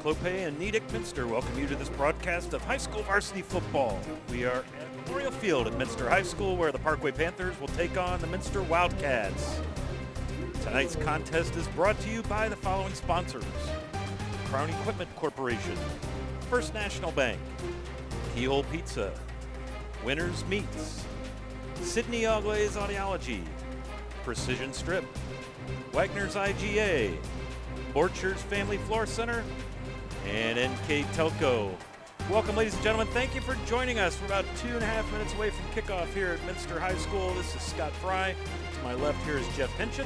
Clope and Nedick Minster welcome you to this broadcast of high school varsity football. We are at Memorial Field at Minster High School where the Parkway Panthers will take on the Minster Wildcats. Tonight's contest is brought to you by the following sponsors: Crown Equipment Corporation, First National Bank, Keyhole Pizza, Winners Meats, Sydney Oglaze Audiology, Precision Strip, Wagner's IGA, Borchers Family Floor Center, and NKTelco. Welcome, ladies and gentlemen. Thank you for joining us. We're about 2.5 minutes away from kickoff here at Minster High School. This is Scott Fry. To my left here is Jeff Pinchin,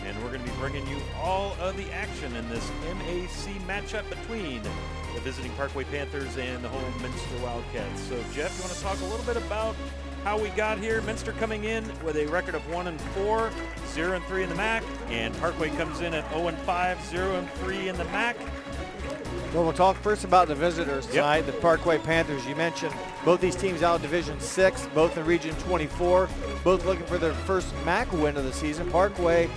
and we're going to be bringing you all of the action in this MAC matchup between the visiting Parkway Panthers and the home Minster Wildcats. So, Jeff, you want to talk a little bit about how we got here? Minster coming in with a record of 1-4, 0-3 in the MAC, and Parkway comes in at 0-5, 0-3 in the MAC. Well, we'll talk first about the visitors tonight, the Parkway Panthers. You mentioned both these teams out of Division 6, both in Region 24, both looking for their first MAC win of the season. Parkway,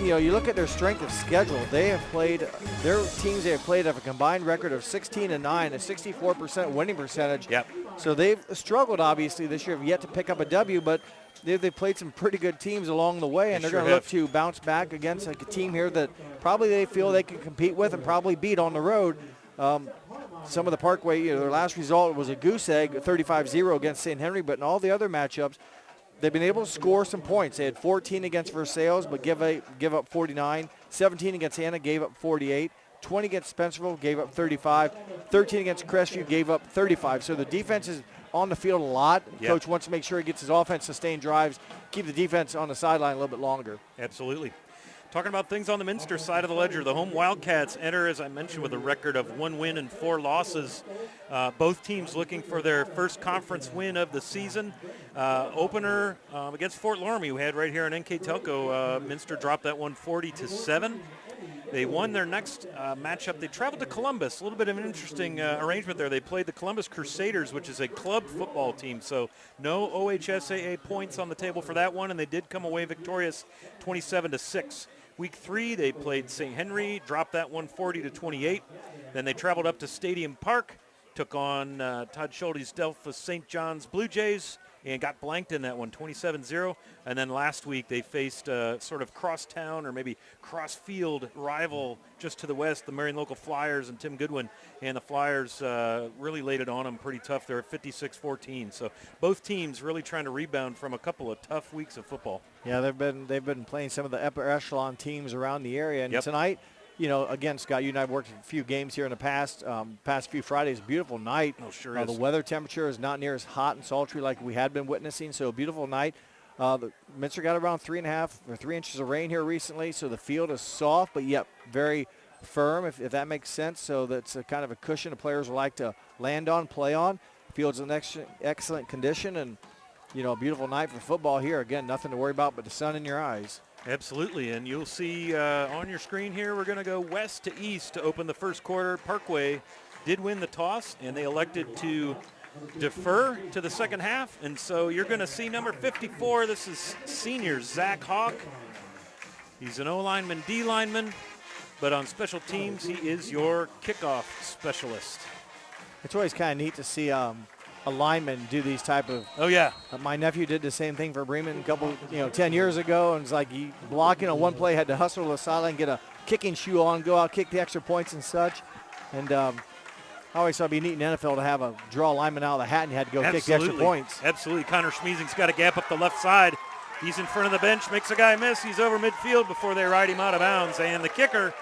you look at their strength of schedule. They have played, their teams they have played have a combined record of 16-9, a 64% winning percentage. Yep. So they've struggled, obviously, this year, have yet to pick up a W, but they've played some pretty good teams along the way, and they're going to look to bounce back against a team here that probably they feel they can compete with and probably beat on the road. Some of the Parkway, their last result was a goose egg, 35-0 against St. Henry, but in all the other matchups, they've been able to score some points. They had 14 against Versailles, but give up 49. 17 against Anna, gave up 48. 20 against Spencerville, gave up 35. 13 against Crestview, gave up 35. So the defense is on the field a lot. Yep. Coach wants to make sure he gets his offense sustained drives, keep the defense on the sideline a little bit longer. Absolutely. Talking about things on the Minster side of the ledger, the home Wildcats enter, as I mentioned, with a record of 1 win and 4 losses. Both teams looking for their first conference win of the season. Opener against Fort Loramie, who had right here on NKTelco. Minster dropped that one 40-7. They won their next matchup. They traveled to Columbus. A little bit of an interesting arrangement there. They played the Columbus Crusaders, which is a club football team. So no OHSAA points on the table for that one, and they did come away victorious 27-6. Week 3, they played St. Henry, dropped that one 40-28. Then they traveled up to Stadium Park, took on Todd Schulte's Delphus St. John's Blue Jays, and got blanked in that one, 27-0. And then last week they faced sort of cross-town or maybe cross-field rival just to the west, the Marion Local Flyers and Tim Goodwin. And the Flyers really laid it on them pretty tough. They're at 56-14. So both teams really trying to rebound from a couple of tough weeks of football. Yeah, they've been playing some of the upper echelon teams around the area. And tonight, again, Scott, you and I have worked a few games here in the past few Fridays. Beautiful night. Oh, sure is. The weather temperature is not near as hot and sultry like we had been witnessing, so a beautiful night. The Minster got around 3.5 or 3 inches of rain here recently, so the field is soft, but yet very firm, if that makes sense. So that's a kind of a cushion the players would like to land on, play on. The field's in excellent condition, and, a beautiful night for football here. Again, nothing to worry about but the sun in your eyes. Absolutely, and you'll see on your screen here, we're going to go west to east to open the first quarter. Parkway did win the toss, and they elected to defer to the second half, and so you're going to see number 54. This is senior Zach Hawk. He's an O-lineman, D-lineman, but on special teams, he is your kickoff specialist. It's always kind of neat to see a lineman do these type of. Oh yeah. My nephew did the same thing for Bremen a couple, 10 years ago, and it's like he blocking on one play, had to hustle to the sideline, get a kicking shoe on, go out, kick the extra points and such. And I always thought it'd be neat in the NFL to have a draw lineman out of the hat and you had to go kick the extra points. Absolutely. Connor Schmiesing's got a gap up the left side. He's in front of the bench, makes a guy miss. He's over midfield before they ride him out of bounds. And the kicker,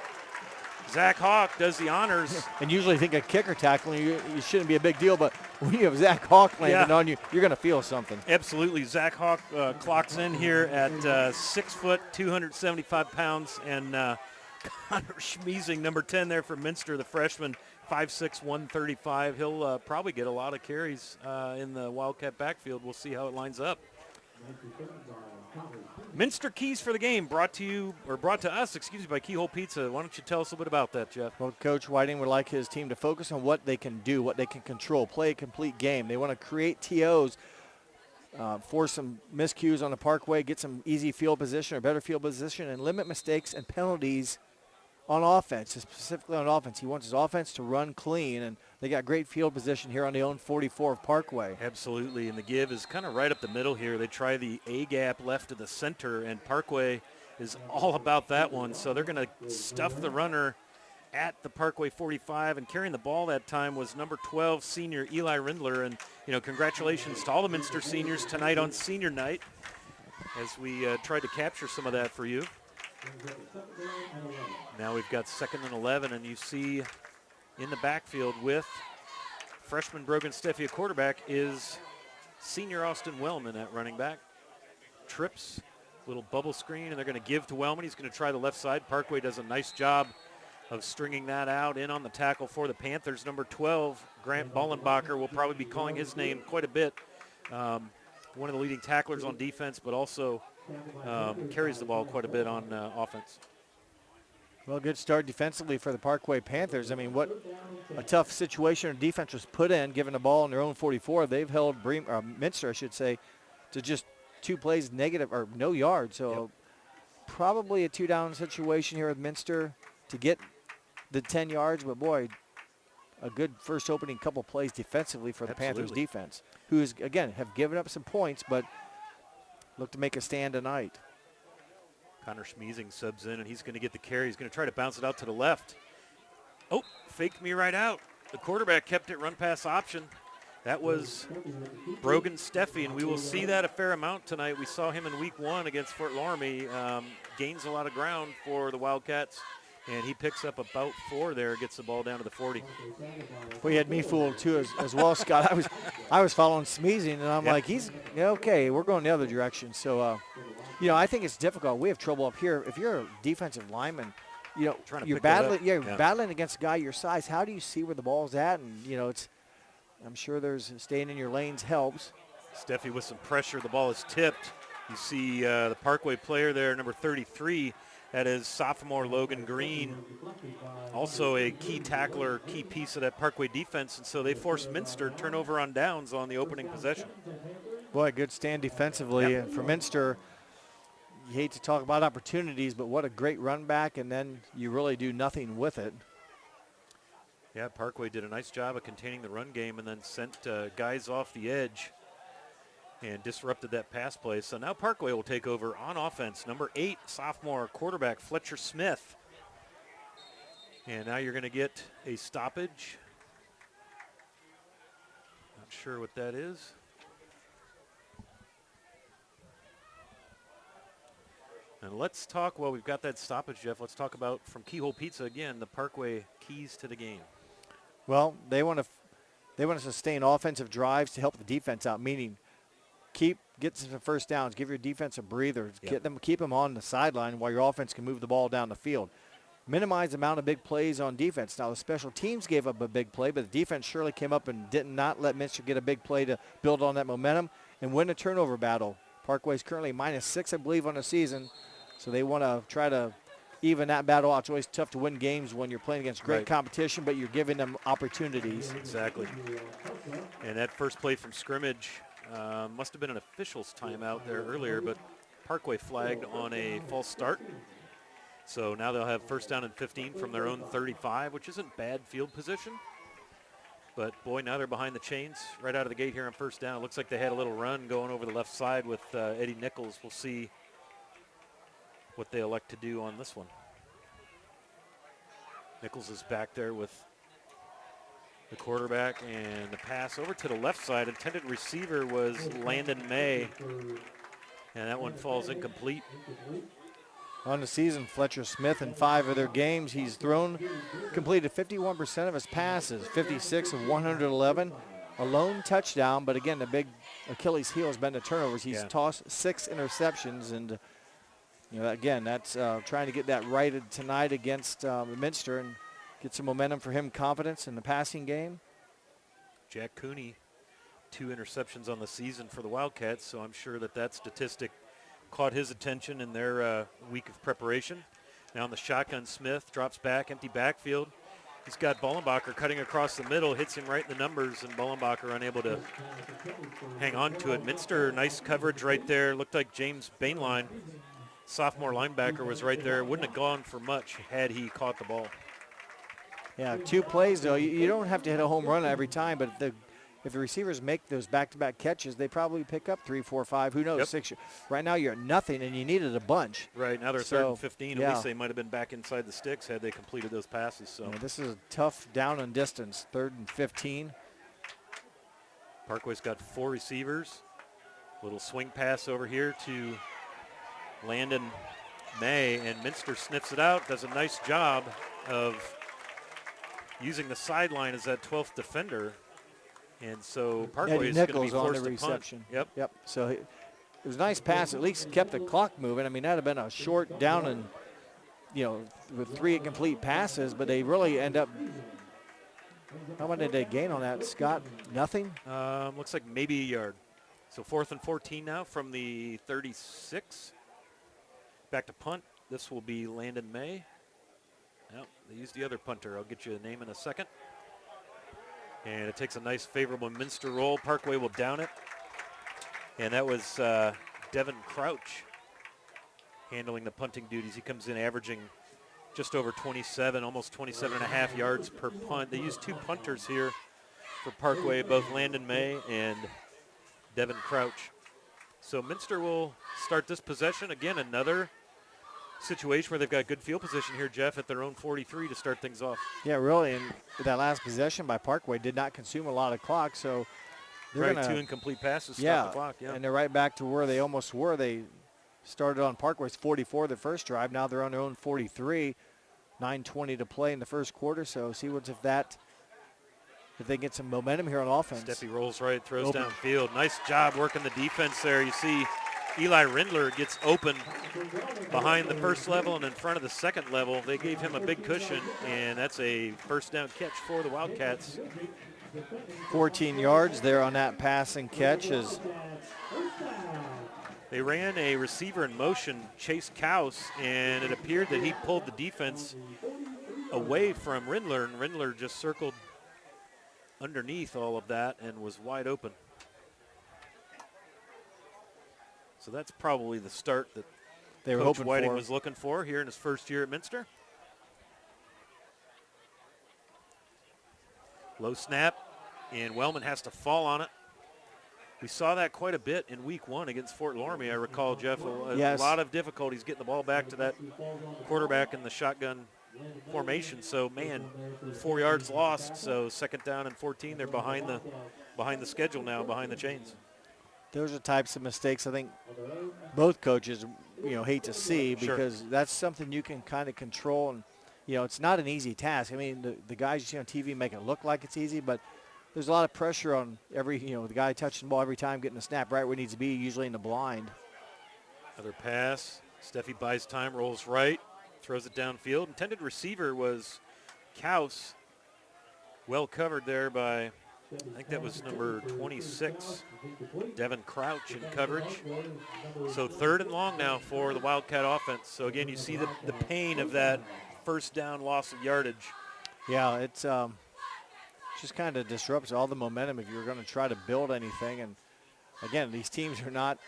Zach Hawk, does the honors. And usually think a kicker tackling, you shouldn't be a big deal, but when you have Zach Hawk landing on you, you're going to feel something. Absolutely. Zach Hawk clocks in here at 6 foot, 275 pounds. And Connor Schmiesing, number 10 there for Minster, the freshman, 5'6", 135. He'll probably get a lot of carries in the Wildcat backfield. We'll see how it lines up. Minster keys for the game brought to us by Keyhole Pizza. Why don't you tell us a little bit about that, Jeff? Well, Coach Whiting would like his team to focus on what they can do, what they can control, play a complete game. They want to create TOs, force some miscues on the Parkway, get some easy field position or better field position, and limit mistakes and penalties on offense, specifically on offense. He wants his offense to run clean, and they got great field position here on the own 44 of Parkway. Absolutely, and the give is kind of right up the middle here. They try the A-gap left to the center, and Parkway is all about that one. So they're going to stuff the runner at the Parkway 45, and carrying the ball that time was number 12 senior Eli Rindler. And, congratulations to all the Minster seniors tonight on senior night as we tried to capture some of that for you. Now we've got 2nd and 11, and you see in the backfield with freshman Brogan Steffi, a quarterback, is senior Austin Wellman at running back. Trips, little bubble screen, and they're going to give to Wellman. He's going to try the left side. Parkway does a nice job of stringing that out. In on the tackle for the Panthers, number 12, Grant Ballenbacher. Will probably be calling his name quite a bit. One of the leading tacklers on defense, but also carries the ball quite a bit on offense. Well, good start defensively for the Parkway Panthers. I mean, what a tough situation our defense was put in, given the ball in their own 44. They've held Minster, I should say, to just 2 plays negative or no yards. So probably a 2-down situation here with Minster to get the 10 yards. But, boy, a good first opening couple plays defensively for the Panthers defense, who is, again, have given up some points, but look to make a stand tonight. Connor Schmeezing subs in, and he's going to get the carry. He's going to try to bounce it out to the left. Oh, faked me right out. The quarterback kept it run pass option. That was Brogan Steffi, and we will see that a fair amount tonight. We saw him in week 1 against Fort Laramie. Gains a lot of ground for the Wildcats, and he picks up about 4 there, gets the ball down to the 40. Well, you had me fooled too as well, Scott. I was following Smeezing, and I'm like, he's okay. We're going the other direction. So, I think it's difficult. We have trouble up here. If you're a defensive lineman, you're battling against a guy your size. How do you see where the ball's at? And I'm sure there's staying in your lanes helps. Steffi with some pressure. The ball is tipped. You see the Parkway player there, number 33. That is sophomore Logan Green, also a key tackler, key piece of that Parkway defense, and so they forced Minster turnover on downs on the opening possession. Boy, good stand defensively. And for Minster, you hate to talk about opportunities, but what a great run back, and then you really do nothing with it. Yeah, Parkway did a nice job of containing the run game and then sent guys off the edge and disrupted that pass play. So now Parkway will take over on offense. Number 8, sophomore quarterback Fletcher Smith. And now you're going to get a stoppage. Not sure what that is. And let's talk, well, we've got that stoppage, Jeff. Let's talk about, from Keyhole Pizza again, the Parkway keys to the game. Well, they want to sustain offensive drives to help the defense out, meaning get some first downs, give your defense a breather, keep them on the sideline while your offense can move the ball down the field. Minimize the amount of big plays on defense. Now, the special teams gave up a big play, but the defense surely came up and did not let Minster get a big play to build on that momentum and win a turnover battle. Parkway's currently -6, I believe, on the season, so they want to try to even that battle out. It's always tough to win games when you're playing against great competition, but you're giving them opportunities. Exactly. And that first play from scrimmage must have been an official's timeout there earlier, but Parkway flagged on a false start. So now they'll have first down and 15 from their own 35, which isn't bad field position. But, boy, now they're behind the chains right out of the gate here on first down. It looks like they had a little run going over the left side with Eddie Nichols. We'll see what they elect to do on this one. Nichols is back there with the quarterback, and the pass over to the left side. Intended receiver was Landon May, and that one falls incomplete. On the season, Fletcher Smith, in 5 of their games, he's completed 51% of his passes, 56 of 111, a lone touchdown. But again, the big Achilles heel has been the turnovers. He's tossed 6 interceptions, and again, that's trying to get that righted tonight against Minster and get some momentum for him, confidence in the passing game. Jack Cooney, 2 interceptions on the season for the Wildcats, so I'm sure that statistic caught his attention in their week of preparation. Now on the shotgun, Smith drops back, empty backfield. He's got Ballenbacher cutting across the middle, hits him right in the numbers, and Ballenbacher unable to hang on to it. Minster, nice coverage right there. Looked like James Bainline sophomore linebacker was right there. Wouldn't have gone for much had he caught the ball. Yeah, 2 plays, though. You don't have to hit a home run every time, but if the receivers make those back-to-back catches, they probably pick up 3, 4, 5, who knows, Yep. 6. Right now you're at nothing, and you needed a bunch. Right, now they're 3rd and 15. Yeah. At least they might have been back inside the sticks had they completed those passes. So Yeah, this is a tough down and distance, 3rd and 15. Parkway's got 4 receivers. Little swing pass over here to Landon May, and Minster sniffs it out, does a nice job of using the sideline as that 12th defender. And so Parkway is going to be forced to punt. Yep. So it was a nice pass. At least kept the clock moving. I mean, that would have been a short down and, with 3 incomplete passes, but they really end up. How much did they gain on that, Scott? Nothing? Looks like maybe a yard. So 4th and 14 now from the 36. Back to punt. This will be Landon May. Well, they used the other punter. I'll get you a name in a second. And it takes a nice favorable Minster roll. Parkway will down it. And that was Devin Crouch handling the punting duties. He comes in averaging just over 27, almost 27 and a half yards per punt. They use 2 punters here for Parkway, both Landon May and Devin Crouch. So Minster will start this possession. Again, another situation where they've got good field position here, Jeff, at their own 43 to start things off. Yeah, really. And that last possession by Parkway did not consume a lot of clock. So they're right, 2 incomplete passes stop the clock. Yeah, and they're right back to where they almost were. They started on Parkway's 44 the first drive. Now they're on their own 43. 9:20 to play in the first quarter. So see if they get some momentum here on offense. Steffi rolls right, throws downfield. Nice job working the defense there. You see Eli Rindler gets open behind the first level and in front of the second level. They gave him a big cushion, and that's a first down catch for the Wildcats. 14 yards there on that pass and catch. They ran a receiver in motion, Chase Kaus, and it appeared that he pulled the defense away from Rindler, and Rindler just circled underneath all of that and was wide open. So that's probably the start that Coach Whiting was looking for here in his first year at Minster. Low snap, and Wellman has to fall on it. We saw that quite a bit in week 1 against Fort Loramie. I recall, Jeff, a lot of difficulties getting the ball back to that quarterback in the shotgun formation. So, man, 4 yards lost. So 2nd down and 14. They're behind the schedule now, behind the chains. Those are types of mistakes I think both coaches, hate to see, because that's something you can kind of control. And, it's not an easy task. I mean, the guys you see on TV make it look like it's easy, but there's a lot of pressure on the guy touching the ball every time, getting the snap right where it needs to be, usually in the blind. Another pass. Steffi buys time, rolls right, throws it downfield. Intended receiver was Kaus. Well covered there by, I think that was number 26, Devin Crouch in coverage. So 3rd and long now for the Wildcat offense. So again, you see the pain of that first down loss of yardage. Yeah, it's just kind of disrupts all the momentum if you're going to try to build anything. And again, these teams are not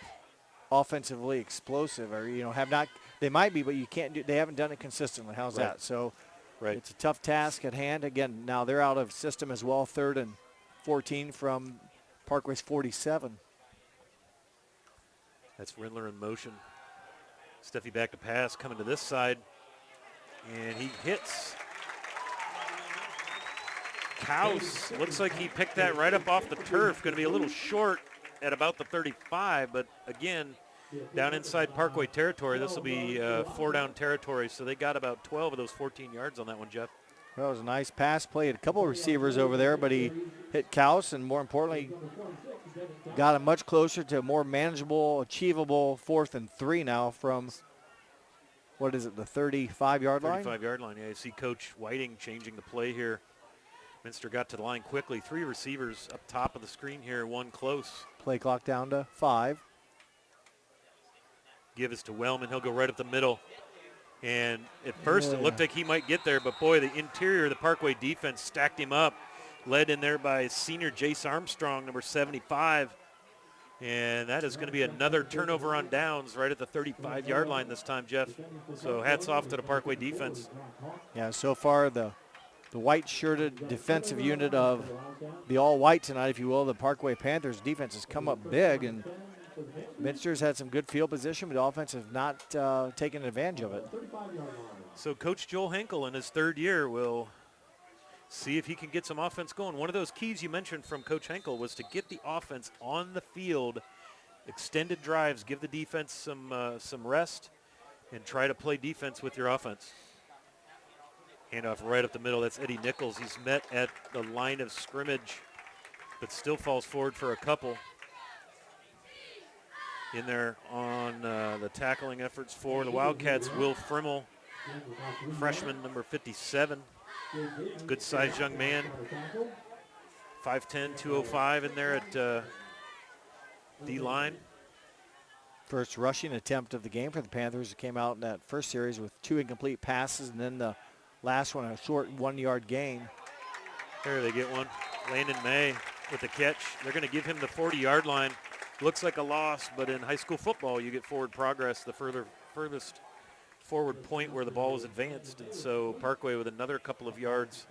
offensively explosive, or have not. They might be, but you can't do. They haven't done it consistently. How's that? So, it's a tough task at hand. Again, now they're out of system as well. 3rd and 14 from Parkway's 47. That's Rindler in motion. Steffi back to pass, coming to this side, and he hits. Kaus, looks like he picked that right up off the turf. Going to be a little short at about the 35, but again, down inside Parkway territory. This will be 4-down territory, so they got about 12 of those 14 yards on that one, Jeff. Well, it was a nice pass play. Had a couple of receivers over there, but he hit Kaus, and more importantly, got him much closer to a more manageable, achievable 4th and 3 now from, the 35-yard line? 35-yard line, yeah. You see Coach Whiting changing the play here. Minster got to the line quickly. 3 receivers up top of the screen here, 1 close. Play clock down to 5. Give us to Wellman. He'll go right up the middle. And at first it looked like he might get there, but boy, the interior of the Parkway defense stacked him up. Led in there by senior Jace Armstrong, number 75. And that is going to be another turnover on downs right at the 35-yard line this time, Jeff. So hats off to the Parkway defense. Yeah, so far the white-shirted defensive unit of the all-white tonight, if you will, the Parkway Panthers defense has come up big, and Minster's had some good field position, but the offense has not taken advantage of it. So Coach Joel Henkel in his third year will see if he can get some offense going. One of those keys you mentioned from Coach Henkel was to get the offense on the field, extended drives, give the defense some rest, and try to play defense with your offense. Handoff right up the middle. That's Eddie Nichols. He's met at the line of scrimmage, but still falls forward for a couple. In there on the tackling efforts for the Wildcats, Will Frimmel, freshman number 57. Good-sized young man. 5'10", 205 in there at D-line. First rushing attempt of the game for the Panthers. It came out in that first series with 2 incomplete passes, and then the last one, a short 1-yard gain. There they get one. Landon May with the catch. They're going to give him the 40-yard line. Looks like a loss, but in high school football, you get forward progress, the furthest forward point where the ball is advanced. And so Parkway with another couple of yards.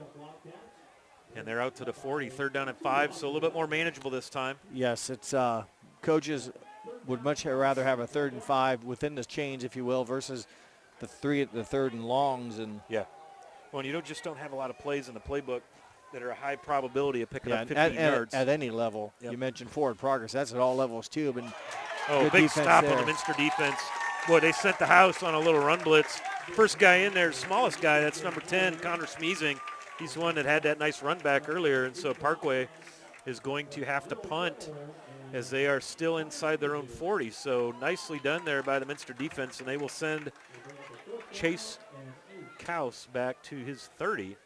And they're out to the 40, 3rd down and 5, so a little bit more manageable this time. Yes, it's coaches would much rather have a 3rd and 5 within the chains, if you will, versus the 3rd and longs. And yeah. Well, you just don't have a lot of plays in the playbook that are a high probability of picking up 15 yards. At any level. Yep. You mentioned forward progress. That's at all levels, too. But big stop on the Minster defense. Boy, they sent the house on a little run blitz. First guy in there, smallest guy, that's number 10, Connor Smeezing. He's the one that had that nice run back earlier, and so Parkway is going to have to punt as they are still inside their own 40. So nicely done there by the Minster defense, and they will send Chase Kaus back to his 30.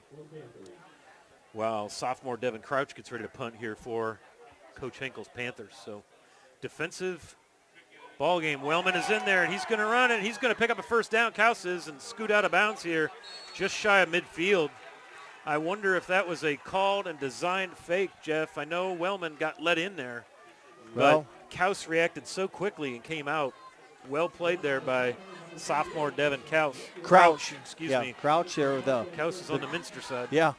While sophomore Devin Crouch gets ready to punt here for Coach Henkel's Panthers. So defensive ball game. Wellman is in there, and he's going to run it. He's going to pick up a first down. Kaus is, and scoot out of bounds here just shy of midfield. I wonder if that was a called and designed fake, Jeff. I know Wellman got let in there, but Kaus reacted so quickly and came out. Well played there by sophomore Devin Crouch. Excuse me. Crouch there. Kaus is on the Minster side. Yeah.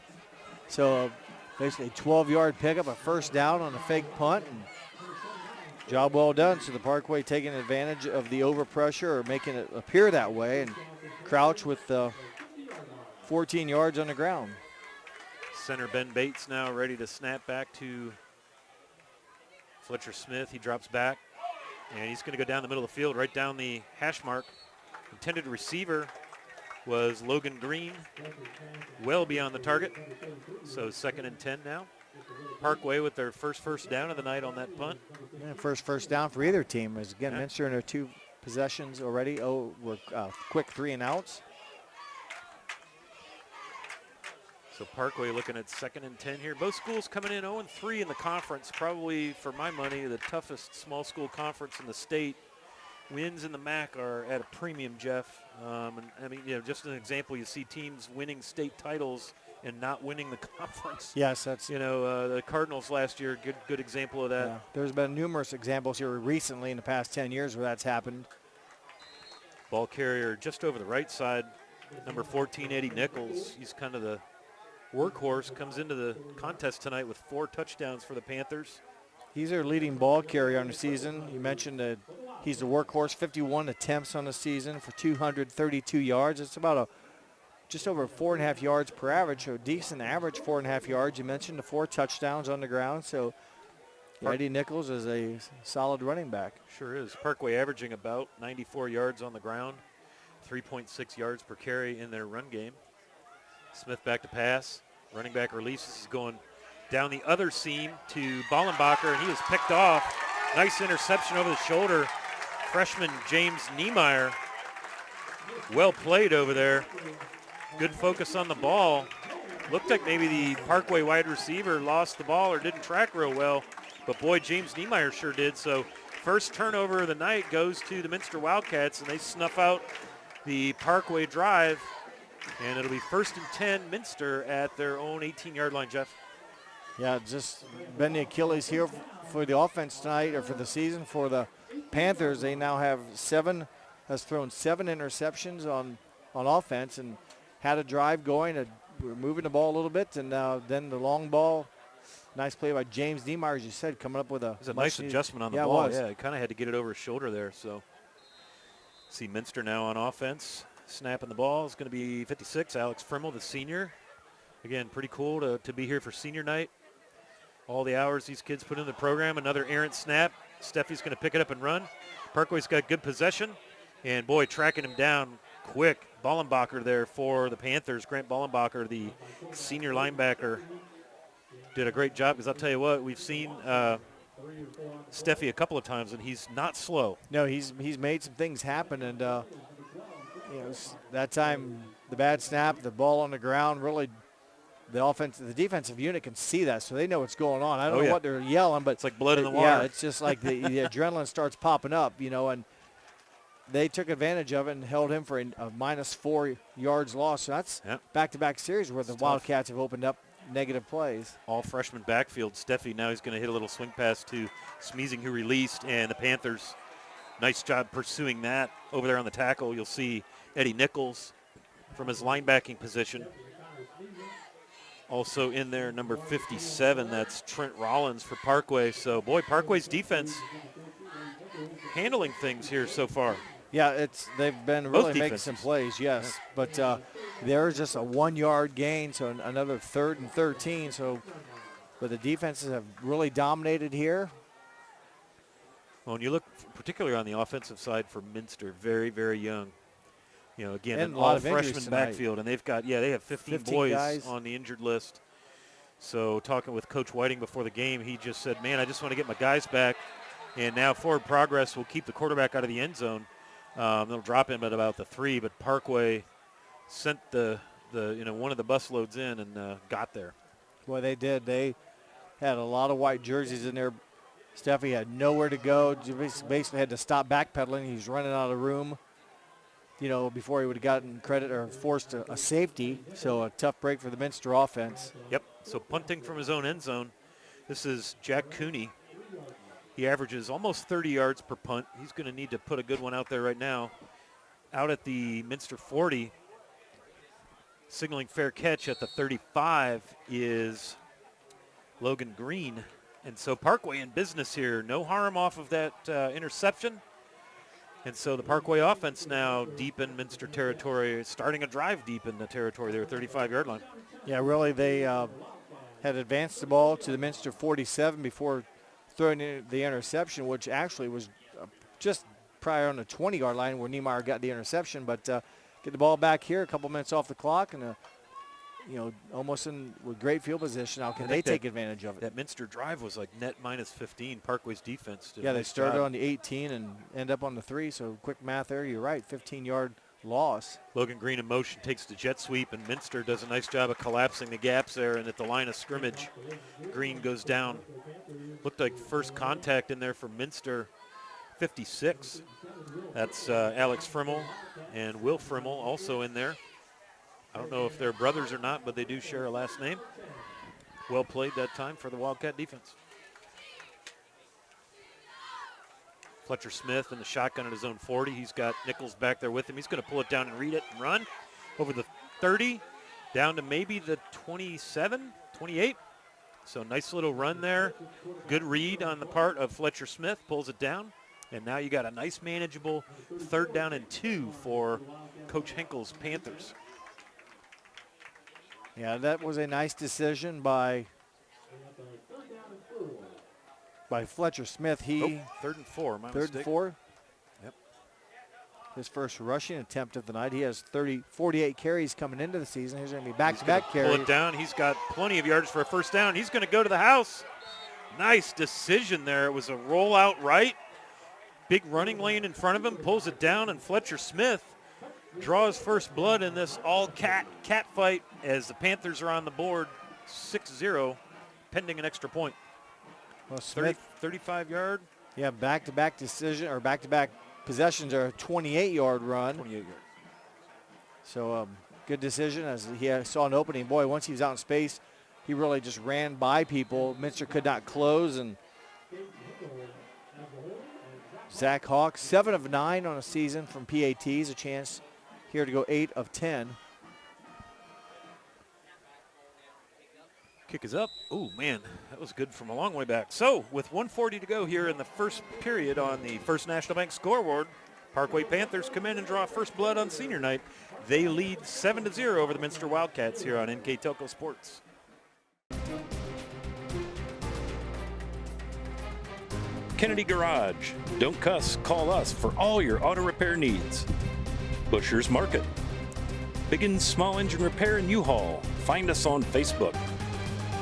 So basically 12-yard pickup, a first down on a fake punt. And job well done. So the Parkway taking advantage of the overpressure, or making it appear that way. And Crouch with 14 yards on the ground. Center Ben Bates now ready to snap back to Fletcher Smith. He drops back, and he's going to go down the middle of the field, right down the hash mark. Intended receiver was Logan Green, well beyond the target. So 2nd and 10 now. Parkway with their first down of the night on that punt. Yeah, first down for either team. As again, Minster in their 2 possessions already. We're quick 3 and outs. So Parkway looking at 2nd and 10 here. Both schools coming in 0-3 in the conference. Probably, for my money, the toughest small school conference in the state. Wins in the MAC are at a premium, Jeff. And I mean, just an example, you see teams winning state titles and not winning the conference. Yes, that's the Cardinals last year, good example of that. Yeah. There's been numerous examples here recently in the past 10 years where that's happened. Ball carrier just over the right side, number 14, Eddie Nichols. He's kind of the workhorse, comes into the contest tonight with 4 touchdowns for the Panthers. He's their leading ball carrier on the season. You mentioned that he's the workhorse, 51 attempts on the season for 232 yards. It's about just over 4.5 yards per average, so decent average 4.5 yards. You mentioned the 4 touchdowns on the ground, so Eddie Nichols is a solid running back. Sure is. Parkway averaging about 94 yards on the ground, 3.6 yards per carry in their run game. Smith back to pass. Running back releases. He's going down the other seam to Ballenbacher, and he is picked off. Nice interception over the shoulder. Freshman James Niemeyer. Well played over there. Good focus on the ball. Looked like maybe the Parkway wide receiver lost the ball or didn't track real well, but boy, James Niemeyer sure did. So first turnover of the night goes to the Minster Wildcats, and they snuff out the Parkway drive. And it'll be 1st and 10 Minster at their own 18-yard line, Jeff. Yeah, just been the Achilles heel for the offense tonight, or for the season for the Panthers. They now have has thrown 7 interceptions on offense and had a drive going. We're moving the ball a little bit, and then the long ball. Nice play by James Niemeyer, as you said, coming up with a. It was a nice adjustment on the ball. ball. It was. Yeah, he kind of had to get it over his shoulder there. So, see Minster now on offense. Snapping the ball is going to be 56, Alex Frimmel, the senior. Again, pretty cool to be here for senior night. All the hours these kids put in the program. Another errant snap. Steffi's going to pick it up and run. Parkway's got good possession. And, boy, tracking him down quick. Ballenbacher there for the Panthers. Grant Ballenbacher, the senior linebacker, did a great job, because I'll tell you what, we've seen Steffi a couple of times, and he's not slow. No, he's made some things happen, and that time the bad snap, the ball on the ground, really the defensive unit can see that, so they know what's going on. I don't know what they're yelling, but it's like blood in the water. Yeah, it's just like the adrenaline starts popping up, and they took advantage of it and held him for a -4 yards loss. So that's back-to-back series where the Wildcats have opened up negative plays. All freshman backfield. Steffi, now he's going to hit a little swing pass to Smeezing, who released, and the Panthers, nice job pursuing that. Over there on the tackle, you'll see Eddie Nichols from his linebacking position. Also in there, number 57, that's Trent Rollins for Parkway. So, boy, Parkway's defense handling things here so far. Yeah, they've been really making some plays, yes. But there's just a 1-yard gain, so another 3rd and 13. But the defenses have really dominated here. Well, when you look particularly on the offensive side for Minster, very, very young. Again, and an all-freshman backfield, and they have 15 boys guys on the injured list. So talking with Coach Whiting before the game, he just said, man, I just want to get my guys back. And now forward progress will keep the quarterback out of the end zone. They'll drop him at about the 3, but Parkway sent the one of the bus loads in and got there. Well, they did. They had a lot of white jerseys in there. Steffi had nowhere to go. Basically had to stop backpedaling. He was running out of room, before he would have gotten credit or forced a safety. So a tough break for the Minster offense. Yep. So punting from his own end zone. This is Jack Cooney. He averages almost 30 yards per punt. He's going to need to put a good one out there right now. Out at the Minster 40, signaling fair catch at the 35 is Logan Green. And so Parkway in business here. No harm off of that interception. And so the Parkway offense now deep in Minster territory, starting a drive deep in the territory. They were 35-yard line. Yeah, really, they had advanced the ball to the Minster 47 before throwing the interception, which actually was just prior on the 20-yard line where Niemeyer got the interception. But get the ball back here, a couple minutes off the clock, and almost with great field position. How can they take advantage of it? That Minster drive was like net -15. Parkway's defense did they started on the 18 and end up on the 3. So quick math there. You're right, 15-yard loss. Logan Green in motion takes the jet sweep, and Minster does a nice job of collapsing the gaps there. And at the line of scrimmage, Green goes down. Looked like first contact in there for Minster, 56. That's Alex Frimmel and Will Frimmel also in there. I don't know if they're brothers or not, but they do share a last name. Well played that time for the Wildcat defense. Fletcher Smith in the shotgun at his own 40. He's got Nichols back there with him. He's going to pull it down and read it and run over the 30, down to maybe the 27, 28. So nice little run there. Good read on the part of Fletcher Smith. Pulls it down. And now you got a nice manageable 3rd down and 2 for Coach Henkel's Panthers. Yeah, that was a nice decision by Fletcher Smith. 3rd and 4, my mistake. 3rd and 4. Yep. His first rushing attempt of the night. He has 48 carries coming into the season. He's going to be back-to-back carries. Pull it down. He's got plenty of yards for a first down. He's going to go to the house. Nice decision there. It was a rollout right. Big running lane in front of him. Pulls it down, and Fletcher Smith draws first blood in this all-cat fight as the Panthers are on the board 6-0, pending an extra point. Well, Smith, 35-yard. Yeah, back-to-back decision or back-to-back possessions are a 28-yard run. 28 yards. So good decision as he saw an opening. Boy, once he was out in space, he really just ran by people. Minster could not close, and Zach Hawk, 7 of 9 on a season from PATs, a chance here to go 8 of 10. Kick is up. Oh, man, that was good from a long way back. So, with 1:40 to go here in the first period on the First National Bank scoreboard, Parkway Panthers come in and draw first blood on senior night. They lead 7-0 over the Minster Wildcats here on NKTelco Sports. Kennedy Garage. Don't cuss, call us for all your auto repair needs. Busher's Market. Biggins Small Engine Repair and U-Haul. Find us on Facebook.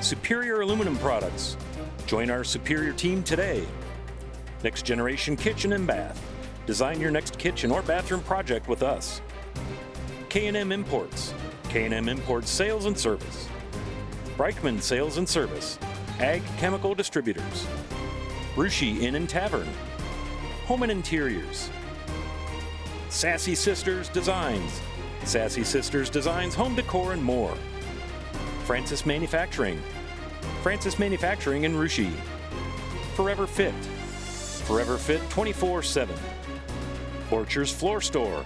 Superior Aluminum Products. Join our Superior team today. Next Generation Kitchen and Bath. Design your next kitchen or bathroom project with us. K&M Imports. K&M Imports Sales and Service. Breichman Sales and Service. Ag Chemical Distributors. Rushi Inn and Tavern. Home and Interiors. Sassy Sisters Designs. Sassy Sisters Designs Home Decor and more. Francis Manufacturing. Francis Manufacturing in Rushi. Forever Fit. Forever Fit 24/7. Orchard's Floor Store.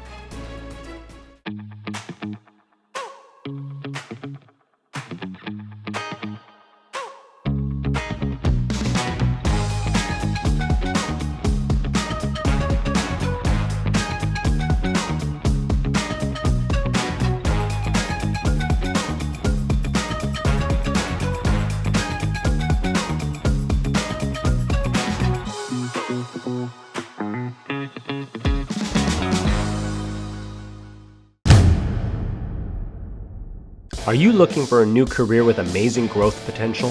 Are you looking for a new career with amazing growth potential?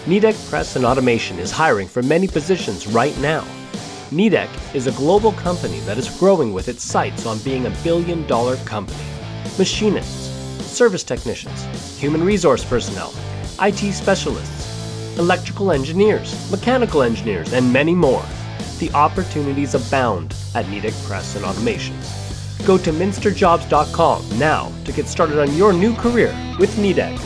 NKTelco Press and Automation is hiring for many positions right now. NKTelco is a global company that is growing with its sights on being a billion-dollar company. Machinists, service technicians, human resource personnel, IT specialists, electrical engineers, mechanical engineers, and many more. The opportunities abound at NKTelco Press and Automation. Go to minsterjobs.com now to get started on your new career with NKTelco.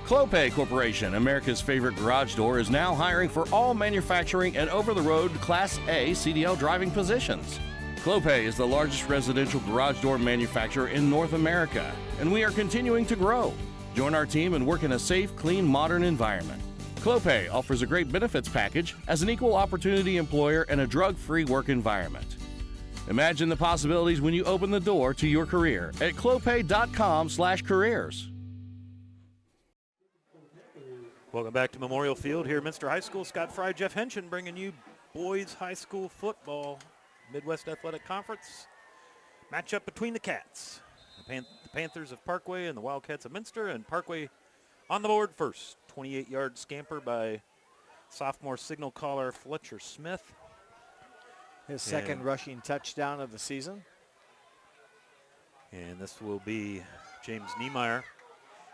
Clopay Corporation, America's favorite garage door, is now hiring for all manufacturing and over-the-road Class A CDL driving positions. Clopay is the largest residential garage door manufacturer in North America, and we are continuing to grow. Join our team and work in a safe, clean, modern environment. Clopay offers a great benefits package as an equal opportunity employer and a drug-free work environment. Imagine the possibilities when you open the door to your career at clopay.com/careers. Welcome back to Memorial Field here at Minster High School. Scott Fry, Jeff Henshin bringing you boys high school football, Midwest Athletic Conference. Matchup between the Cats, the Panthers of Parkway and the Wildcats of Minster, and Parkway on the board first. 28-yard scamper by sophomore signal caller Fletcher Smith. His second rushing touchdown of the season. And this will be James Niemeyer.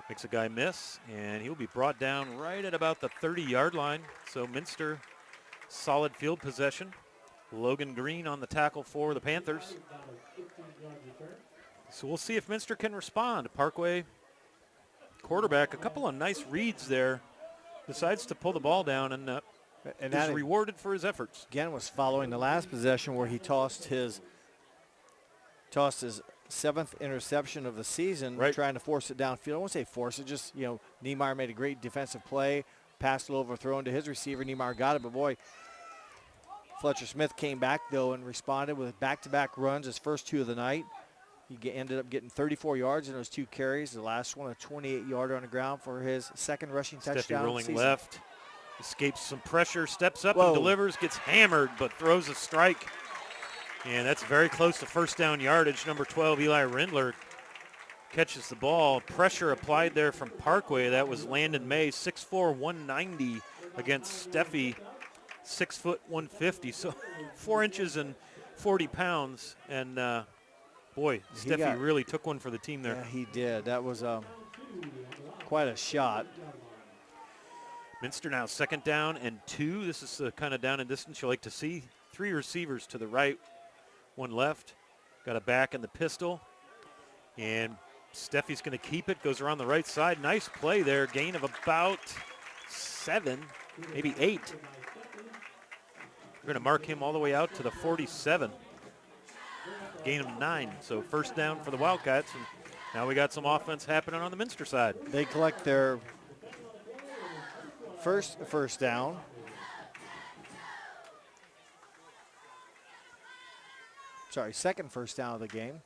Makes a guy miss, and he'll be brought down right at about the 30-yard line. So Minster, solid field possession. Logan Green on the tackle for the Panthers. So we'll see if Minster can respond. Parkway quarterback, a couple of nice reads there. Decides to pull the ball down and is rewarded for his efforts. Again, was following the last possession where he tossed his 7th interception of the season, trying to force it downfield. I won't say force it, just, Niemeyer made a great defensive play, passed it overthrown to his receiver. Niemeyer got it, but boy, Fletcher Smith came back, though, and responded with back-to-back runs, his first 2 of the night. He ended up getting 34 yards in those 2 carries. The last one, a 28-yarder on the ground for his second rushing touchdown. Steffi rolling left, escapes some pressure, steps up and delivers, gets hammered, but throws a strike. And that's very close to first down yardage. Number 12, Eli Rindler, catches the ball. Pressure applied there from Parkway. That was Landon May, 6'4", 190 against Steffi, 6 foot 150. So 4 inches and 40 pounds. And boy, Steffi really took one for the team there. Yeah, he did. That was quite a shot. Minster now 2nd down and 2. This is the kind of down and distance you like to see. 3 receivers to the right, 1 left. Got a back in the pistol. And Steffi's going to keep it, goes around the right side. Nice play there, gain of about 7, maybe 8. We're going to mark him all the way out to the 47. Gain of 9, so first down for the Wildcats. And now we got some offense happening on the Minster side. They collect their first down. Sorry, second first down of the game.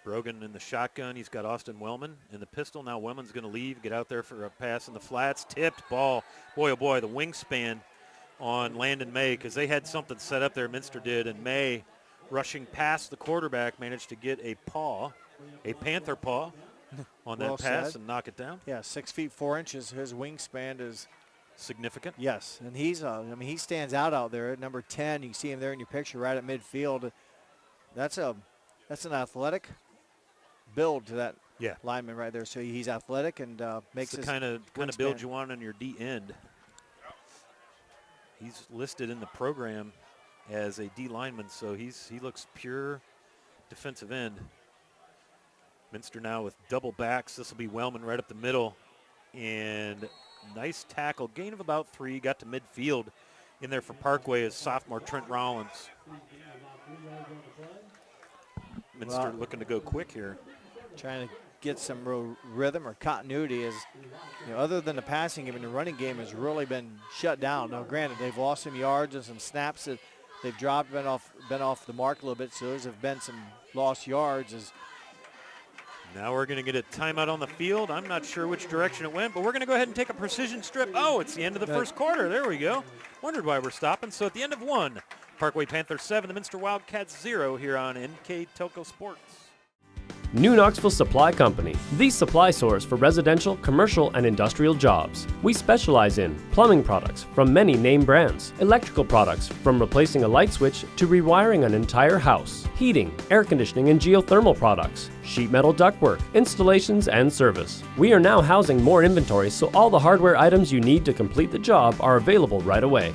Brogan in the shotgun. He's got Austin Wellman in the pistol. Now Wellman's going to leave, get out there for a pass in the flats. Tipped ball. Boy, oh boy, the wingspan on Landon May, because they had something set up there, Minster did, and May, rushing past the quarterback, managed to get a Panther paw on that pass and knock it down. Yeah, 6 feet 4 inches. His wingspan is significant. Yes, and he's he stands out there at number 10. You can see him there in your picture right at midfield. That's an athletic build to that lineman right there. So he's athletic and makes the kind of build you want on your D end. He's listed in the program as a D lineman, so he looks pure defensive end. Minster now with double backs. This will be Wellman right up the middle, and nice tackle, gain of about 3. Got to midfield. In there for Parkway is sophomore Trent Rollins. Minster looking to go quick here. Trying to get some real rhythm or continuity, as other than the passing game, and the running game has really been shut down. Now, granted, they've lost some yards and some snaps that they've dropped, been off the mark a little bit, so those have been some lost yards. Now we're going to get a timeout on the field. I'm not sure which direction it went, but we're going to go ahead and take a precision strip. Oh, it's the end of the first quarter. There we go. Wondered why we're stopping. So at the end of 1, Parkway Panthers 7, the Minster Wildcats 0 here on NKTelco Sports. New Knoxville Supply Company, the supply source for residential, commercial, and industrial jobs. We specialize in plumbing products from many name brands, electrical products from replacing a light switch to rewiring an entire house, heating, air conditioning, and geothermal products, sheet metal ductwork, installations, and service. We are now housing more inventory, so all the hardware items you need to complete the job are available right away.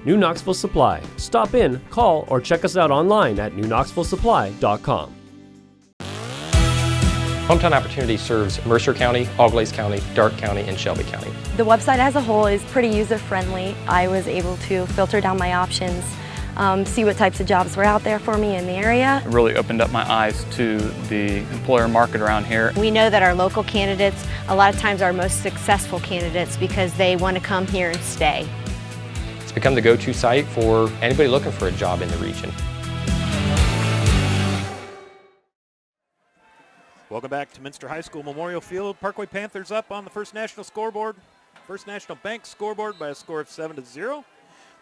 New Knoxville Supply. Stop in, call, or check us out online at newknoxvillesupply.com. Hometown Opportunity serves Mercer County, Auglaize County, Darke County, and Shelby County. The website as a whole is pretty user-friendly. I was able to filter down my options, see what types of jobs were out there for me in the area. It really opened up my eyes to the employer market around here. We know that our local candidates, a lot of times, are our most successful candidates because they want to come here and stay. It's become the go-to site for anybody looking for a job in the region. Welcome back to Minster High School Memorial Field. Parkway Panthers up on the First National Bank scoreboard by a score of 7-0. I'd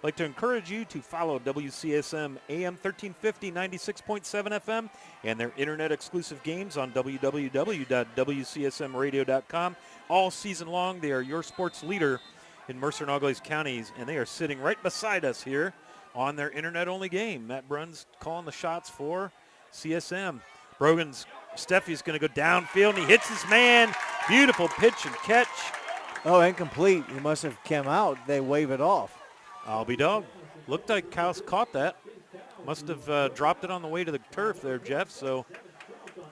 like to encourage you to follow WCSM AM 1350 96.7 FM and their internet exclusive games on www.wcsmradio.com. All season long, they are your sports leader in Mercer and Auglaize counties, and they are sitting right beside us here on their internet-only game. Matt Brunn's calling the shots for CSM. Steffi's going to go downfield, and he hits his man. Beautiful pitch and catch. Oh, incomplete. He must have come out. They wave it off. I'll be dog. Looked like Kyle's caught that. Must have dropped it on the way to the turf there, Jeff. So,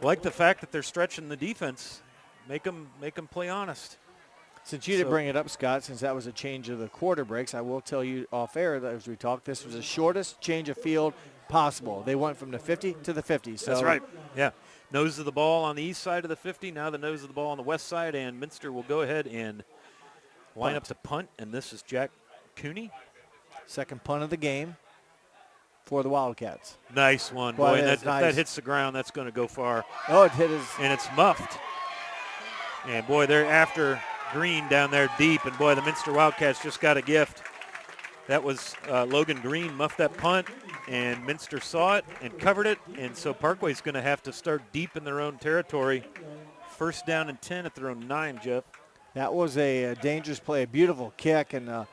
like the fact that they're stretching the defense. Make them play honest. Since you did bring it up, Scott, since that was a change of the quarter breaks, I will tell you off air that as we talked, this was the shortest change of field possible. They went from the 50 to the 50. So that's right. Yeah. Nose of the ball on the east side of the 50, now the nose of the ball on the west side, and Minster will go ahead and line up to punt, and this is Jack Cooney. Second punt of the game for the Wildcats. Nice one. Boy, if that hits the ground, that's going to go far. Oh, it hit his. And it's muffed. And, boy, they're after Green down there deep, and, boy, the Minster Wildcats just got a gift. That was Logan Green muffed that punt, and Minster saw it and covered it, and so Parkway's going to have to start deep in their own territory. First down and 10 at their own 9, Jeff. That was a dangerous play, a beautiful kick, and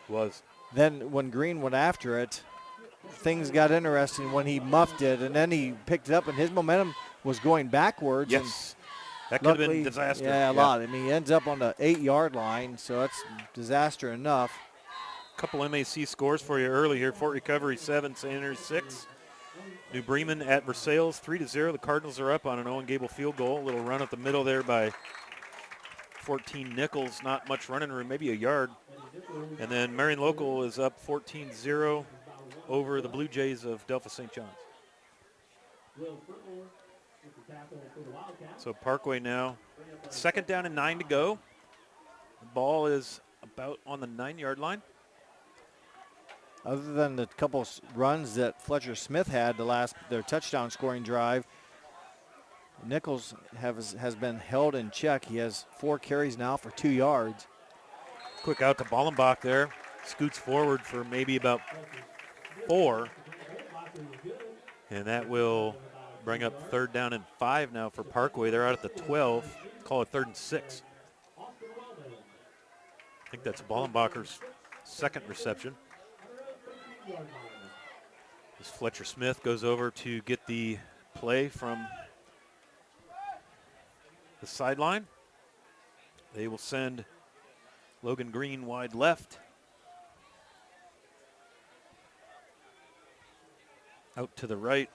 then when Green went after it, things got interesting when he muffed it, and then he picked it up, and his momentum was going backwards. Yes, that could have been disaster. Yeah, a lot. I mean, he ends up on the 8-yard line, so that's disaster enough. Couple MAC scores for you early here. Fort Recovery 7, St. Andrews 6. New Bremen at Versailles, 3-0. The Cardinals are up on an Owen Gable field goal. A little run up the middle there by 14 Nichols. Not much running room, maybe a yard. And then Marion Local is up 14-0 over the Blue Jays of Delphos St. John's. So Parkway now, 2nd down and 9 to go. The ball is about on the 9-yard line. Other than the couple runs that Fletcher Smith had their touchdown scoring drive, Nichols has been held in check. He has 4 carries now for 2 yards. Quick out to Ballenbach there. Scoots forward for maybe about 4. And that will bring up 3rd down and 5 now for Parkway. They're out at the 12. Call it 3rd and 6. I think that's Ballenbacher's 2nd reception. As Fletcher Smith goes over to get the play from the sideline. They will send Logan Green wide left. Out to the right.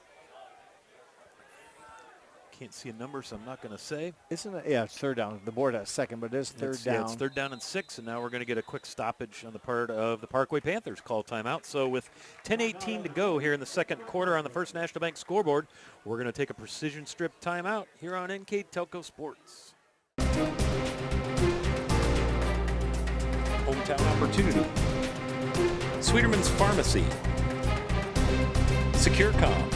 Can't see a number, so I'm not going to say. Isn't it? Yeah, it's 3rd down. The board has 2nd, but it is 3rd down. Yeah, it's 3rd down and 6, and now we're going to get a quick stoppage on the part of the Parkway Panthers. Call timeout. So with 10:18 to go here in the 2nd quarter on the First National Bank scoreboard, we're going to take a precision strip timeout here on NKTelco Sports. Hometown opportunity. Sweeterman's Pharmacy. SecureCom.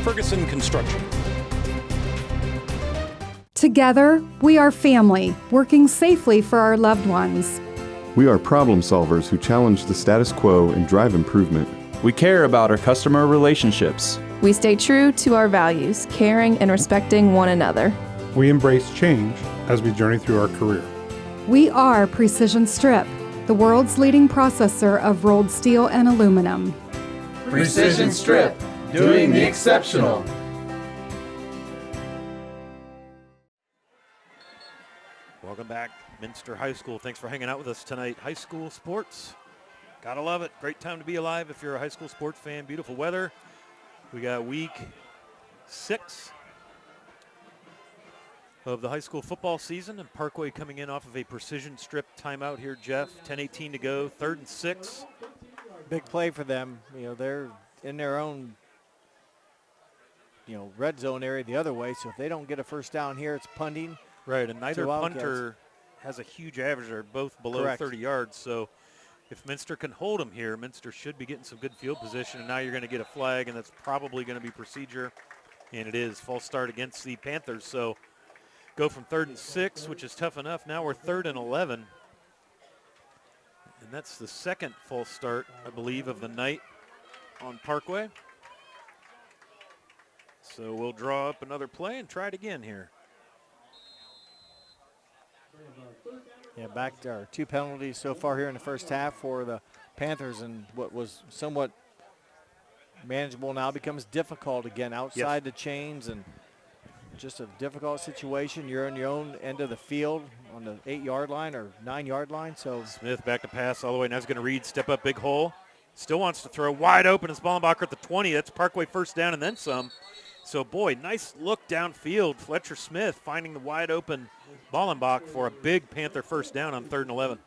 Ferguson Construction. Together, we are family, working safely for our loved ones. We are problem solvers who challenge the status quo and drive improvement. We care about our customer relationships. We stay true to our values, caring and respecting one another. We embrace change as we journey through our career. We are Precision Strip, the world's leading processor of rolled steel and aluminum. Precision Strip, doing the exceptional. Welcome back, Minster High School. Thanks for hanging out with us tonight. High school sports, gotta love it. Great time to be alive if you're a high school sports fan. Beautiful weather. We got week 6 of the high school football season, and Parkway coming in off of a precision strip timeout here, Jeff. 10:18 to go, 3rd and 6. Big play for them. They're in their own red zone area the other way, so if they don't get a first down here, it's punting. Right, and neither punter has a huge average. They're both below Correct. 30 yards. So if Minster can hold them here, Minster should be getting some good field position. And now you're going to get a flag, and that's probably going to be procedure. And it is. False start against the Panthers. So go from 3rd and 6, which is tough enough. Now we're 3rd and 11. And that's the 2nd false start, I believe, of the night on Parkway. So we'll draw up another play and try it again here. Yeah, back to our 2 penalties so far here in the first half for the Panthers, and what was somewhat manageable now becomes difficult again outside the chains, and just a difficult situation. You're on your own end of the field on the 8-yard line or 9-yard line. So Smith back to pass all the way. Now he's going to read, step up, big hole. Still wants to throw wide open. It's Ballenbacher at the 20. That's Parkway first down and then some. So, boy, nice look downfield. Fletcher Smith finding the wide open Ballenbach for a big Panther first down on 3rd and 11.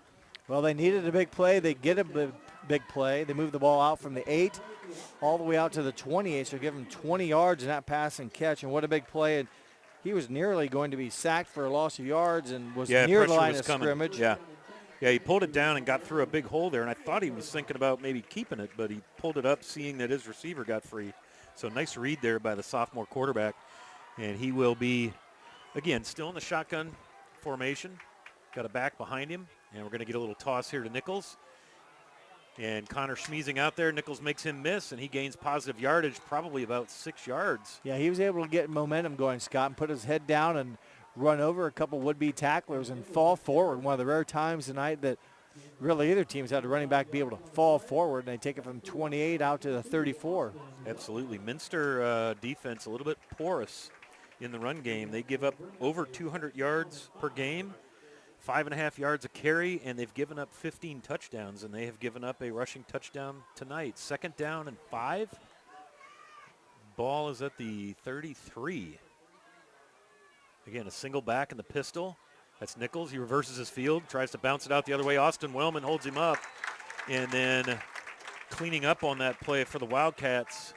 Well, they needed a big play. They get a big play. They move the ball out from the 8 all the way out to the 28. So give him 20 yards in that pass and catch. And what a big play. And he was nearly going to be sacked for a loss of yards and was near the line of scrimmage. Yeah, he pulled it down and got through a big hole there. And I thought he was thinking about maybe keeping it, but he pulled it up seeing that his receiver got free. So nice read there by the sophomore quarterback. And he will be, again, still in the shotgun formation. Got a back behind him. And we're going to get a little toss here to Nichols. And Connor Schmeezing out there. Nichols makes him miss, and he gains positive yardage, probably about 6 yards. Yeah, he was able to get momentum going, Scott, and put his head down and run over a couple would-be tacklers and fall forward. One of the rare times tonight that really either team's had a running back be able to fall forward, and they take it from 28 out to the 34. Absolutely. Minster defense a little bit porous in the run game. They give up over 200 yards per game, 5.5 yards a carry, and they've given up 15 touchdowns, and they have given up a rushing touchdown tonight. 2nd down and 5. ball is at the 33. Again, a single back in the pistol. That's Nichols. He reverses his field, tries to bounce it out the other way. Austin Wellman holds him up. And then cleaning up on that play for the Wildcats.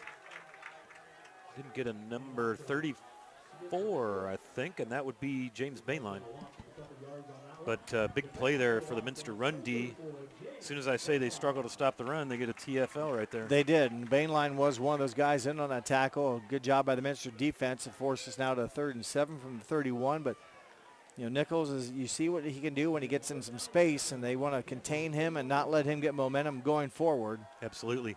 Didn't get a number 34, I think, and that would be James Bainline. But big play there for the Minster run D. As soon as I say they struggle to stop the run, they get a TFL right there. They did, and Bainline was one of those guys in on that tackle. Good job by the Minster defense. It forced us now to 3rd and 7 from the 31. But, you know, Nichols, you see what he can do when he gets in some space, and they want to contain him and not let him get momentum going forward. Absolutely.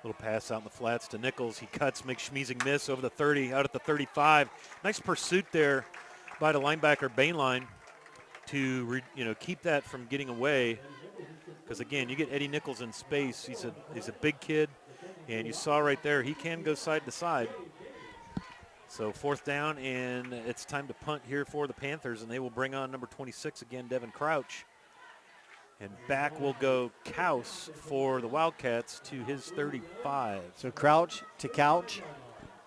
Little pass out in the flats to Nichols. He cuts, makes Schmeezing miss over the 30, out at the 35. Nice pursuit there by the linebacker Bainline to keep that from getting away. Because, again, you get Eddie Nichols in space. He's a big kid, and you saw right there he can go side to side. So 4th down, and it's time to punt here for the Panthers, and they will bring on number 26 again, Devin Crouch. And back will go Kaus for the Wildcats to his 35. So Crouch to Couch.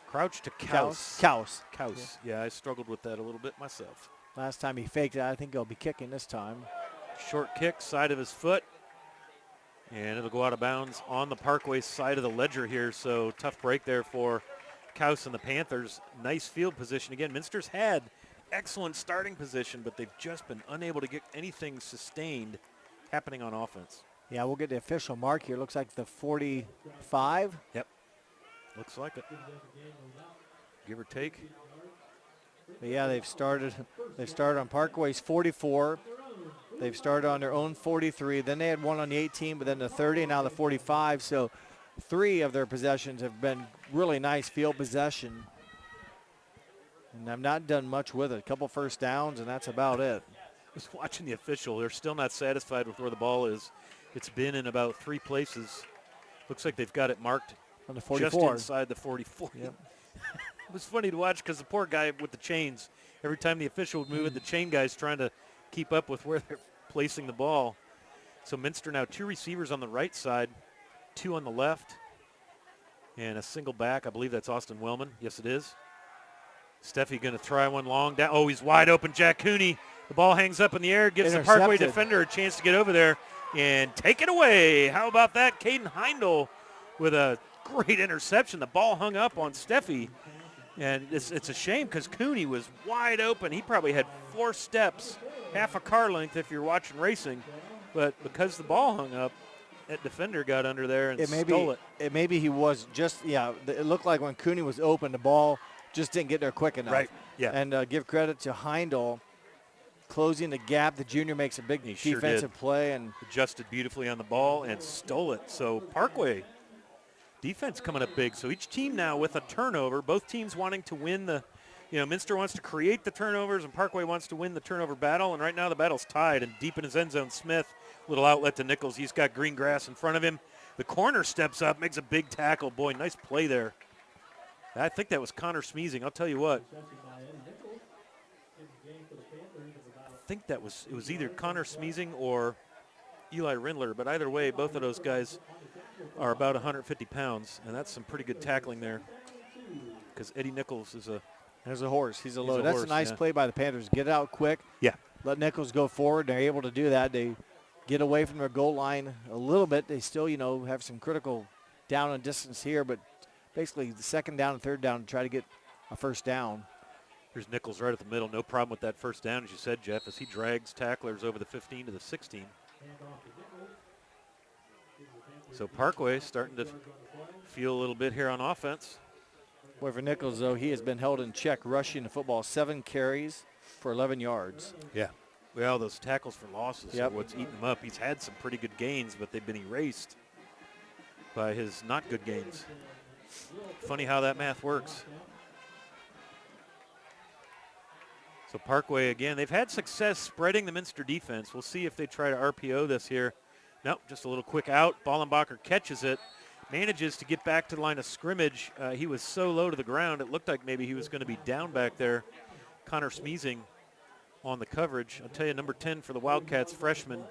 Crouch to Kaus. Kaus. Yeah, I struggled with that a little bit myself. Last time he faked it. I think he'll be kicking this time. Short kick, side of his foot. And it'll go out of bounds on the Parkway side of the ledger here. So tough break there for Kaus and the Panthers. Nice field position. Again, Minster's had excellent starting position, but they've just been unable to get anything sustained happening on offense. Yeah, we'll get the official mark here. Looks like the 45. Yep. Looks like it. Give or take. But yeah, they've started on Parkway's 44. They've started on their own 43. Then they had one on the 18, but then the 30, and now the 45. So 3 of their possessions have been really nice field possession. And I've not done much with it. A couple first downs, and that's about it. Just watching the official, they're still not satisfied with where the ball is. It's been in about 3 places. Looks like they've got it marked on the 44. Just inside the 44. Yep. It was funny to watch because the poor guy with the chains, every time the official would move it, the chain guy's trying to keep up with where they're placing the ball. So Minster now 2 receivers on the right side, 2 on the left, and a single back. I believe that's Austin Wellman. Yes, it is. Steffi going to try one long down. Oh, he's wide open, Jack Cooney. The ball hangs up in the air, gives the Parkway defender a chance to get over there and take it away. How about that? Caden Heindel with a great interception. The ball hung up on Steffi, and it's a shame because Cooney was wide open. He probably had 4 steps, half a car length if you're watching racing, but because the ball hung up, that defender got under there and stole it. Maybe he was just, it looked like when Cooney was open, the ball just didn't get there quick enough. Right, yeah. And give credit to Heindel. Closing the gap, the junior makes a big defensive play and adjusted beautifully on the ball and stole it. So Parkway defense coming up big. So each team now with a turnover, both teams wanting to win the, Minster wants to create the turnovers and Parkway wants to win the turnover battle. And right now the battle's tied, and deep in his end zone, Smith, little outlet to Nichols. He's got green grass in front of him. The corner steps up, makes a big tackle. Boy, nice play there. I think that was Connor Schmeezing. I'll tell you what. I think it was either Connor Schmeezing or Eli Rindler, but either way, both of those guys are about 150 pounds, and that's some pretty good tackling there because Eddie Nichols is there's a horse. He's a load. That's a nice play by the Panthers. Get it out quick. Yeah. Let Nichols go forward. They're able to do that. They get away from their goal line a little bit. They still, have some critical down and distance here, but basically the 2nd down and 3rd down to try to get a first down. Here's Nichols right at the middle. No problem with that first down, as you said, Jeff, as he drags tacklers over the 15 to the 16. So Parkway starting to feel a little bit here on offense. Boy, for Nichols, though, he has been held in check rushing the football. 7 carries for 11 yards. Yeah. Well, those tackles for losses are what's eating him up. He's had some pretty good gains, but they've been erased by his not good gains. Funny how that math works. So Parkway, again, they've had success spreading the Minster defense. We'll see if they try to RPO this here. Nope, just a little quick out. Ballenbacher catches it, manages to get back to the line of scrimmage. He was so low to the ground, it looked like maybe he was going to be down back there. Connor Schmeezing on the coverage. I'll tell you, number 10 for the Wildcats, freshman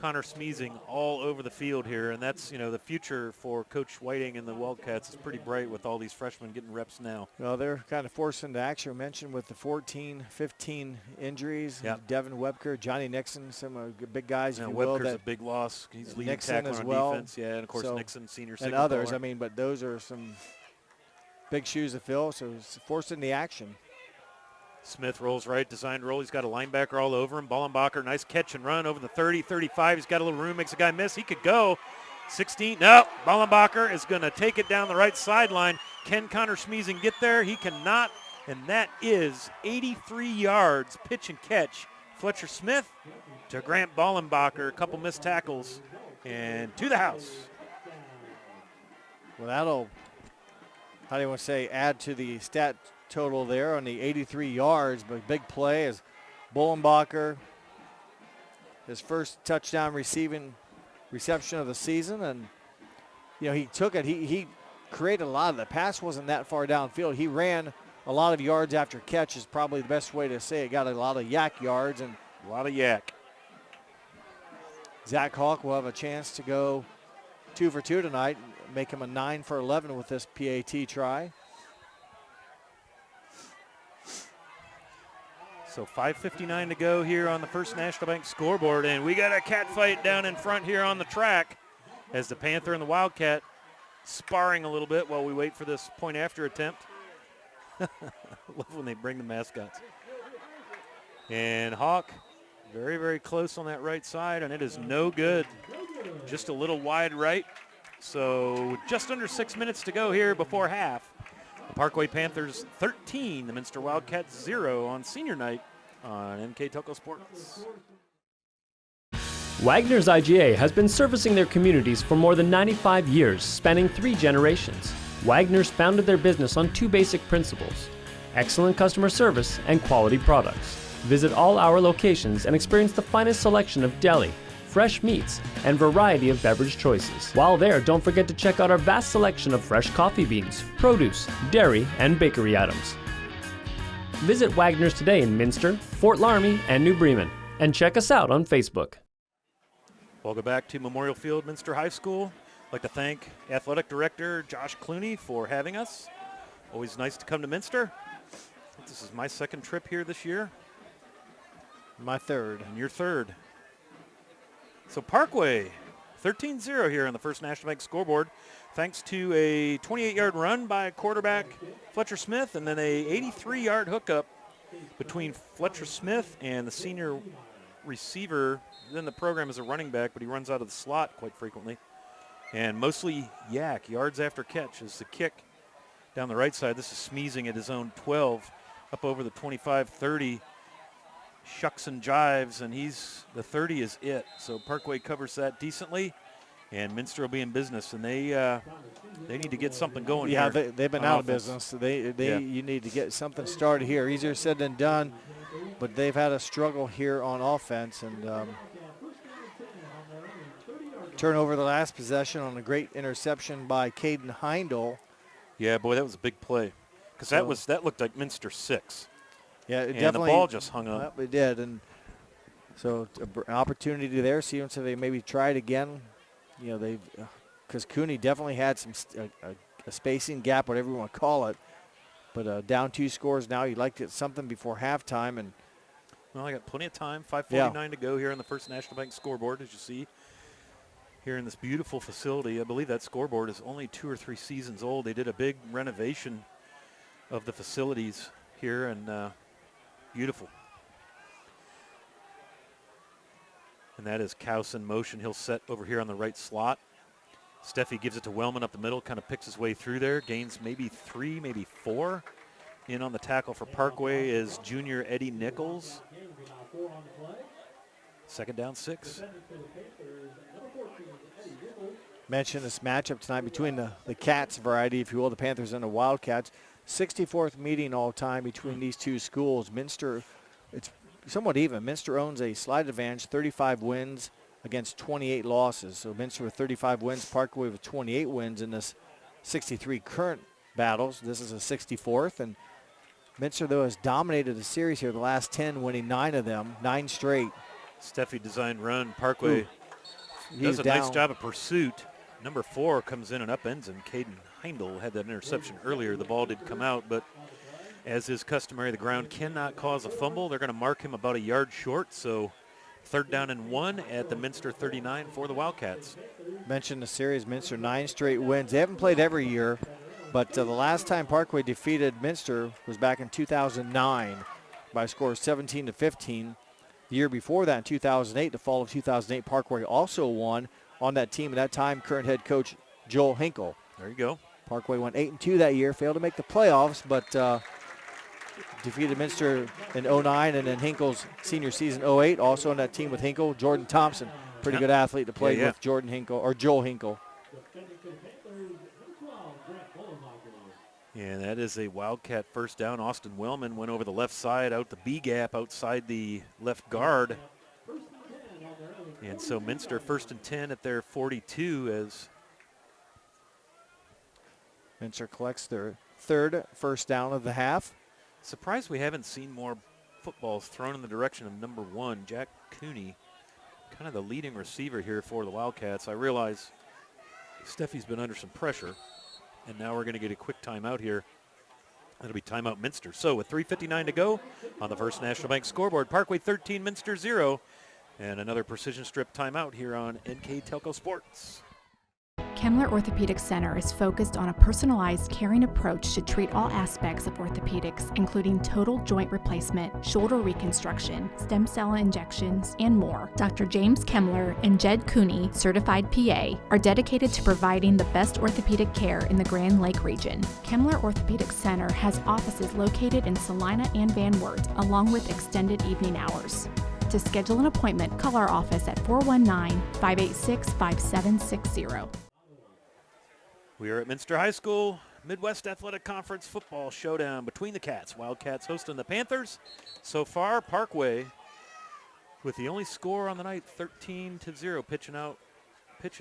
Connor Smeezing all over the field here, and that's, the future for Coach Whiting and the Wildcats is pretty bright with all these freshmen getting reps now. Well, they're kind of forced into action. I mentioned with the 14, 15 injuries. Yep. Devin Webker, Johnny Nixon, some big guys. Webker's a big loss. He's leading tackler on defense. Yeah, and of course Nixon, senior signal and others. caller. But those are some big shoes to fill, so it's forced into action. Smith rolls right, designed roll. He's got a linebacker all over him. Ballenbacher, nice catch and run over the 30, 35. He's got a little room, makes a guy miss. He could go. 16, no. Ballenbacher is going to take it down the right sideline. Can Connor Smeezing get there? He cannot, and that is 83 yards, pitch and catch. Fletcher Smith to Grant Ballenbacher, a couple missed tackles, and to the house. Well, that'll, how do you want to say, add to the stat total there on the 83 yards, but big play is Ballenbacher, his first touchdown reception of the season, and he took it. He created a lot of the pass wasn't that far downfield. He ran a lot of yards after catch is probably the best way to say it. Got a lot of yak yards and a lot of yak. Zach Hawk will have a chance to go 2 for 2 tonight, make him a 9 for 11 with this PAT try. So 5:59 to go here on the First National Bank scoreboard, and we got a cat fight down in front here on the track as the Panther and the Wildcat sparring a little bit while we wait for this point after attempt. Love when they bring the mascots. And Hawk very, very close on that right side, and it is no good. Just a little wide right. So just under 6 minutes to go here before half. The Parkway Panthers 13, the Minster Wildcats 0 on senior night on NKTelco Sports. Wagner's IGA has been servicing their communities for more than 95 years, spanning 3 generations. Wagner's founded their business on 2 basic principles: excellent customer service and quality products. Visit all our locations and experience the finest selection of deli, fresh meats, and variety of beverage choices. While there, don't forget to check out our vast selection of fresh coffee beans, produce, dairy, and bakery items. Visit Wagner's today in Minster, Fort Laramie, and New Bremen, and check us out on Facebook. Welcome back to Memorial Field, Minster High School. I'd like to thank Athletic Director Josh Clooney for having us. Always nice to come to Minster. I think this is my second trip here this year. My third. And your third. So Parkway, 13-0 here on the First National Bank scoreboard, thanks to a 28-yard run by quarterback Fletcher Smith and then a 83-yard hookup between Fletcher Smith and the senior receiver. Then the program is a running back, but he runs out of the slot quite frequently. And mostly yak, yards after catch, is the kick down the right side. This is Smeezing at his own 12, up over the 25-30. Shucks and jives, and the 30 is it. So Parkway covers that decently, and Minster will be in business, and they need to get something going here. Yeah, they've been out of business. So you need to get something started here. Easier said than done, but they've had a struggle here on offense, and turnover the last possession on a great interception by Caden Heindel. Yeah, boy, that was a big play, because that looked like Minster 6. Yeah, and definitely. The ball just hung up. It did, and so an opportunity there. See if they maybe try it again. Because Cooney definitely had some a spacing gap, whatever you want to call it. But down 2 scores now. You'd like to get something before halftime, and well, I got plenty of time. 5:49 to go here on the First National Bank scoreboard, as you see here in this beautiful facility. I believe that scoreboard is only 2 or 3 seasons old. They did a big renovation of the facilities here, and beautiful. And that is Kaus in motion. He'll set over here on the right slot. Steffi gives it to Wellman up the middle, kind of picks his way through there. Gains maybe 3, maybe 4. In on the tackle for Parkway is junior Eddie Nichols. Second down, 6. Mention this matchup tonight between the Cats variety, if you will, the Panthers and the Wildcats. 64th meeting all time between these 2 schools. Minster, it's somewhat even. Minster owns a slight advantage, 35 wins against 28 losses. So Minster with 35 wins, Parkway with 28 wins in this 63 current battles. This is a 64th, and Minster, though, has dominated the series here the last 10, winning 9 of them, 9 straight. Steffi designed run. Parkway Does a nice job of pursuit. Number 4 comes in and upends him. Caden Heindel had that interception earlier. The ball did come out, but as is customary, the ground cannot cause a fumble. They're going to mark him about a yard short, so 3rd down and 1 at the Minster 39 for the Wildcats. Mentioned the series, Minster 9 straight wins. They haven't played every year, but the last time Parkway defeated Minster was back in 2009 by a score of 17-15. The year before that, in 2008, the fall of 2008, Parkway also won on that team. At that time, current head coach Joel Hinkle. There you go. Parkway went 8-2 that year, failed to make the playoffs, but defeated Minster in 09, and then Hinkle's senior season 08, also on that team with Hinkle. Jordan Thompson, pretty good athlete to play with Jordan Hinkle, or Joel Hinkle. And that is a Wildcat first down. Austin Wellman went over the left side, out the B gap outside the left guard. And so Minster 1st and 10 at their 42 as Minster collects their 3rd first down of the half. Surprised we haven't seen more footballs thrown in the direction of number 1, Jack Cooney, kind of the leading receiver here for the Wildcats. I realize Steffi's been under some pressure, and now we're going to get a quick timeout here. It'll be timeout Minster. So with 3:59 to go on the First National Bank scoreboard, Parkway 13, Minster 0, and another precision strip timeout here on NKTelco Sports. Kemmler Orthopedic Center is focused on a personalized, caring approach to treat all aspects of orthopedics, including total joint replacement, shoulder reconstruction, stem cell injections, and more. Dr. James Kemmler and Jed Cooney, certified PA, are dedicated to providing the best orthopedic care in the Grand Lake region. Kemmler Orthopedic Center has offices located in Salina and Van Wert, along with extended evening hours. To schedule an appointment, call our office at 419-586-5760. We are at Minster High School, Midwest Athletic Conference football showdown between the Cats. Wildcats hosting the Panthers. So far, Parkway with the only score on the night, 13-0, pitching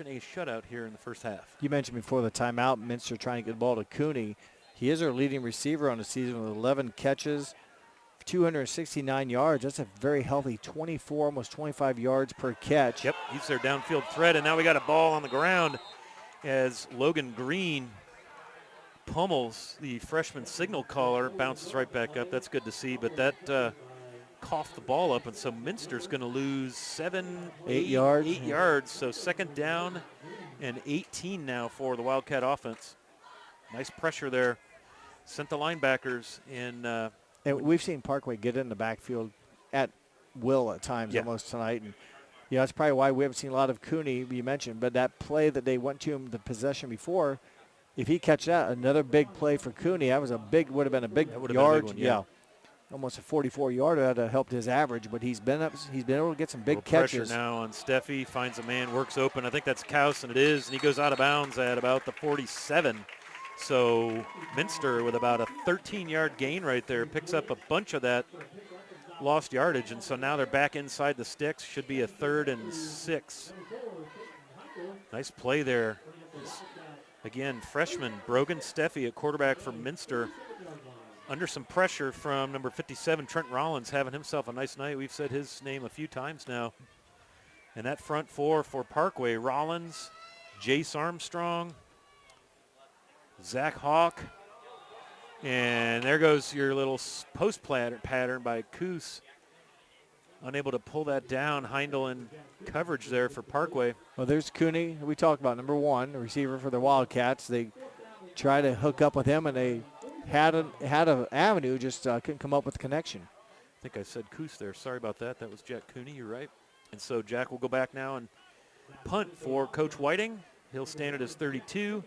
a shutout here in the first half. You mentioned before the timeout, Minster trying to get the ball to Cooney. He is our leading receiver on the season with 11 catches, 269 yards. That's a very healthy 24, almost 25 yards per catch. Yep, he's their downfield threat, and now we got a ball on the ground as Logan Green pummels the freshman signal caller, bounces right back up. That's good to see, but that coughed the ball up, and so Minster's going to lose 8 yards. So 2nd down and 18 now for the Wildcat offense. Nice pressure there. Sent the linebackers in. And we've seen Parkway get in the backfield at will at times almost tonight. And that's probably why we haven't seen a lot of Cooney, you mentioned. But that play that they went to him, the possession before, if he catches that, another big play for Cooney. That would have been a big yard. Been a big one, almost a 44-yarder. That would have helped his average. But he's been able to get some big catches. Pressure now on Steffi, finds a man, works open. I think that's Kaus, and it is. And he goes out of bounds at about the 47. So Minster with about a 13-yard gain right there, picks up a bunch of that lost yardage, and so now they're back inside the sticks. Should be a 3rd and 6. Nice play there. Again, freshman Brogan Steffi at quarterback for Minster. Under some pressure from number 57, Trent Rollins, having himself a nice night. We've said his name a few times now. And that front 4 for Parkway, Rollins, Jace Armstrong, Zach Hawk, and there goes your little post pattern by Coos. Unable to pull that down. Heindel in coverage there for Parkway. Well, there's Cooney. We talked about number 1, the receiver for the Wildcats. They tried to hook up with him, and they had an avenue, just couldn't come up with a connection. I think I said Coos there. Sorry about that. That was Jack Cooney. You're right. And so Jack will go back now and punt for Coach Whiting. He'll stand at his 32.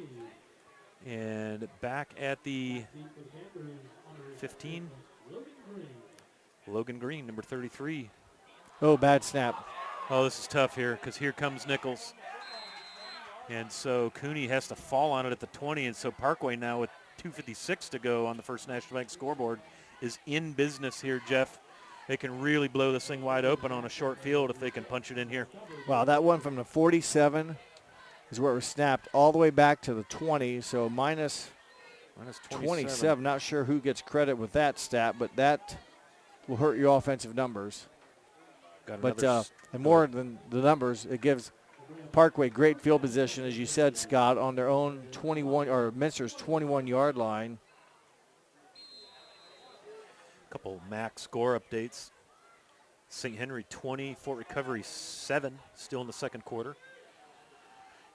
And back at the 15, Logan Green, number 33. Oh, bad snap. Oh, this is tough here because here comes Nichols. And so Cooney has to fall on it at the 20, and so Parkway now with 2:56 to go on the First National Bank scoreboard is in business here, Jeff. They can really blow this thing wide open on a short field if they can punch it in here. Wow, that one from the 47 is where it was snapped all the way back to the 20, so minus 27. Not sure who gets credit with that stat, but that will hurt your offensive numbers. And more than the numbers, it gives Parkway, great field position, as you said, Scott, on their own 21, or Minster's 21-yard line. A couple MAC score updates. St. Henry 20, Fort Recovery 7, still in the second quarter.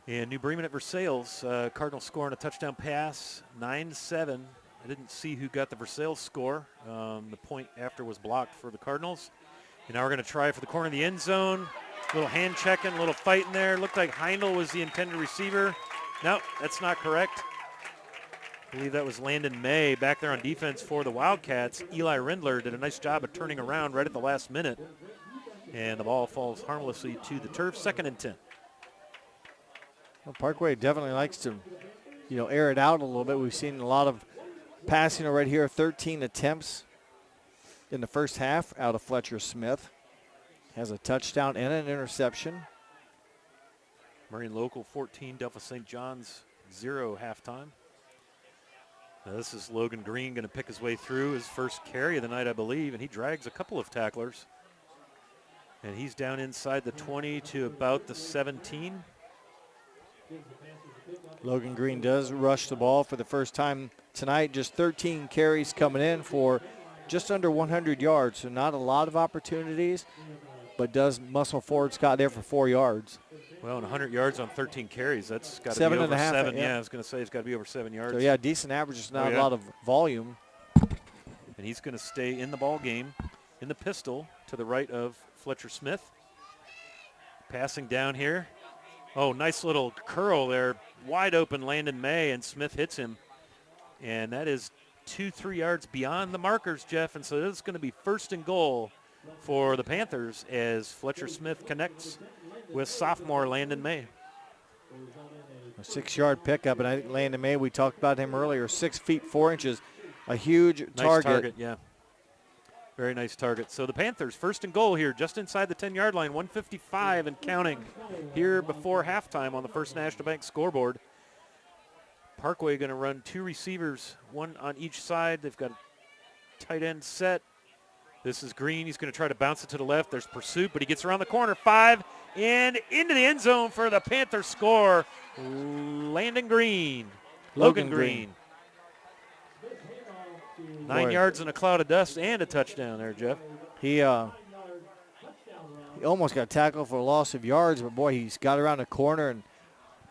And New Bremen at Versailles, Cardinals scoring a touchdown pass, 9-7. I didn't see who got the Versailles score. The point after was blocked for the Cardinals. And now we're going to try for the corner of the end zone. A little hand checking, a little fight in there. Looked like Heindel was the intended receiver. No, that's not correct. I believe that was Landon May back there on defense for the Wildcats. Eli Rindler did a nice job of turning around right at the last minute. And the ball falls harmlessly to the turf, 2nd and 10. Well, Parkway definitely likes to, air it out a little bit. We've seen a lot of passing already here, 13 attempts in the first half out of Fletcher Smith. Has a touchdown and an interception. Marion Local 14, Delphos St. John's 0 halftime. Now this is Logan Green going to pick his way through his first carry of the night, I believe, and he drags a couple of tacklers. And he's down inside the 20 to about the 17. Logan Green does rush the ball for the first time tonight. Just 13 carries coming in for just under 100 yards, so not a lot of opportunities, but does muscle forward Scott there for 4 yards. Well, and 100 yards on 13 carries, that's got to be over 7. Yeah, I was going to say it's got to be over 7 yards. So, yeah, decent average, just not a lot of volume. And he's going to stay in the ball game in the pistol to the right of Fletcher Smith. Passing down here. Oh, nice little curl there. Wide open Landon May, and Smith hits him. And that is 2-3 yards beyond the markers, Jeff. And so this is going to be 1st and goal for the Panthers as Fletcher Smith connects with sophomore Landon May. A 6-yard pickup, and I think Landon May, we talked about him earlier, 6 feet 4 inches, a huge nice target, yeah. Very nice target. So the Panthers, 1st and goal here, just inside the 10-yard line, 1:55 and counting here before halftime on the First National Bank scoreboard. Parkway going to run 2 receivers, 1 on each side. They've got a tight end set. This is Green. He's going to try to bounce it to the left. There's pursuit, but he gets around the corner. 5 and into the end zone for the Panthers score. Logan Green. 9 yards in a cloud of dust and a touchdown there, Jeff. He almost got tackled for a loss of yards, but boy, he's got around the corner, and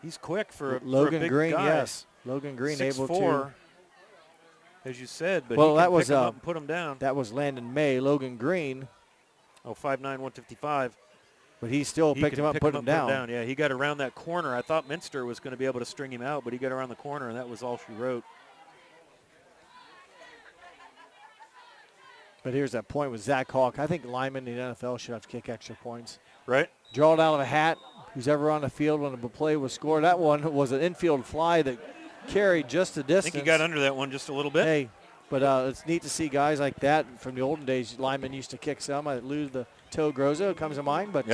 he's quick for Logan a big Green. guy. Yes, Logan Green 6'4", able to. As you said, but well, he can that was pick him up and put him down. That was Landon May. Logan Green. Oh, 5'9", 155. But he still picked him up, put him down. Yeah, he got around that corner. I thought Minster was going to be able to string him out, but he got around the corner, and that was all she wrote. But here's that point with Zach Hawk. I think linemen in the NFL should have to kick extra points. Right. Draw it out of a hat. Who's ever on the field when a play was scored. That one was an infield fly that carried just a distance. I think he got under that one just a little bit. Hey, but it's neat to see guys like that from the olden days. Linemen used to kick some. I lose the toe Groza comes to mind. But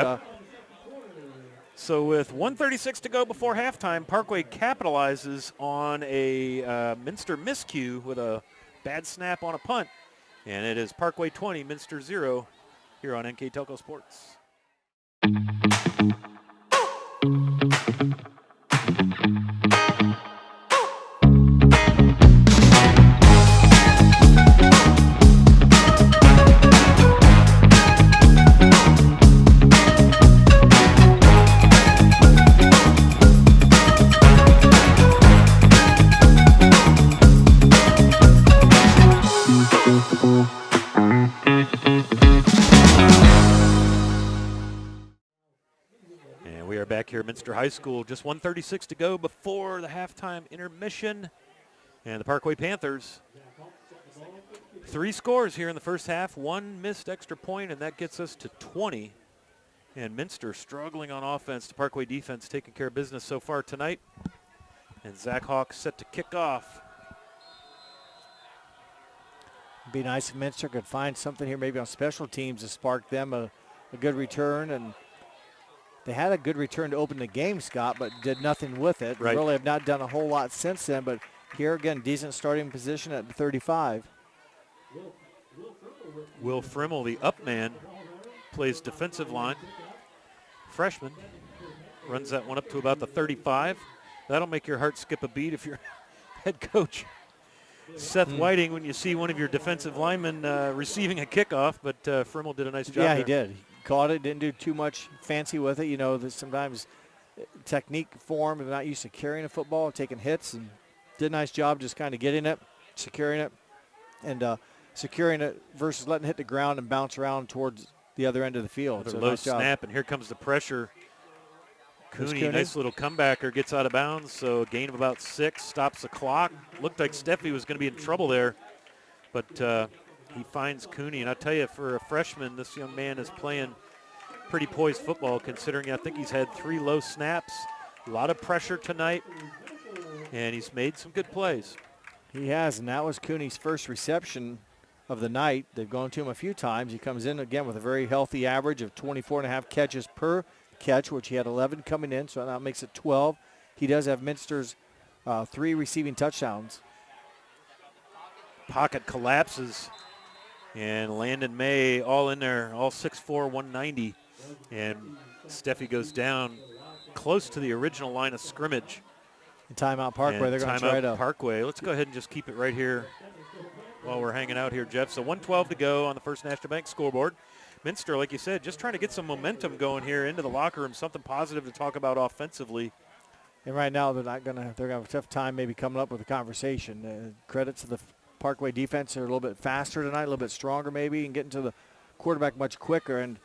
so with 1:36 to go before halftime, Parkway capitalizes on a Minster miscue with a bad snap on a punt. And it is Parkway 20, Minster 0 here on NKTelco Sports. Back here at Minster High School, just 1:36 to go before the halftime intermission. And the Parkway Panthers, 3 scores here in the first half, 1 missed extra point, and that gets us to 20. And Minster struggling on offense. The Parkway defense taking care of business so far tonight. And Zach Hawk set to kick off. It'd be nice if Minster could find something here maybe on special teams to spark them a good return. And they had a good return to open the game, Scott, but did nothing with it. Right. Really have not done a whole lot since then, but here again, decent starting position at 35. Will Frimmel, the up man, plays defensive line. Freshman. runs that one up to about the 35. That'll make your heart skip a beat if you're head coach Seth Whiting when you see one of your defensive linemen receiving a kickoff, but Frimmel did a nice job Yeah, there. he did. He caught it, didn't do too much fancy with it. You know, there's sometimes technique form, they're not used to carrying a football, taking hits, and did a nice job just kind of getting it, securing it, and securing it versus letting it hit the ground and bounce around towards the other end of the field. Another So low nice job. snap, and here comes the pressure. Cooney, Cooney. nice little comebacker, gets out of bounds, so a gain of about 6, stops the clock. Looked like Steffi was going to be in trouble there, but he finds Cooney. And I tell you, for a freshman, this young man is playing pretty poised football, considering I think he's had 3 low snaps, a lot of pressure tonight, and he's made some good plays. He has, and that was Cooney's first reception of the night. They've gone to him a few times. He comes in again with a very healthy average of 24.5 catches per catch, which he had 11 coming in, so that makes it 12. He does have Minster's 3 receiving touchdowns. Pocket collapses, and Landon May all in there, all 6'4", 190, and Steffi goes down close to the original line of scrimmage. And timeout Parkway, And they're going to try to. Parkway. Let's go ahead and just keep it right here while we're hanging out here, Jeff. So 1:12 to go on the First National Bank scoreboard. Minster, like you said, just trying to get some momentum going here into the locker room, something positive to talk about offensively. And right now they're going to have a tough time maybe coming up with a conversation. Credit to the Parkway defense. They're a little bit faster tonight, a little bit stronger maybe, and getting to the quarterback much quicker. And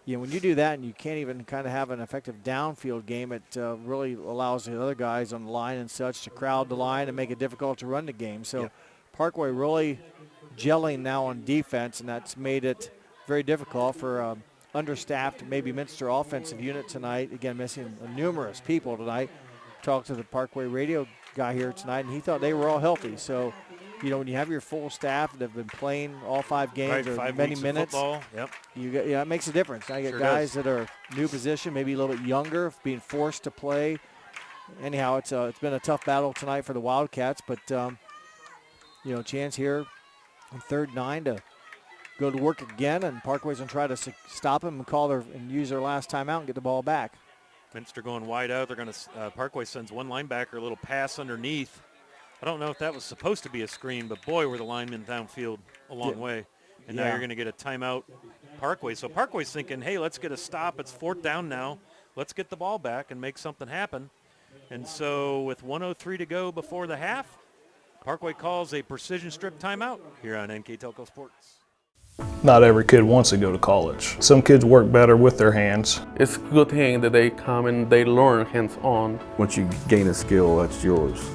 you know, when you do that and you can't even kind of have an effective downfield game, it really allows the other guys on the line and such to crowd the line and make it difficult to run the game. So Parkway really gelling now on defense, and that's made it very difficult for understaffed, maybe Minster offensive unit tonight. Again, missing numerous people tonight. Talked to the Parkway radio guy here tonight, and he thought they were all healthy. So, you know, when you have your full staff that have been playing all 5 games or 5 many weeks of minutes, football. Yep. you get, it makes a difference. Now you get Sure guys does. that are new position, maybe a little bit younger, being forced to play. Anyhow, it's been a tough battle tonight for the Wildcats, but you know, chance here on 3rd and 9 to go to work again, and Parkway's going to try to stop them and use their last timeout and get the ball back. Minster going wide out. They're going to Parkway sends one linebacker, a little pass underneath. I don't know if that was supposed to be a screen, but boy, were the linemen downfield a long way. And now you're going to get a timeout Parkway. So Parkway's thinking, hey, let's get a stop. It's 4th down now. Let's get the ball back and make something happen. And so with 1:03 to go before the half, Parkway calls a precision strip timeout here on NKTelco Sports. Not every kid wants to go to college. Some kids work better with their hands. It's a good thing that they come and they learn hands-on. Once you gain a skill, that's yours.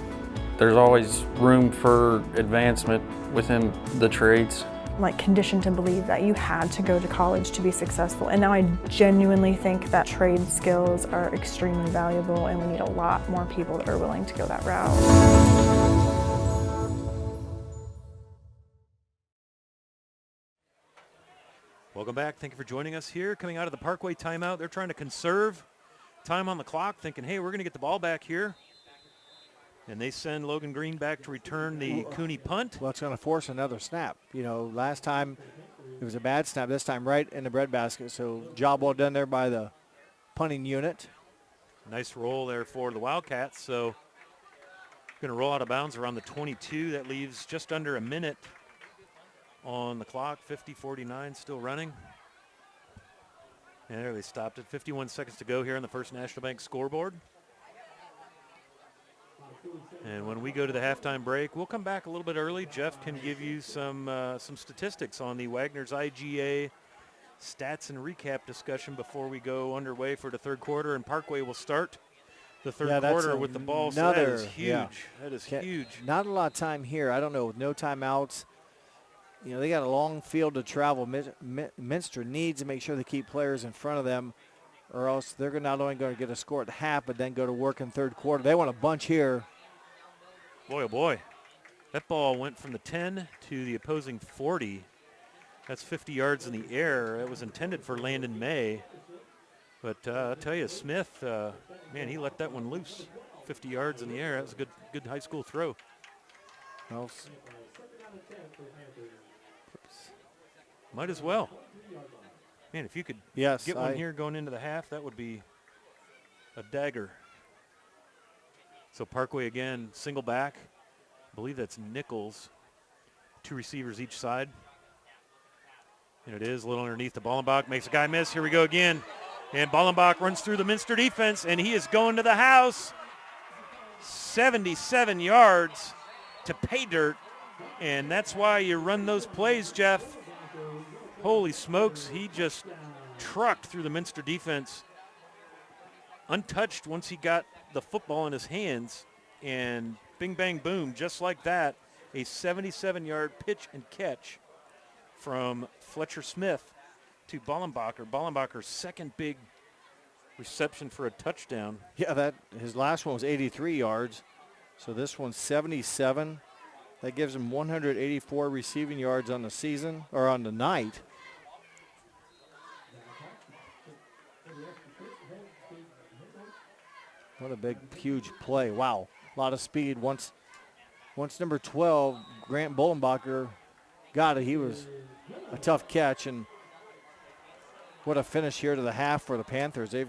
There's always room for advancement within the trades. Like conditioned to believe that you had to go to college to be successful. And now I genuinely think that trade skills are extremely valuable, and we need a lot more people that are willing to go that route. Welcome back. Thank you for joining us here. Coming out of the Parkway timeout, they're trying to conserve time on the clock, thinking, hey, we're going to get the ball back here. And they send Logan Green back to return the Cooney punt. Well, it's going to force another snap. You know, last time it was a bad snap, this time right in the breadbasket. So job well done there by the punting unit. Nice roll there for the Wildcats. So going to roll out of bounds around the 22. That leaves just under a minute on the clock. 50-49 still running. And there they stopped it. 51 seconds to go here on the First National Bank scoreboard. And when we go to the halftime break, we'll come back a little bit early. Jeff can give you some statistics on the Wagner's IGA stats and recap discussion before we go underway for the 3rd quarter. And Parkway will start the 3rd quarter with the ball. So that is huge. Yeah. That is huge. Not a lot of time here. I don't know, with no timeouts. You know, they got a long field to travel. Minster needs to make sure they keep players in front of them, or else they're not only going to get a score at the half, but then go to work in 3rd quarter. They want a bunch here. Boy, oh boy. That ball went from the 10 to the opposing 40. That's 50 yards in the air. That was intended for Landon May. But I'll tell you, Smith, man, he let that one loose. 50 yards in the air. That was a good high school throw. Well, might as well. Man, if you could get one here going into the half, that would be a dagger. So Parkway again, single back. I believe that's Nichols. 2 receivers each side. And it is a little underneath the Ballenbach. Makes a guy miss. Here we go again. And Ballenbach runs through the Minster defense, and he is going to the house. 77 yards to pay dirt. And that's why you run those plays, Jeff. Holy smokes, he just trucked through the Minster defense. Untouched once he got the football in his hands. And bing, bang, boom, just like that, a 77-yard pitch and catch from Fletcher Smith to Ballenbacher. Ballenbacher's second big reception for a touchdown. Yeah, his last one was 83 yards. So this one's 77. That gives him 184 receiving yards on the season, or on the night. What a big, huge play. Wow, a lot of speed. Once number 12, Grant Ballenbacher, got it, he was a tough catch. And what a finish here to the half for the Panthers. They've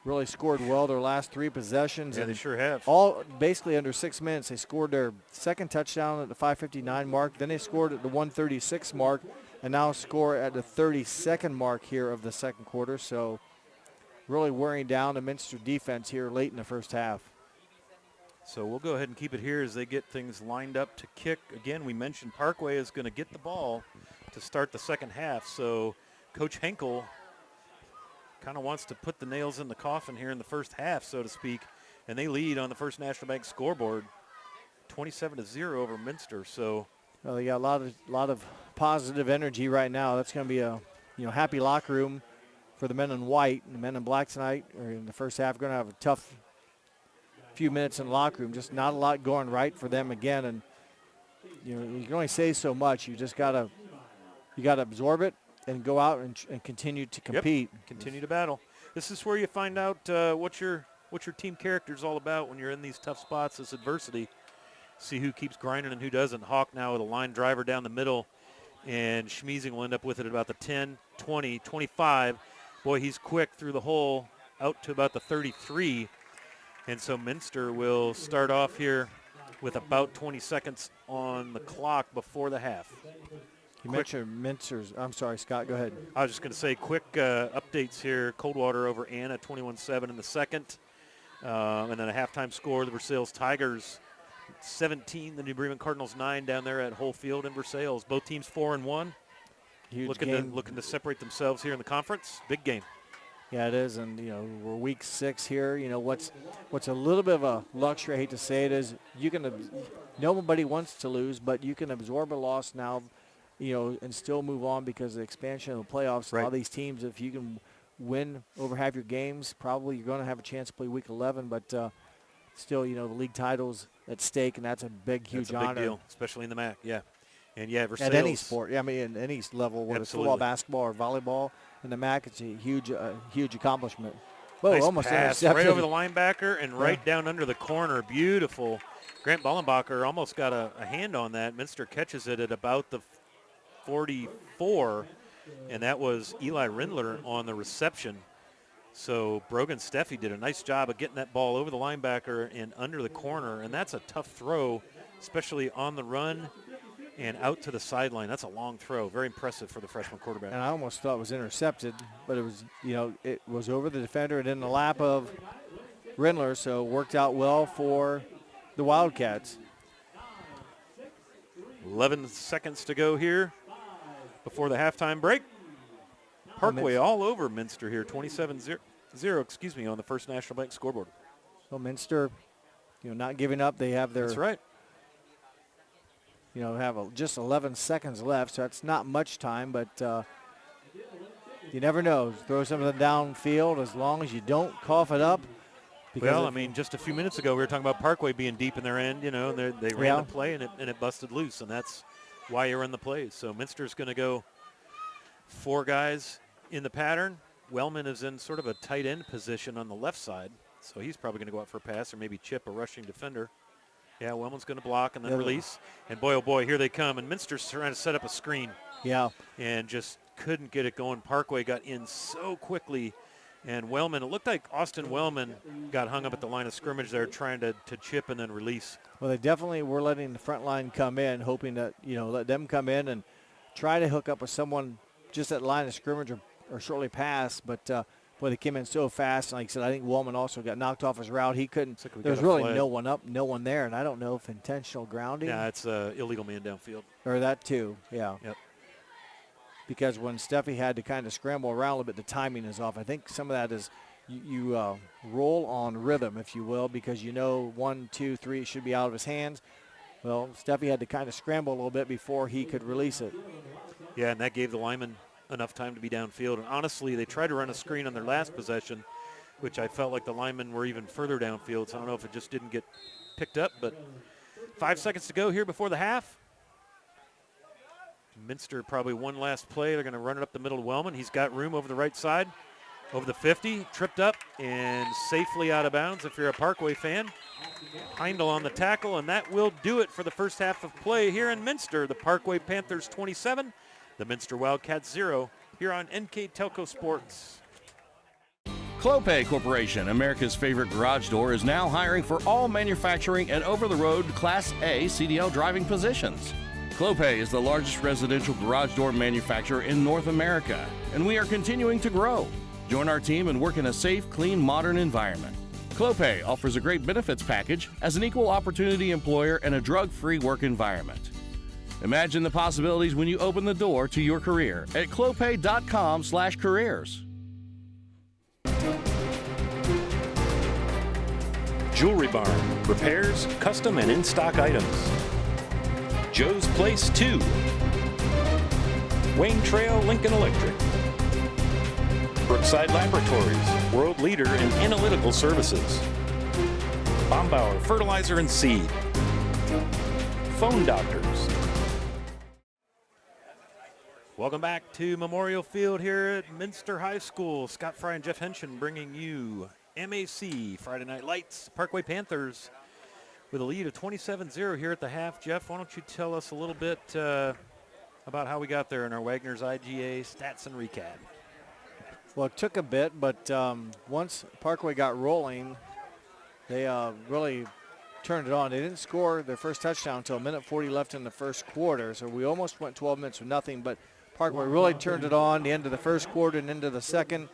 really scored well their last 3 possessions. Yeah, they sure have. All basically under 6 minutes. They scored their second touchdown at the 5:59 mark. Then they scored at the 1:36 mark, and now score at the 32nd mark here of the second quarter. So really wearing down the Minster defense here late in the first half. So we'll go ahead and keep it here as they get things lined up to kick. Again, we mentioned Parkway is going to get the ball to start the second half. So Coach Henkel kind of wants to put the nails in the coffin here in the first half, so to speak. And they lead on the First National Bank scoreboard, 27-0 over Minster. So well, they got a lot of positive energy right now. That's going to be a happy locker room for the men in white. And the men in black tonight, or in the first half, going to have a tough few minutes in the locker room. Just not a lot going right for them again. And you can only say so much. You just gotta absorb it and go out and continue to compete. Yep. Continue to battle. This is where you find out what your team character is all about when you're in these tough spots, this adversity. See who keeps grinding and who doesn't. Hawk now with a line driver down the middle, and Schmeezing will end up with it at about the 10, 20, 25. Boy, he's quick through the hole out to about the 33. And so Minster will start off here with about 20 seconds on the clock before the half. You mentioned Minster's. I'm sorry, Scott, go ahead. I was just going to say quick updates here. Coldwater over Anna, 21-7 in the second. And then a halftime score, the Versailles Tigers 17, the New Bremen Cardinals 9 down there at Whole Field in Versailles. Both teams 4-1. Huge looking to separate themselves here in the conference. Big game. Yeah, it is, and we're week 6 here. What's a little bit of a luxury, I hate to say it, is nobody wants to lose, but you can absorb a loss now, and still move on because of the expansion of the playoffs. Right. A lot of these teams, if you can win over half your games, probably you're going to have a chance to play week 11, but still, the league title's at stake, and that's a big, huge honor. That's a big deal, especially in the MAC, yeah. And, yeah, Versailles. At any sport, in any level, whether it's football, basketball, or volleyball. In the MAC, it's a huge accomplishment. Whoa, nice almost pass right over the linebacker and right down under the corner. Beautiful. Grant Ballenbacher almost got a hand on that. Minster catches it at about the 44, and that was Eli Rindler on the reception. So Brogan Steffi did a nice job of getting that ball over the linebacker and under the corner, and that's a tough throw, especially on the run and out to the sideline. That's a long throw. Very impressive for the freshman quarterback. And I almost thought it was intercepted, but it was, it was over the defender and in the lap of Rindler, so it worked out well for the Wildcats. 11 seconds to go here before the halftime break. Parkway all over Minster here, 27-0, on the First National Bank scoreboard. So Minster, not giving up. They have their... That's right. Have just 11 seconds left, so that's not much time, but you never know. Throw something downfield as long as you don't cough it up. Well, just a few minutes ago we were talking about Parkway being deep in their end, and they ran the play and it busted loose, and that's why you run the plays. So Minster's going to go 4 guys in the pattern. Wellman is in sort of a tight end position on the left side, so he's probably going to go out for a pass or maybe chip a rushing defender. Yeah, Wellman's going to block and then release. And boy, oh boy, here they come. And Minster's trying to set up a screen. Yeah. And just couldn't get it going. Parkway got in so quickly And Wellman, it looked like Austin Wellman got hung up at the line of scrimmage there trying to chip and then release. Well, they definitely were letting the front line come in, hoping that, let them come in and try to hook up with someone just at line of scrimmage or shortly past. But, boy, they came in so fast. And like I said, I think Wellman also got knocked off his route. He couldn't. Like there was really no one up, no one there. And I don't know if intentional grounding. Yeah, it's illegal man downfield. Or that too, yeah. Yep. Because when Steffi had to kind of scramble around a little bit, the timing is off. I think some of that is you roll on rhythm, if you will, because 1, 2, 3, it should be out of his hands. Well, Steffi had to kind of scramble a little bit before he could release it. Yeah, and that gave the lineman enough time to be downfield. And honestly, they tried to run a screen on their last possession, which I felt like the linemen were even further downfield. So I don't know if it just didn't get picked up, but 5 seconds to go here before the half. Minster probably one last play. They're going to run it up the middle to Wellman. He's got room over the right side, over the 50, tripped up and safely out of bounds if you're a Parkway fan. Heindel on the tackle, and that will do it for the first half of play here in Minster. The Parkway Panthers 27, the Minster Wildcats 0, here on NKTelco Sports. Clopay Corporation, America's favorite garage door, is now hiring for all manufacturing and over-the-road Class A CDL driving positions. Clopay is the largest residential garage door manufacturer in North America, and we are continuing to grow. Join our team and work in a safe, clean, modern environment. Clopay offers a great benefits package as an equal opportunity employer and a drug-free work environment. Imagine the possibilities when you open the door to your career at clopay.com/careers. Jewelry Barn, repairs, custom and in-stock items. Joe's Place 2. Wayne Trail Lincoln Electric. Brookside Laboratories, world leader in analytical services. Bombauer Fertilizer and Seed. Phone Doctors. Welcome back to Memorial Field here at Minster High School. Scott Fry and Jeff Henshin bringing you MAC Friday Night Lights. Parkway Panthers with a lead of 27-0 here at the half. Jeff, why don't you tell us a little bit about how we got there in our Wagner's IGA stats and recap. Well, it took a bit, but once Parkway got rolling, they really turned it on. They didn't score their first touchdown until 1:40 left in the first quarter, so we almost went 12 minutes with nothing, but Parkway really turned it on the end of the first quarter and into the second.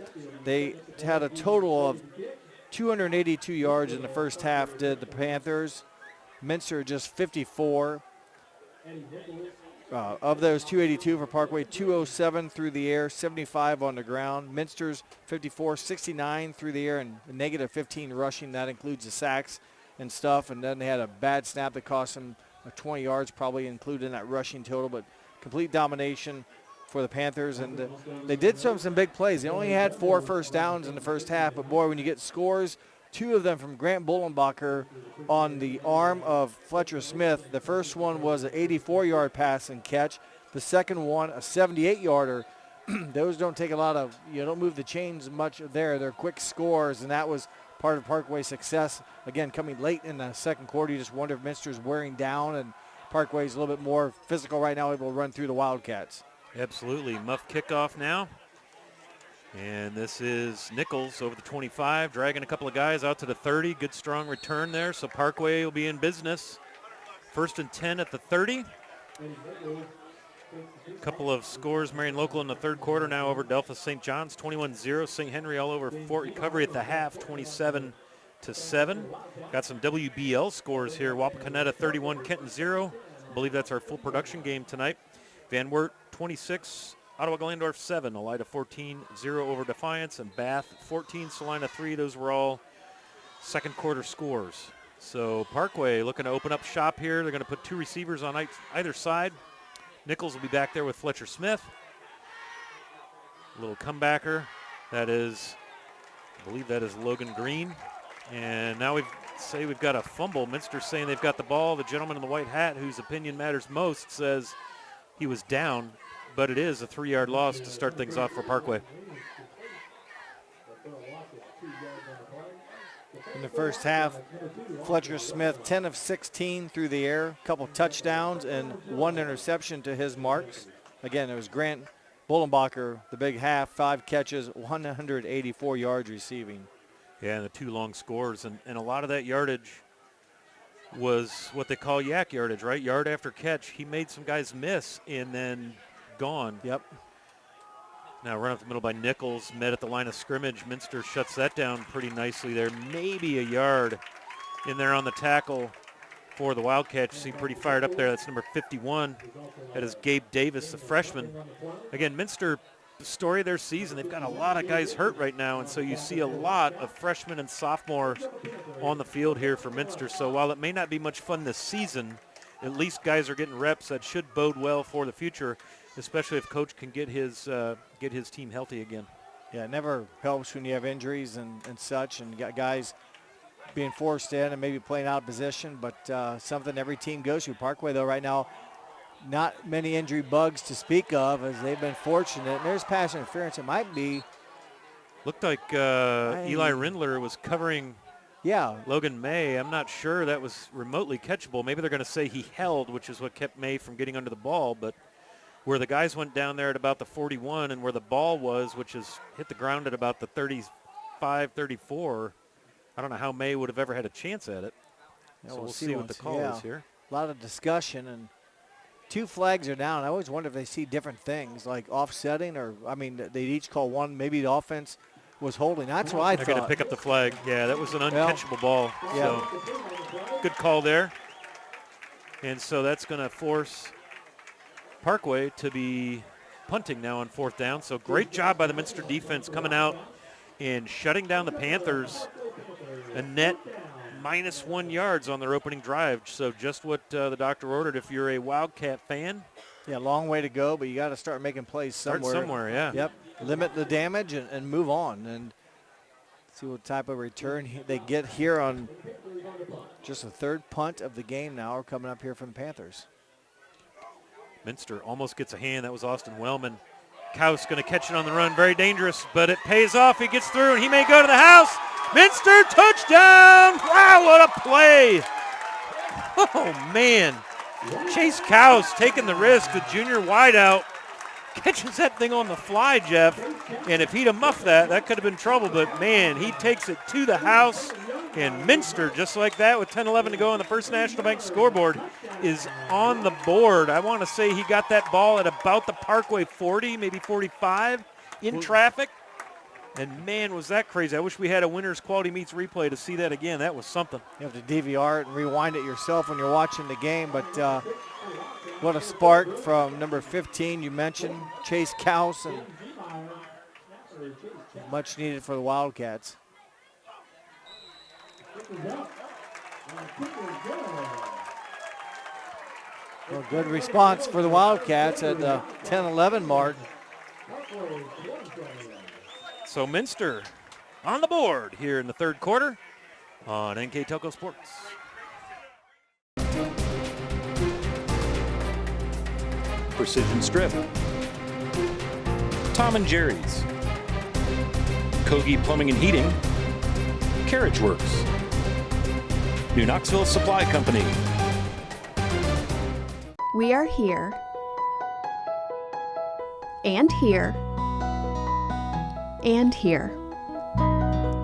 They had a total of 282 yards in the first half, did the Panthers. Minster just 54. Of those 282 for Parkway, 207 through the air, 75 on the ground. Minster's 54, 69 through the air, and negative 15 rushing. That includes the sacks and stuff. And then they had a bad snap that cost them 20 yards, probably included in that rushing total. But complete domination for the Panthers. And they did some big plays. They only had 4 first downs in the first half. But, boy, when you get scores, 2 of them from Grant Bullenbacher on the arm of Fletcher Smith. The first one was an 84-yard pass and catch. The second one, a 78-yarder. Those don't take a lot of, don't move the chains much there. They're quick scores, and that was part of Parkway's success. Again, coming late in the second quarter, you just wonder if Minster's wearing down, and Parkway's a little bit more physical right now, able to run through the Wildcats. Absolutely. Muff kickoff now. And this is Nichols over the 25, dragging a couple of guys out to the 30. Good, strong return there, so Parkway will be in business. 1st and 10 at the 30. A couple of scores, Marion Local in the third quarter now over Delphos St. John's, 21-0. St. Henry all over Fort Recovery at the half, 27-7. Got some WBL scores here. Wapakoneta 31, Kenton 0. I believe that's our full production game tonight. Van Wert 26. Ottawa Glandorf 7, Elida 14-0 over Defiance, and Bath 14, Salina 3. Those were all second quarter scores. So Parkway looking to open up shop here. They're going to put 2 receivers on either side. Nichols will be back there with Fletcher Smith. A little comebacker. That is, I believe that is Logan Green. And now we've got a fumble. Minster saying they've got the ball. The gentleman in the white hat, whose opinion matters most, says he was down. But it is a 3-yard loss to start things off for Parkway. In the first half, Fletcher Smith, 10 of 16 through the air, a couple touchdowns and 1 interception to his marks. Again, it was Grant Bullenbacher, the big half, 5 catches, 184 yards receiving. Yeah, and the 2 long scores. And a lot of that yardage was what they call yak yardage, right? Yard after catch. He made some guys miss and then gone. Yep. Now run up the middle by Nichols, met at the line of scrimmage. Minster shuts that down pretty nicely there. Maybe a yard in there on the tackle for the Wildcats. You seem pretty fired up there. That's number 51. That is Gabe Davis, the freshman. Again, Minster, the story of their season, they've got a lot of guys hurt right now, and so you see a lot of freshmen and sophomores on the field here for Minster. So while it may not be much fun this season, at least guys are getting reps that should bode well for the future, especially if Coach can get his team healthy again. Yeah, it never helps when you have injuries and such, and you got guys being forced in and maybe playing out of position, but something every team goes through. Parkway, though, right now, not many injury bugs to speak of, as they've been fortunate. And there's pass interference. It might be. Looked like Eli Rindler was covering Logan May. I'm not sure that was remotely catchable. Maybe they're going to say he held, which is what kept May from getting under the ball, but where the guys went down there at about the 41 and where the ball was, which is hit the ground at about the 35, 34, I don't know how May would have ever had a chance at it. Yeah, so we'll see what the call is here. A lot of discussion, and 2 flags are down. I always wonder if they see different things, like offsetting, or, I mean, they'd each call one. Maybe the offense was holding. That's what I thought. They're going to pick up the flag. Yeah, that was an uncatchable ball. Yeah. So good call there. And so that's going to force Parkway to be punting now on 4th down. So great job by the Minster defense coming out and shutting down the Panthers. A net -1 yards on their opening drive. So just what the doctor ordered if you're a Wildcat fan. Yeah, long way to go, but you got to start making plays somewhere. Start somewhere, yeah. Yep, limit the damage and move on and see what type of return they get here on just the 3rd punt of the game now. We're coming up here from the Panthers. Minster almost gets a hand. That was Austin Wellman. Kaus going to catch it on the run. Very dangerous, but it pays off. He gets through, and he may go to the house. Minster touchdown! Wow, what a play! Oh, man. Chase Kaus taking the risk. The junior wideout catches that thing on the fly, Jeff. And if he'd have muffed that, that could have been trouble. But, man, he takes it to the house. And Minster, just like that, with 10-11 to go on the First National Bank scoreboard, is on the board. I want to say he got that ball at about the Parkway 40, maybe 45 in traffic. And, man, was that crazy. I wish we had a Winners Quality Meats replay to see that again. That was something. You have to DVR it and rewind it yourself when you're watching the game. But what a spark from number 15 you mentioned, Chase Kaus, and much needed for the Wildcats. Well, good response for the Wildcats at the 10-11 mark. So Minster on the board here in the 3rd quarter on NKTelco Sports. Precision Strip, Tom and Jerry's, Kogi Plumbing and Heating, Carriage Works, New Knoxville Supply Company. We are here, and here, and here.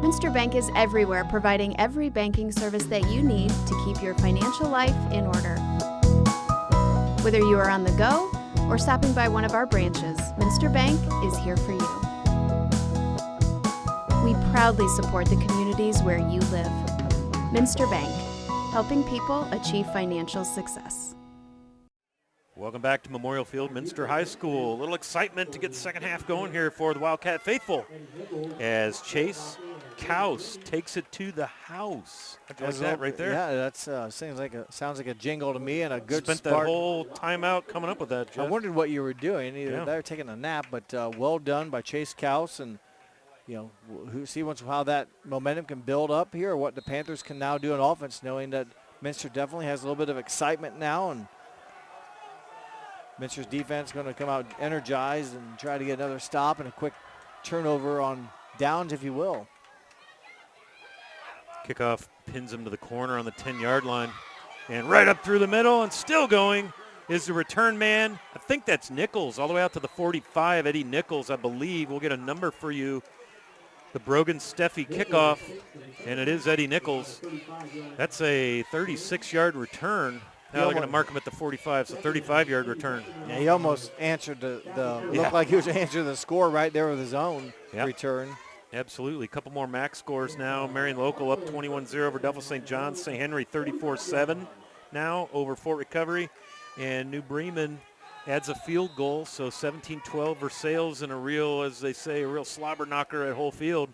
Minster Bank is everywhere, providing every banking service that you need to keep your financial life in order. Whether you are on the go or stopping by one of our branches, Minster Bank is here for you. We proudly support the communities where you live. Minster Bank, helping people achieve financial success. Welcome back to Memorial Field, Minster High School. A little excitement to get the second half going here for the Wildcat faithful as Chase Kaus takes it to the house. How'd you like that right there? Yeah, that's sounds like a jingle to me, and a good Spent spark. that whole timeout coming up with that, Jeff. I wondered what you were doing. Either they were taking a nap, but well done by Chase Kaus, and see how that momentum can build up here, or what the Panthers can now do on offense, knowing that Minster definitely has a little bit of excitement now, and Minster's defense going to come out energized and try to get another stop and a quick turnover on downs, if you will. Kickoff pins him to the corner on the 10-yard line. And right up through the middle and still going is the return man. I think that's Nichols, all the way out to the 45. Eddie Nichols, I believe. We'll get a number for you. The Brogan Steffi kickoff, and it is Eddie Nichols. That's a 36-yard return. Now they're going to mark him at the 45, so 35-yard return. Yeah, he almost answered looked like he was answering the score right there with his own return. Absolutely. A couple more MAC scores now. Marion Local up 21-0 over Delphos St. John's. St. Henry 34-7 now over Fort Recovery. And New Bremen adds a field goal, so 17-12 Versailles in a real, as they say, a real slobber knocker at whole field.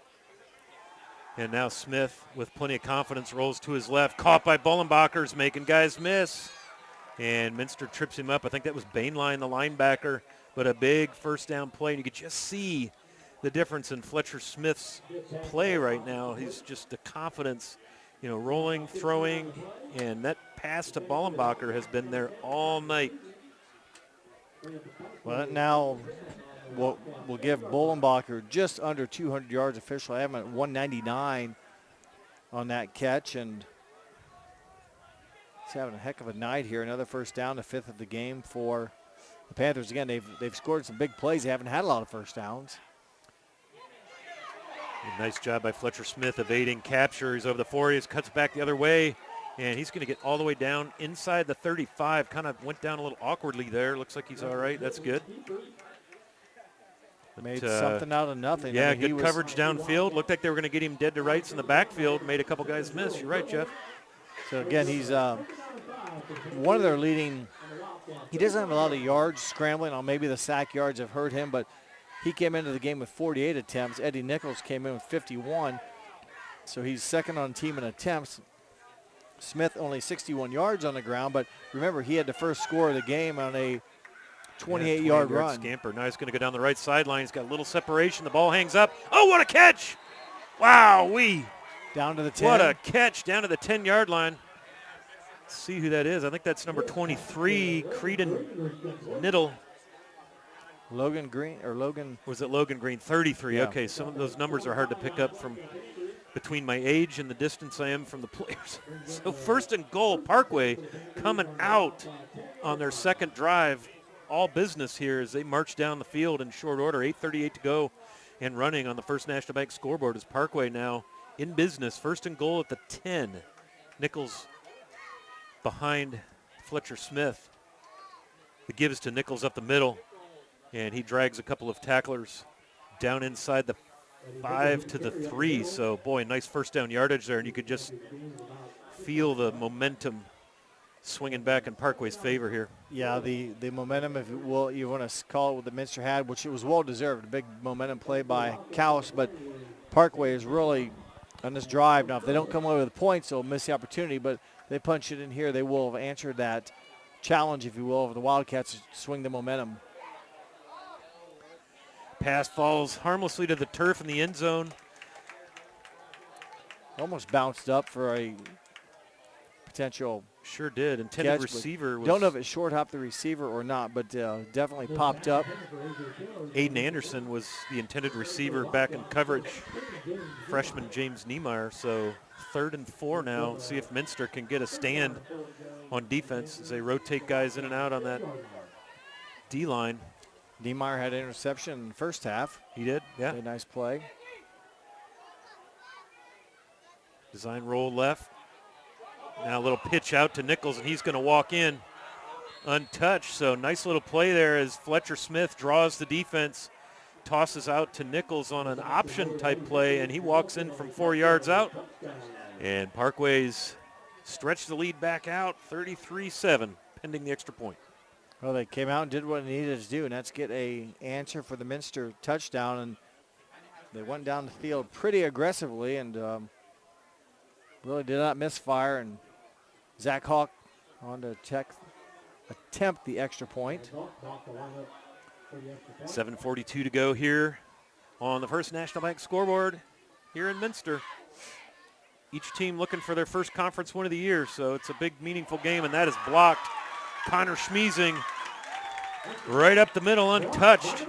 And now Smith, with plenty of confidence, rolls to his left. Caught by Bullenbacher's, making guys miss. And Minster trips him up. I think that was Bainline, the linebacker, but a big first down play. And you could just see the difference in Fletcher Smith's play right now. He's just the confidence, rolling, throwing, and that pass to Bullenbacher has been there all night. Well, now we'll give Bullenbacher just under 200 yards official. I have him at 199 on that catch, and he's having a heck of a night here. Another first down, the 5th of the game for the Panthers. Again, they've scored some big plays. They haven't had a lot of first downs. Nice job by Fletcher Smith evading capture. He's over the 40, cuts back the other way, and he's going to get all the way down inside the 35. Kind of went down a little awkwardly there. Looks like he's all right. That's good. Made something out of nothing. Yeah, good coverage downfield. Looked like they were going to get him dead to rights in the backfield. Made a couple guys miss. You're right, Jeff. So, again, he's one of their leading. He doesn't have a lot of yards scrambling on maybe the sack yards have hurt him, but he came into the game with 48 attempts. Eddie Nichols came in with 51. So he's second on team in attempts. Smith only 61 yards on the ground, but remember, he had the first score of the game on a 28-yard run. Scamper. Now he's going to go down the right sideline. He's got a little separation. The ball hangs up. Oh, what a catch! Wow-wee. Down to the 10. What a catch down to the 10-yard line. Let's see who that is. I think that's number 23, Creedon Niddle. Logan Green, or Logan. Was it Logan Green? 33. Yeah. Okay, some of those numbers are hard to pick up from between my age and the distance I am from the players. So first and goal, Parkway coming out on their second drive. All business here as they march down the field in short order. 8:38 to go and running on the First National Bank scoreboard is Parkway now in business. First and goal at the 10. Nichols behind Fletcher Smith. It gives to Nichols up the middle, and he drags a couple of tacklers down inside the 5 to the 3. So, boy, nice first down yardage there, and you could just feel the momentum swinging back in Parkway's favor here. Yeah, the momentum, if you want to call it what the Minster had, which it was well-deserved, a big momentum play by Kaus, but Parkway is really on this drive. Now, if they don't come away with the points, they'll miss the opportunity, but they punch it in here, they will have answered that challenge, if you will, of the Wildcats to swing the momentum. Pass falls harmlessly to the turf in the end zone. Almost bounced up for a potential. Sure did. Intended receiver. Don't know if it short hopped the receiver or not, but definitely popped up. Aiden Anderson was the intended receiver back in coverage. Freshman James Niemeyer. So 3rd and 4 now. See if Minster can get a stand on defense as they rotate guys in and out on that D-line. Niemeyer had an interception in the first half. He did, yeah. A nice play. Design roll left. Now a little pitch out to Nichols, and he's going to walk in untouched. So nice little play there as Fletcher Smith draws the defense, tosses out to Nichols on an option type play, and he walks in from 4 yards out. And Parkway's stretched the lead back out, 33-7, pending the extra point. Well, they came out and did what they needed to do, and that's get an answer for the Minster touchdown. And they went down the field pretty aggressively and really did not misfire. And Zach Hawk on to attempt the extra point. 7:42 to go here on the First National Bank scoreboard here in Minster. Each team looking for their first conference win of the year, so it's a big, meaningful game, and that is blocked. Connor Schmeezing right up the middle, untouched.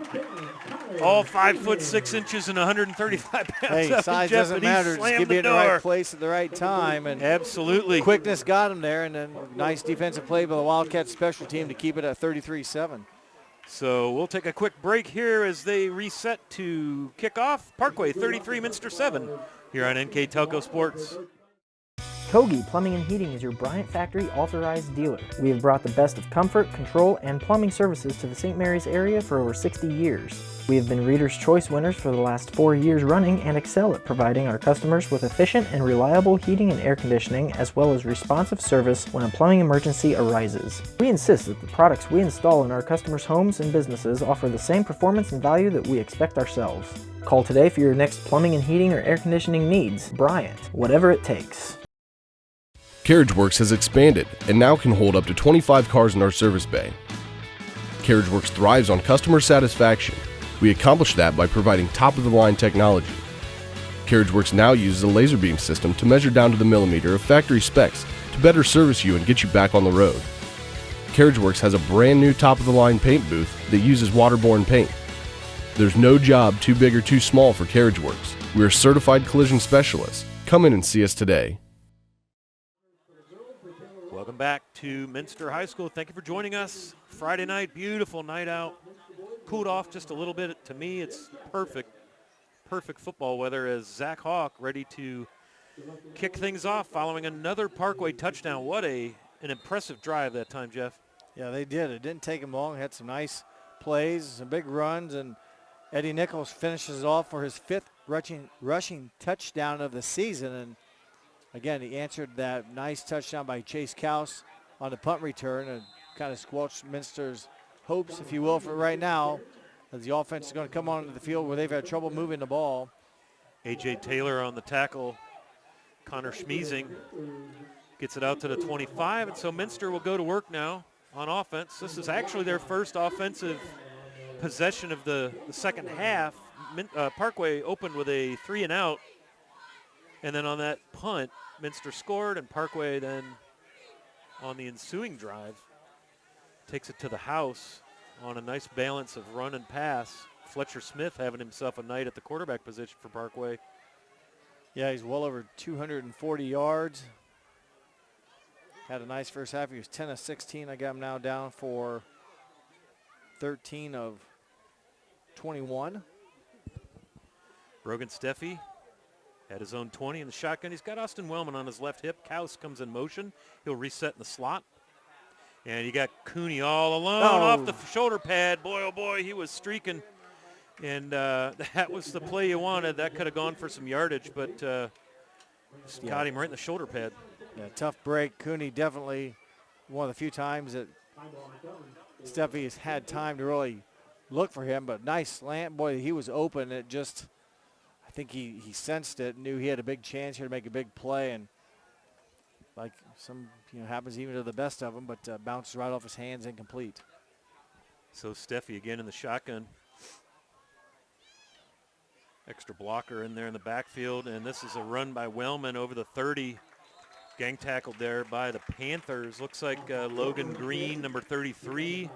All 5'6" and 135 pounds. Hey, size doesn't matter. Just give me in the right place at the right time. And absolutely. Quickness got him there, and then nice defensive play by the Wildcats special team to keep it at 33-7. So we'll take a quick break here as they reset to kick off. Parkway 33, Minster 7 here on NKTelco Sports. Kogi Plumbing and Heating is your Bryant Factory authorized dealer. We have brought the best of comfort, control, and plumbing services to the St. Mary's area for over 60 years. We have been Reader's Choice winners for the last 4 years running and excel at providing our customers with efficient and reliable heating and air conditioning, as well as responsive service when a plumbing emergency arises. We insist that the products we install in our customers' homes and businesses offer the same performance and value that we expect ourselves. Call today for your next plumbing and heating or air conditioning needs. Bryant, whatever it takes. CarriageWorks has expanded and now can hold up to 25 cars in our service bay. CarriageWorks thrives on customer satisfaction. We accomplish that by providing top-of-the-line technology. CarriageWorks now uses a laser beam system to measure down to the millimeter of factory specs to better service you and get you back on the road. CarriageWorks has a brand new top-of-the-line paint booth that uses waterborne paint. There's no job too big or too small for CarriageWorks. We're certified collision specialists. Come in and see us today. Welcome back to Minster High School. Thank you for joining us. Friday night, beautiful night out. Cooled off just a little bit. To me, it's perfect football weather as Zach Hawk ready to kick things off following another Parkway touchdown. What an impressive drive that time, Jeff. Yeah, they did. It didn't take them long. Had some nice plays, some big runs, and Eddie Nichols finishes off for his 5th rushing touchdown of the season. And again, he answered that nice touchdown by Chase Kaus on the punt return and kind of squelched Minster's hopes, if you will, for right now, as the offense is going to come onto the field where they've had trouble moving the ball. A.J. Taylor on the tackle. Connor Schmiesing gets it out to the 25, and so Minster will go to work now on offense. This is actually their first offensive possession of the second half. Parkway opened with a 3-and-out, and then on that punt, Minster scored, and Parkway then on the ensuing drive takes it to the house on a nice balance of run and pass. Fletcher Smith having himself a night at the quarterback position for Parkway. Yeah, he's well over 240 yards. Had a nice first half. He was 10 of 16. I got him now down for 13 of 21. Brogan Steffi had his own 20 in the shotgun. He's got Austin Wellman on his left hip. Kaus comes in motion. He'll reset in the slot. And you got Cooney all alone off the shoulder pad. Boy, oh boy, he was streaking. And that was the play you wanted. That could have gone for some yardage, but just got him right in the shoulder pad. Yeah, tough break. Cooney definitely one of the few times that Steffi has had time to really look for him, but nice slant. Boy, he was open. It just, I think he sensed it, knew he had a big chance here to make a big play, and like some, happens even to the best of them, but bounces right off his hands, incomplete. So Steffi again in the shotgun. Extra blocker in there in the backfield, and this is a run by Wellman over the 30. Gang tackled there by the Panthers. Looks like Logan Green, number 33,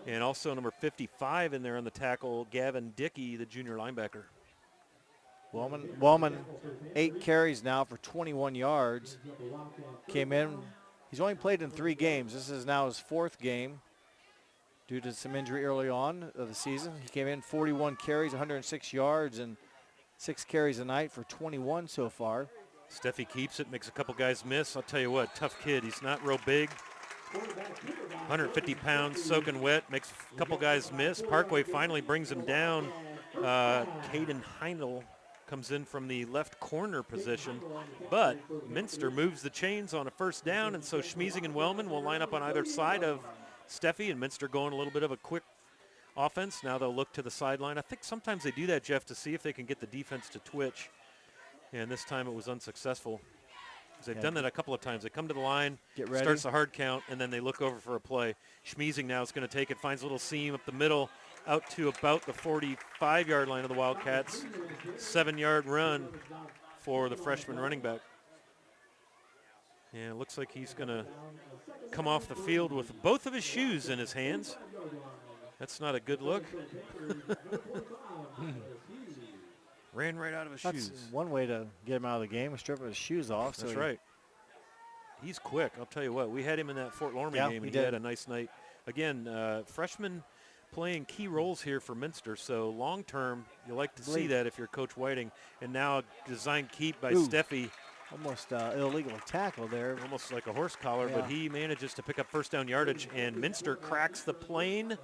and also number 55 in there on the tackle, Gavin Dickey, the junior linebacker. Wellman 8 carries now for 21 yards. Came in. He's only played in 3 games. This is now his 4th game due to some injury early on of the season. He came in 41 carries, 106 yards, and 6 carries a night for 21 so far. Steffi keeps it, makes a couple guys miss. I'll tell you what, tough kid. He's not real big. 150 pounds, soaking wet, makes a couple guys miss. Parkway finally brings him down. Caden Heinel comes in from the left corner position, but Minster moves the chains on a first down, and so Schmiesing and Wellman will line up on either side of Steffi, and Minster going a little bit of a quick offense. Now they'll look to the sideline. I think sometimes they do that, Jeff, to see if they can get the defense to twitch, and this time it was unsuccessful. They've done that a couple of times. They come to the line, starts the hard count, and then they look over for a play. Schmiesing now is going to take it, finds a little seam up the middle, out to about the 45-yard line of the Wildcats. 7-yard run for the freshman running back. And it looks like he's going to come off the field with both of his shoes in his hands. That's not a good look. Ran right out of his shoes. That's one way to get him out of the game, stripping his shoes off. That's right. He's quick. I'll tell you what. We had him in that Fort Loramie game, and he had a nice night. Again, freshman playing key roles here for Minster, so long-term, you like to see that if you're Coach Whiting. And now a design keep by Steffi. Almost illegal tackle there. Almost like a horse collar, but he manages to pick up first down yardage, and Minster cracks the plane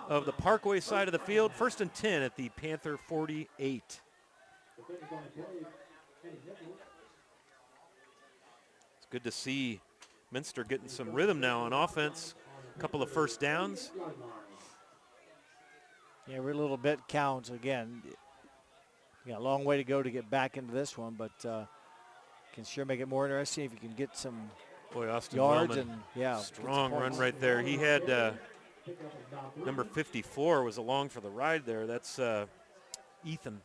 of the Parkway side of the field. 1st and 10 at the Panther 48. It's good to see Minster getting some rhythm now on offense. A couple of first downs. Yeah, every little bit counts. Again, you got a long way to go to get back into this one, but can sure make it more interesting if you can get some Austin yards. Wellman, and strong run right there. He had number 54 was along for the ride there. That's Ethan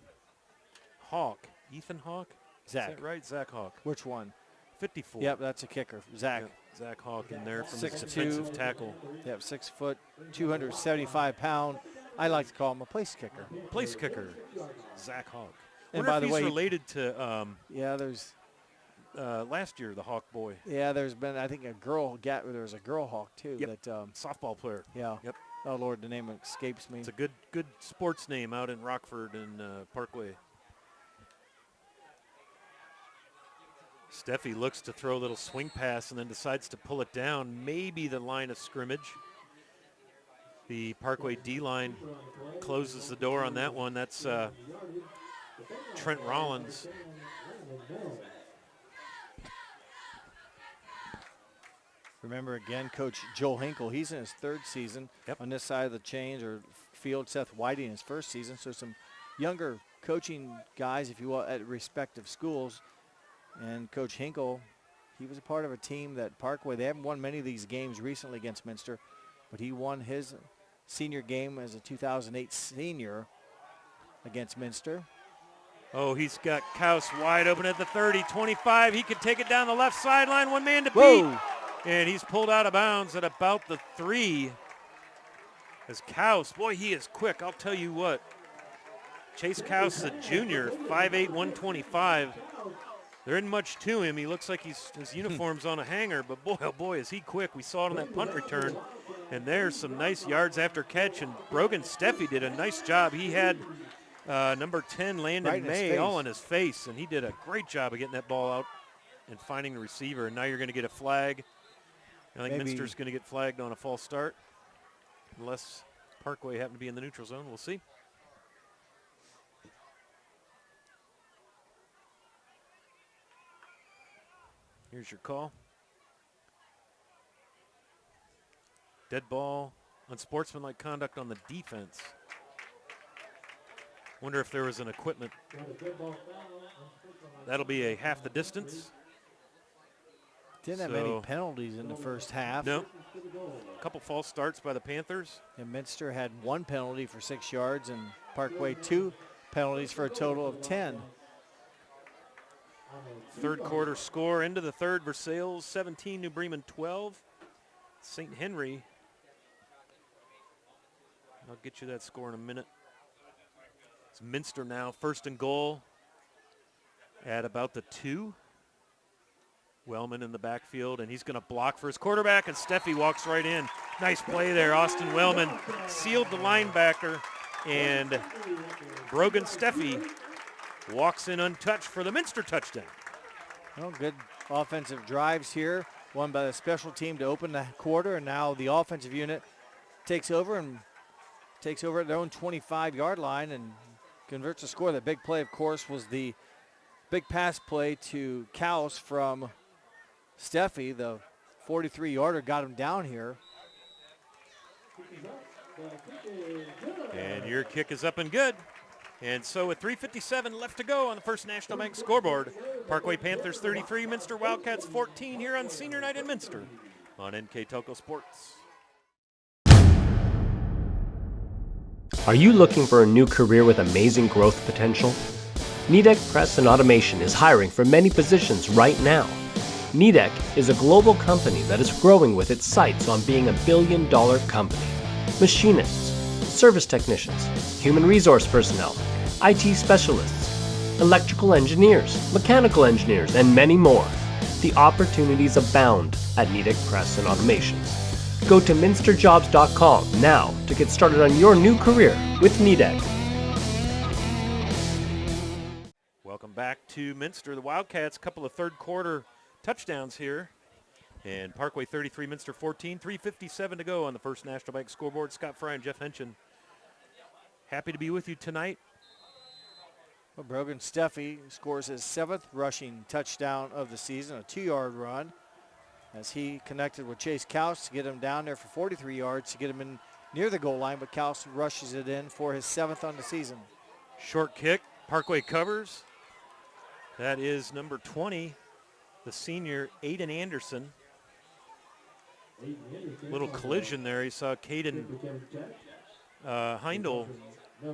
Hawk. Ethan Hawk? Zach. Is that right? Zach Hawk. Which one? 54. Yep, that's a kicker. Zach. Yep, Zach Hawk in there from 6'2", his defensive tackle. Yep, 6 foot, 275 pound. I like to call him a place kicker. Place kicker, Zach Hawk. And by the way, related to there's last year, the Hawk boy. Yeah, there's been, I think, there was a girl Hawk too. Yep. That softball player. Yeah. Yep. Oh Lord, the name escapes me. It's a good sports name out in Rockford and Parkway. Steffi looks to throw a little swing pass and then decides to pull it down. Maybe the line of scrimmage. The Parkway D-line closes the door on that one. That's Trent Rollins. Remember, again, Coach Joel Hinkle, he's in his 3rd season on this side of the change or field. Seth Whiting in his 1st season. So some younger coaching guys, if you will, at respective schools. And Coach Hinkle, he was a part of a team that Parkway, they haven't won many of these games recently against Minster, but he won his senior game as a 2008 senior against Minster. Oh, he's got Kaus wide open at the 30, 25. He could take it down the left sideline, one man to beat. And he's pulled out of bounds at about the 3. As Kaus, boy, he is quick. I'll tell you what. Chase Kaus, the junior, 5'8", 125. There isn't much to him. He looks like his uniform's on a hanger, but boy, oh boy, is he quick. We saw it on that punt return. And there's some nice yards after catch, and Brogan Steffi did a nice job. He had number 10, Landon May, all in his face, and he did a great job of getting that ball out and finding the receiver. And now you're going to get a flag. I think Minster's going to get flagged on a false start, unless Parkway happen to be in the neutral zone. We'll see. Here's your call. Dead ball, unsportsmanlike conduct on the defense. Wonder if there was an equipment. That'll be a half the distance. Didn't have any penalties in the first half. No. A couple false starts by the Panthers. And Minster had 1 penalty for 6 yards, and Parkway 2 penalties for a total of 10. Third quarter score into the third. Versailles 17, New Bremen 12. St. Henry. I'll get you that score in a minute. It's Minster now, 1st and goal at about the 2. Wellman in the backfield, and he's going to block for his quarterback, and Steffi walks right in. Nice play there. Austin Wellman sealed the linebacker, and Brogan Steffi walks in untouched for the Minster touchdown. Well, good offensive drives here. One by the special team to open the quarter, and now the offensive unit takes over at their own 25-yard line and converts a score. That big play, of course, was the big pass play to Kaus from Steffi. The 43-yarder got him down here. And your kick is up and good. And so with 3:57 left to go on the First National Bank scoreboard, Parkway Panthers 33, Minster Wildcats 14 here on Senior Night in Minster on NKTelco Sports. Are you looking for a new career with amazing growth potential? NKTelco Press and Automation is hiring for many positions right now. NKTelco is a global company that is growing with its sights on being a billion-dollar company. Machinists, service technicians, human resource personnel, IT specialists, electrical engineers, mechanical engineers, and many more. The opportunities abound at Nidec Press and Automation. Go to minsterjobs.com now to get started on your new career with Nidec. Welcome back to Minster. The Wildcats, a couple of third quarter touchdowns here. And Parkway 33, Minster 14, 3:57 to go on the First National Bank scoreboard. Scott Fry and Jeff Henschen, happy to be with you tonight. Well, Brogan Steffi scores his 7th rushing touchdown of the season, a 2-yard run, as he connected with Chase Kaus to get him down there for 43 yards to get him in near the goal line, but Kaus rushes it in for his 7th on the season. Short kick, Parkway covers. That is number 20, the senior Aiden Anderson. Little collision there. He saw Caden Heindel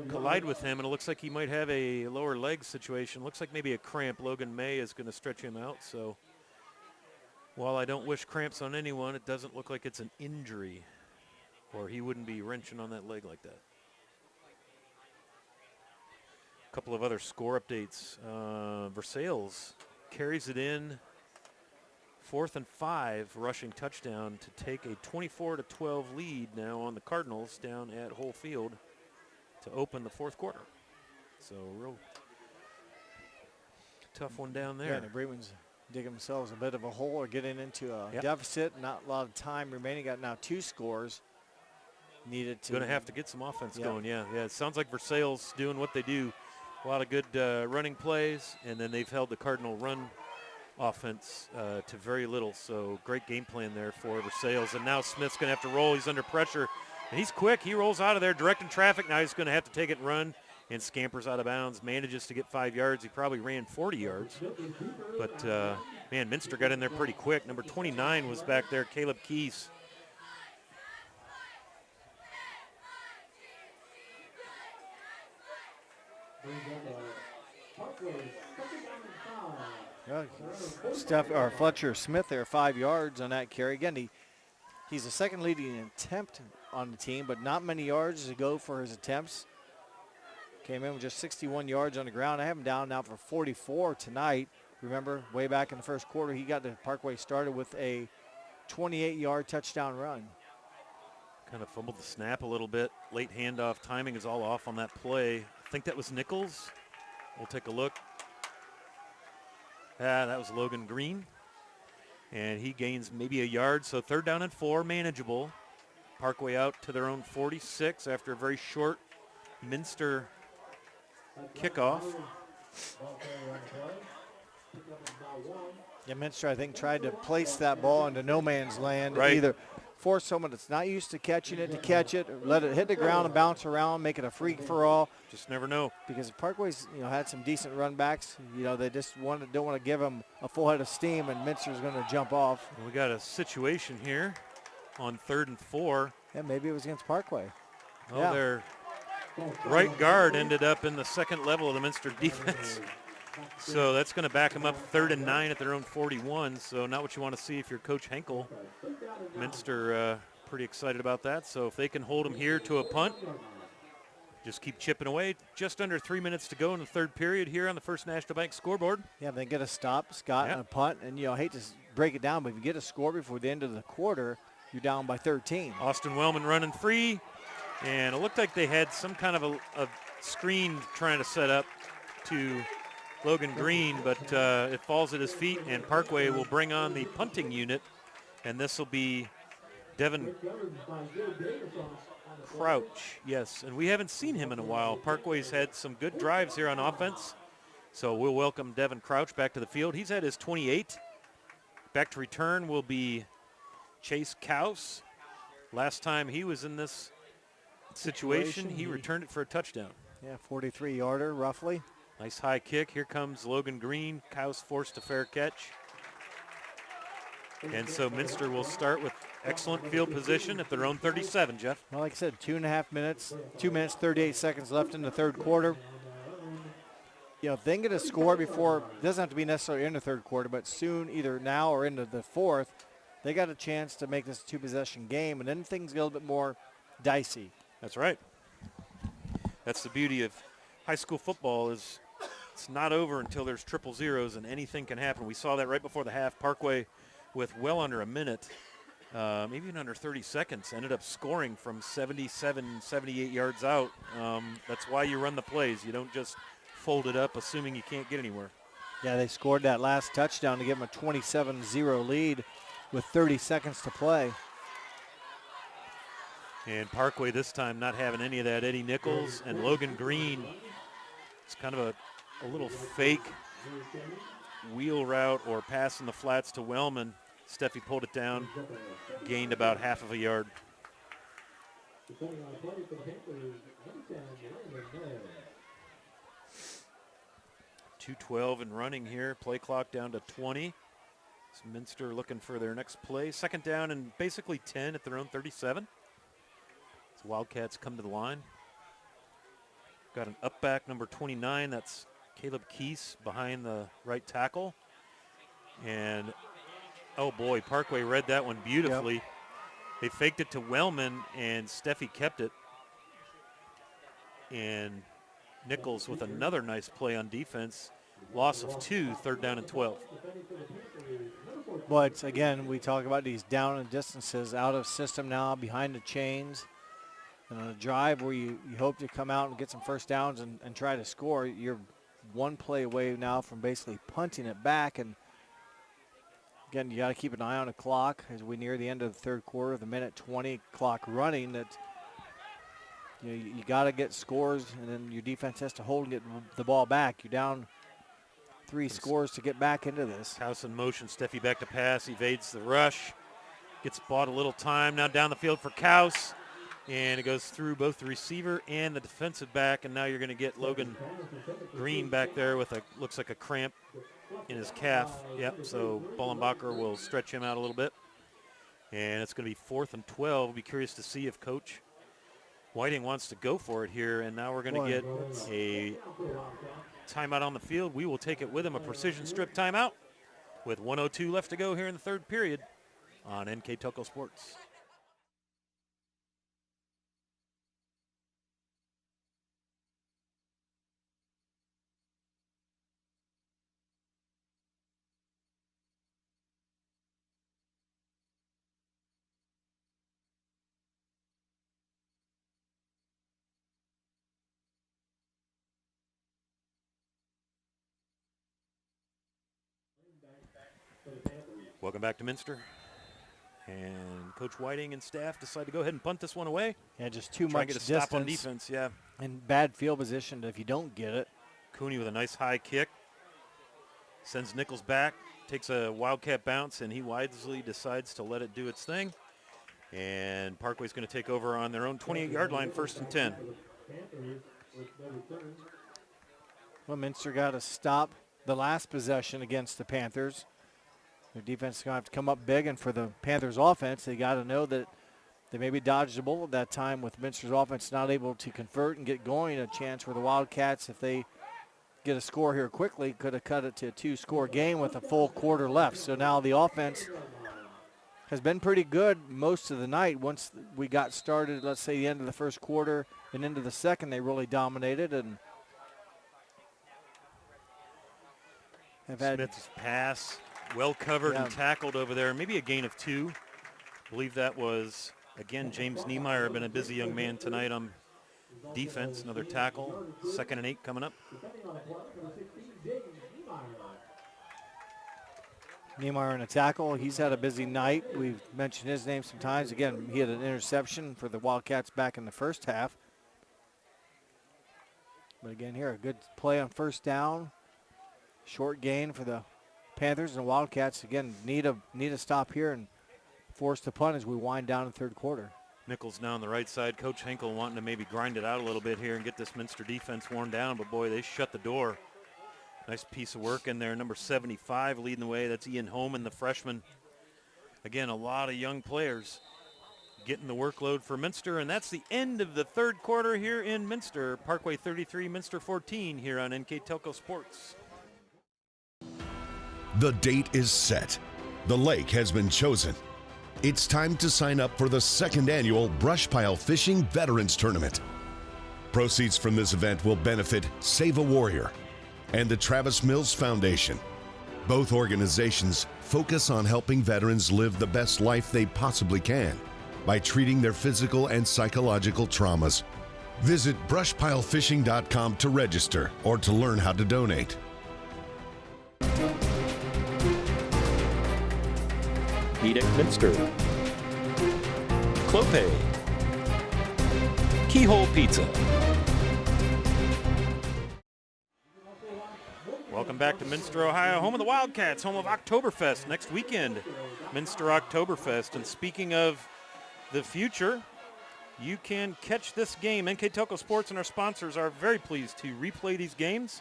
collide with him, and it looks like he might have a lower leg situation. Looks like maybe a cramp. Logan May is going to stretch him out. So while I don't wish cramps on anyone, it doesn't look like it's an injury, or he wouldn't be wrenching on that leg like that. A couple of other score updates. Versailles carries it in 4th and 5, rushing touchdown to take a 24-12 lead now on the Cardinals down at Whole Field to open the 4th quarter. So real tough one down there. Yeah, the Bruins dig themselves a bit of a hole or getting into a deficit. Not a lot of time remaining. Got now 2 scores needed to. Going to have to get some offense going. Yeah. It sounds like Versailles doing what they do. A lot of good running plays, and then they've held the Cardinal run offense to very little. So great game plan there for Versailles. And now Smith's going to have to roll. He's under pressure. And he's quick. He rolls out of there, directing traffic. Now he's going to have to take it and run, and scampers out of bounds. Manages to get 5 yards. He probably ran 40 yards. But, man, Minster got in there pretty quick. Number 29 was back there, Caleb Keys. Fletcher Smith there, 5 yards on that carry. Again, he's the second leading attempt on the team, but not many yards to go for his attempts. Came in with just 61 yards on the ground. I have him down now for 44 tonight. Remember, way back in the first quarter, he got the Parkway started with a 28-yard touchdown run. Kind of fumbled the snap a little bit. Late handoff timing is all off on that play. I think that was Nichols. We'll take a look. That was Logan Green. And he gains maybe a yard, so 3rd down and 4, manageable. Parkway out to their own 46 after a very short Minster kickoff. Yeah, Minster, I think, tried to place that ball into no man's land. Right. Either force someone that's not used to catching it to catch it, or let it hit the ground and bounce around, make it a free-for-all. Just never know. Because Parkway's, had some decent run backs. They just don't want to give them a full head of steam, and Minster's going to jump off. We got a situation here on 3rd and 4. Yeah, maybe it was against Parkway. Their right guard ended up in the second level of the Minster defense. So that's going to back them up 3rd and 9 at their own 41. So not what you want to see if you're Coach Henkel. Minster pretty excited about that. So if they can hold them here to a punt, just keep chipping away. Just under 3 minutes to go in the 3rd period here on the First National Bank scoreboard. Yeah, they get a stop, Scott, and a punt. And, I hate to break it down, but if you get a score before the end of the quarter, you're down by 13. Austin Wellman running free. And it looked like they had some kind of a screen trying to set up to Logan Green, but it falls at his feet, and Parkway will bring on the punting unit, and this will be Devin Crouch. Yes, and we haven't seen him in a while. Parkway's had some good drives here on offense, so we'll welcome Devin Crouch back to the field. He's at his 28. Back to return will be Chase Kaus. Last time he was in this situation, he returned it for a touchdown. Yeah, 43-yarder roughly. Nice high kick. Here comes Logan Green. Kaus forced a fair catch. And so Minster will start with excellent field position at their own 37, Jeff. Well, like I said, 2.5 minutes, 2 minutes, 38 seconds left in the 3rd quarter. If they can get a score before, it doesn't have to be necessarily in the 3rd quarter, but soon, either now or into the 4th, they got a chance to make this a 2-possession game, and then things get a little bit more dicey. That's right. That's the beauty of high school football, is it's not over until there's triple zeros and anything can happen. We saw that right before the half. Parkway, with well under a minute, maybe even under 30 seconds, ended up scoring from 77, 78 yards out. That's why you run the plays. You don't just fold it up assuming you can't get anywhere. Yeah, they scored that last touchdown to give them a 27-0 lead with 30 seconds to play. And Parkway this time not having any of that. Eddie Nichols and Logan Green. It's kind of a little fake wheel route or pass in the flats to Wellman. Steffi pulled it down, gained about half of a yard. .212 and running here. Play clock down to 20. It's Minster looking for their next play. Second down and basically 10 at their own 37. As Wildcats come to the line. Got an up back, number 29. That's Caleb Keese behind the right tackle. And, oh boy, Parkway read that one beautifully. Yep. They faked it to Wellman, and Steffi kept it. And Nichols with another nice play on defense. Loss of 2, third down and 12. But, again, we talk about these down and distances, out of system now, behind the chains. And on a drive where you hope to come out and get some first downs and try to score, you're one play away now from basically punting it back. And, again, you got to keep an eye on the clock as we near the end of the third quarter, the minute 20 clock running. That you got to get scores, and then your defense has to hold and get the ball back. You're down 3 scores to get back into this. House in motion, Steffi back to pass, evades the rush, gets bought a little time. Now down the field for Kaus, and it goes through both the receiver and the defensive back, and now you're going to get Logan Green back there with looks like a cramp in his calf. Yep, so Bollenbacher will stretch him out a little bit. And it's going to be 4th and 12. We'll be curious to see if Coach Whiting wants to go for it here, and now we're going to get a timeout on the field. We will take it with him, a precision strip timeout with 1:02 left to go here in the third period on NKTelco Sports. Welcome back to Minster. And Coach Whiting and staff decide to go ahead and punt this one away. Yeah, just too Try much to get a distance. stop on defense, yeah. And bad field position if you don't get it. Cooney with a nice high kick. Sends Nichols back, takes a Wildcat bounce, and he wisely decides to let it do its thing. And Parkway's going to take over on their own 28-yard line, 1st and 10. Well, Minster got to stop the last possession against the Panthers. Their defense is going to have to come up big, and for the Panthers offense, they got to know that they maybe dodged a bullet that time with Minster's offense not able to convert and get going. A chance where the Wildcats, if they get a score here quickly, could have cut it to a 2-score game with a full quarter left. So now the offense has been pretty good most of the night. Once we got started, let's say the end of the first quarter and into the second, they really dominated. And have had Smith's pass, well covered and tackled over there. Maybe a gain of 2. I believe that was, again, James Niemeyer, been a busy young man tonight on defense. Another tackle. 2nd and 8 coming up. Niemeyer in a tackle. He's had a busy night. We've mentioned his name sometimes. Again, he had an interception for the Wildcats back in the first half. But again here, a good play on first down. Short gain for the Panthers, and the Wildcats, again, need a stop here and force the punt as we wind down in the third quarter. Nichols now on the right side. Coach Henkel wanting to maybe grind it out a little bit here and get this Minster defense worn down, but boy, they shut the door. Nice piece of work in there. Number 75 leading the way. That's Ian Holman, the freshman. Again, a lot of young players getting the workload for Minster, and that's the end of the third quarter here in Minster. Parkway 33, Minster 14 here on NKTelco Sports. The date is set. The lake has been chosen. It's time to sign up for the 2nd annual Brush Pile Fishing Veterans Tournament. Proceeds from this event will benefit Save a Warrior and the Travis Mills Foundation. Both organizations focus on helping veterans live the best life they possibly can by treating their physical and psychological traumas. Visit brushpilefishing.com to register or to learn how to donate. Nidec Minster, Clope, Keyhole Pizza. Welcome back to Minster, Ohio, home of the Wildcats, home of Oktoberfest next weekend, Minster Oktoberfest. And speaking of the future, you can catch this game. NKTelco Sports and our sponsors are very pleased to replay these games.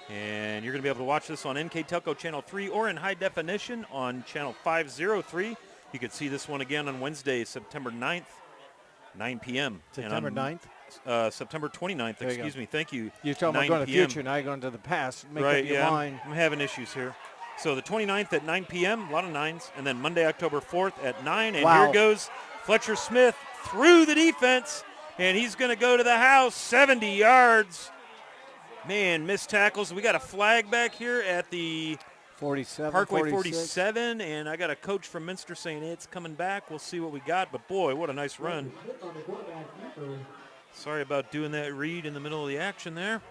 And you're going to be able to watch this on NKTelco Channel 3 or in high definition on Channel 503. You can see this one again on Wednesday, September 9th, 9 p.m. September 9th? September 29th, excuse me. Thank you. You're talking about going to the future, now you're going to the past. Make right, up your yeah. mind. I'm having issues here. So the 29th at 9 p.m., a lot of nines, and then Monday, October 4th at 9. And here goes Fletcher Smith through the defense, and he's going to go to the house, 70 yards. Man, missed tackles. We got a flag back here at the 47, Parkway 46. 47, and I got a coach from Minster saying it's coming back. We'll see what we got, but boy, what a nice run. Sorry about doing that read in the middle of the action there.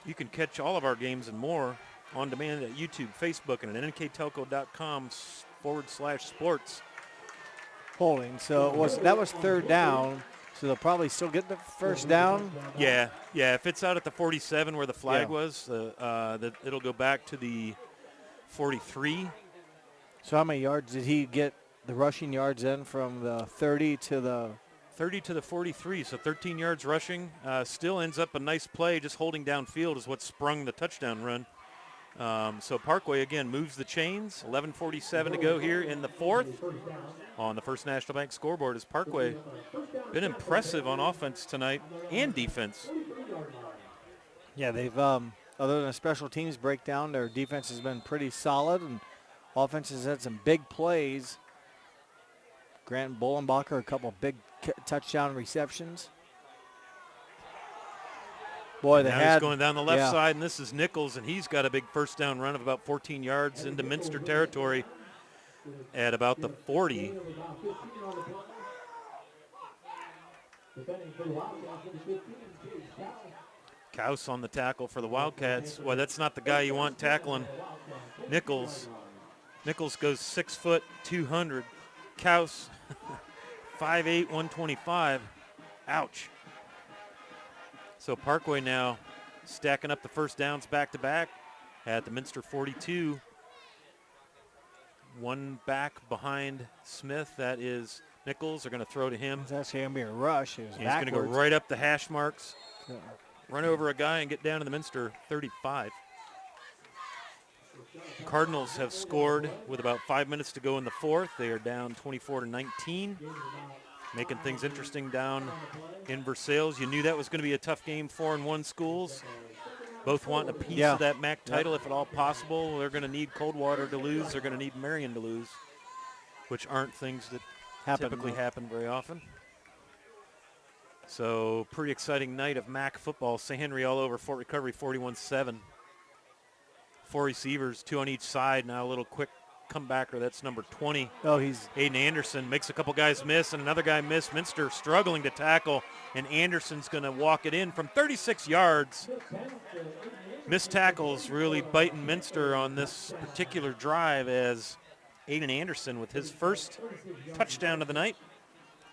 You can catch all of our games and more on demand at YouTube, Facebook, and at nktelco.com/sports. Holding, so that was third down. So they'll probably still get the first down? Yeah. If it's out at the 47 where the flag was, it'll go back to the 43. So how many yards did he get, the rushing yards in from the 30 to the 43, so 13 yards rushing. Still ends up a nice play. Just holding downfield is what sprung the touchdown run. So Parkway, again, moves the chains. 11:47 to go here in the fourth. On the First National Bank scoreboard is Parkway. Been impressive on offense tonight and defense. Yeah, they've, other than a special teams breakdown, their defense has been pretty solid, and offense has had some big plays. Grant Bollenbacher, a couple big touchdown receptions. Boy, he's going down the left side, and this is Nichols, and he's got a big first down run of about 14 yards into Minster territory at about the 40. Kaus on the tackle for the Wildcats. Well, that's not the guy you want tackling Nichols. Nichols goes 6 foot, 200. Kaus, 5'8", 125. Ouch. So Parkway now stacking up the first downs back-to-back at the Minster 42. One back behind Smith. That is Nichols. They're going to throw to him. That's going to be a rush. He's going to go right up the hash marks, run over a guy, and get down to the Minster 35. Cardinals have scored with about 5 minutes to go in the fourth. They are down 24-19. Making things interesting down in Versailles. You knew that was going to be a tough game, 4-1 schools. Both wanting a piece of that MAC title if at all possible. They're going to need Coldwater to lose. They're going to need Marion to lose, which aren't things that typically happen very often. So pretty exciting night of MAC football. St. Henry all over Fort Recovery, 41-7. 4 receivers, 2 on each side. Now a little quick comebacker, that's number 20. He's Aiden Anderson makes a couple guys miss and another guy miss. Minster struggling to tackle, and Anderson's going to walk it in from 36 yards. Missed tackles really biting Minster on this particular drive as Aiden Anderson with his first touchdown of the night.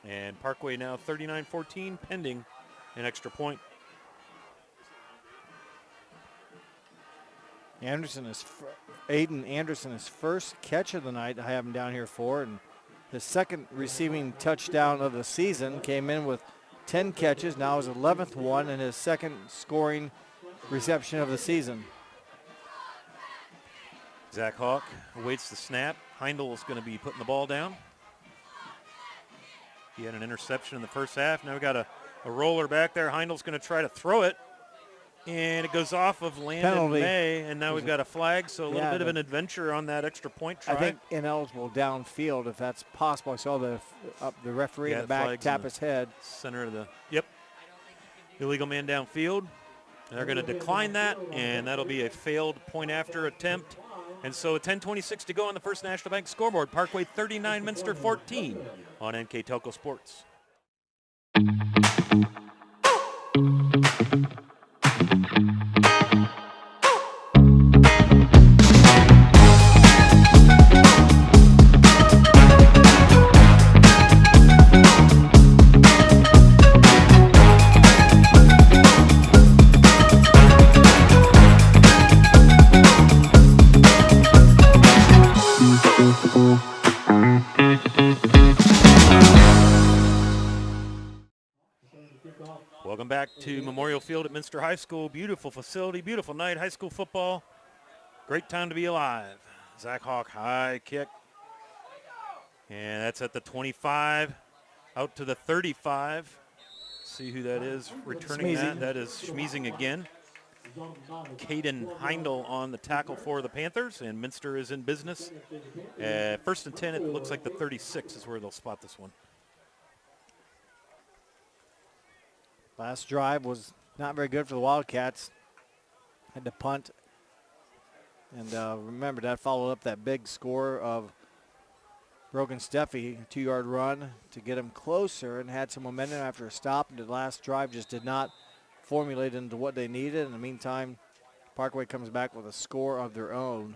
And Parkway now 39-14 pending an extra point. Aiden Anderson, his first catch of the night. I have him down here for, and his second receiving touchdown of the season. Came in with 10 catches, now his 11th one, and his second scoring reception of the season. Zach Hawk awaits the snap. Heindel is going to be putting the ball down. He had an interception in the first half. Now we got a roller back there. Heindel's going to try to throw it. And it goes off of Landon May, and now we've got a flag, so a little bit of an adventure on that extra point try. I think ineligible downfield, if that's possible. I saw the referee in the back tap his head. Center of the, illegal man downfield. They're going to decline that, and that'll be a failed point after attempt. And so a 10:26 to go on the First National Bank scoreboard. Parkway 39, Minster 14 on NKTelco Sports. Welcome back to Memorial Field at Minster High School. Beautiful facility, beautiful night, high school football. Great time to be alive. Zach Hawk, high kick. And that's at the 25, out to the 35. See who that is returning that. That is Schmeezing again. Caden Heindel on the tackle for the Panthers, and Minster is in business. First and 10, it looks like the 36 is where they'll spot this one. Last drive was not very good for the Wildcats. Had to punt. And remember, that followed up that big score of Brogan Steffi, 2-yard run to get him closer, and had some momentum after a stop. And the last drive just did not formulate into what they needed. In the meantime, Parkway comes back with a score of their own.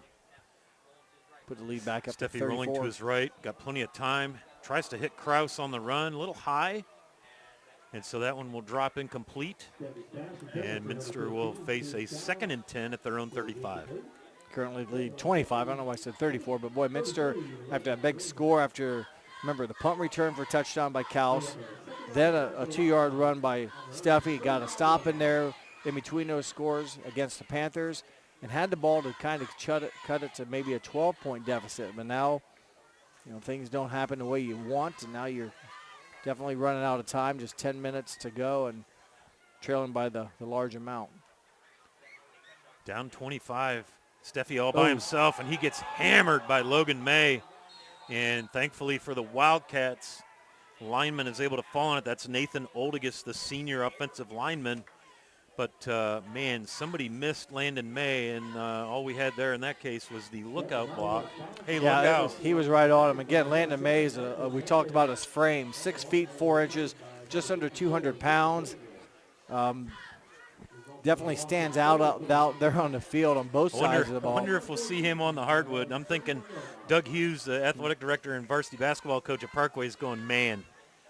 Put the lead back up to 34. Steffi rolling to his right, got plenty of time. Tries to hit Kraus on the run, a little high. And so that one will drop incomplete. And Minster will face a 2nd and 10 at their own 35. Currently lead 25. I don't know why I said 34, but boy, Minster, after a big score, remember the punt return for a touchdown by Kaus, then a 2-yard run by Steffi, got a stop in there in between those scores against the Panthers, and had the ball to kind of cut it to maybe a 12-point deficit. But now, things don't happen the way you want, and now you're definitely running out of time, just 10 minutes to go and trailing by the large amount. Down 25, Steffi all by himself, and he gets hammered by Logan May. And thankfully for the Wildcats, lineman is able to fall on it. That's Nathan Oldigus, the senior offensive lineman. But, man, somebody missed Landon May, and all we had there in that case was the lookout block. Hey, look out. He was right on him. Again, Landon May, we talked about his frame, 6 feet 4 inches, just under 200 pounds. Definitely stands out there on the field on both sides of the ball. I wonder if we'll see him on the hardwood. I'm thinking Doug Hughes, the athletic director and varsity basketball coach at Parkway, is going, man,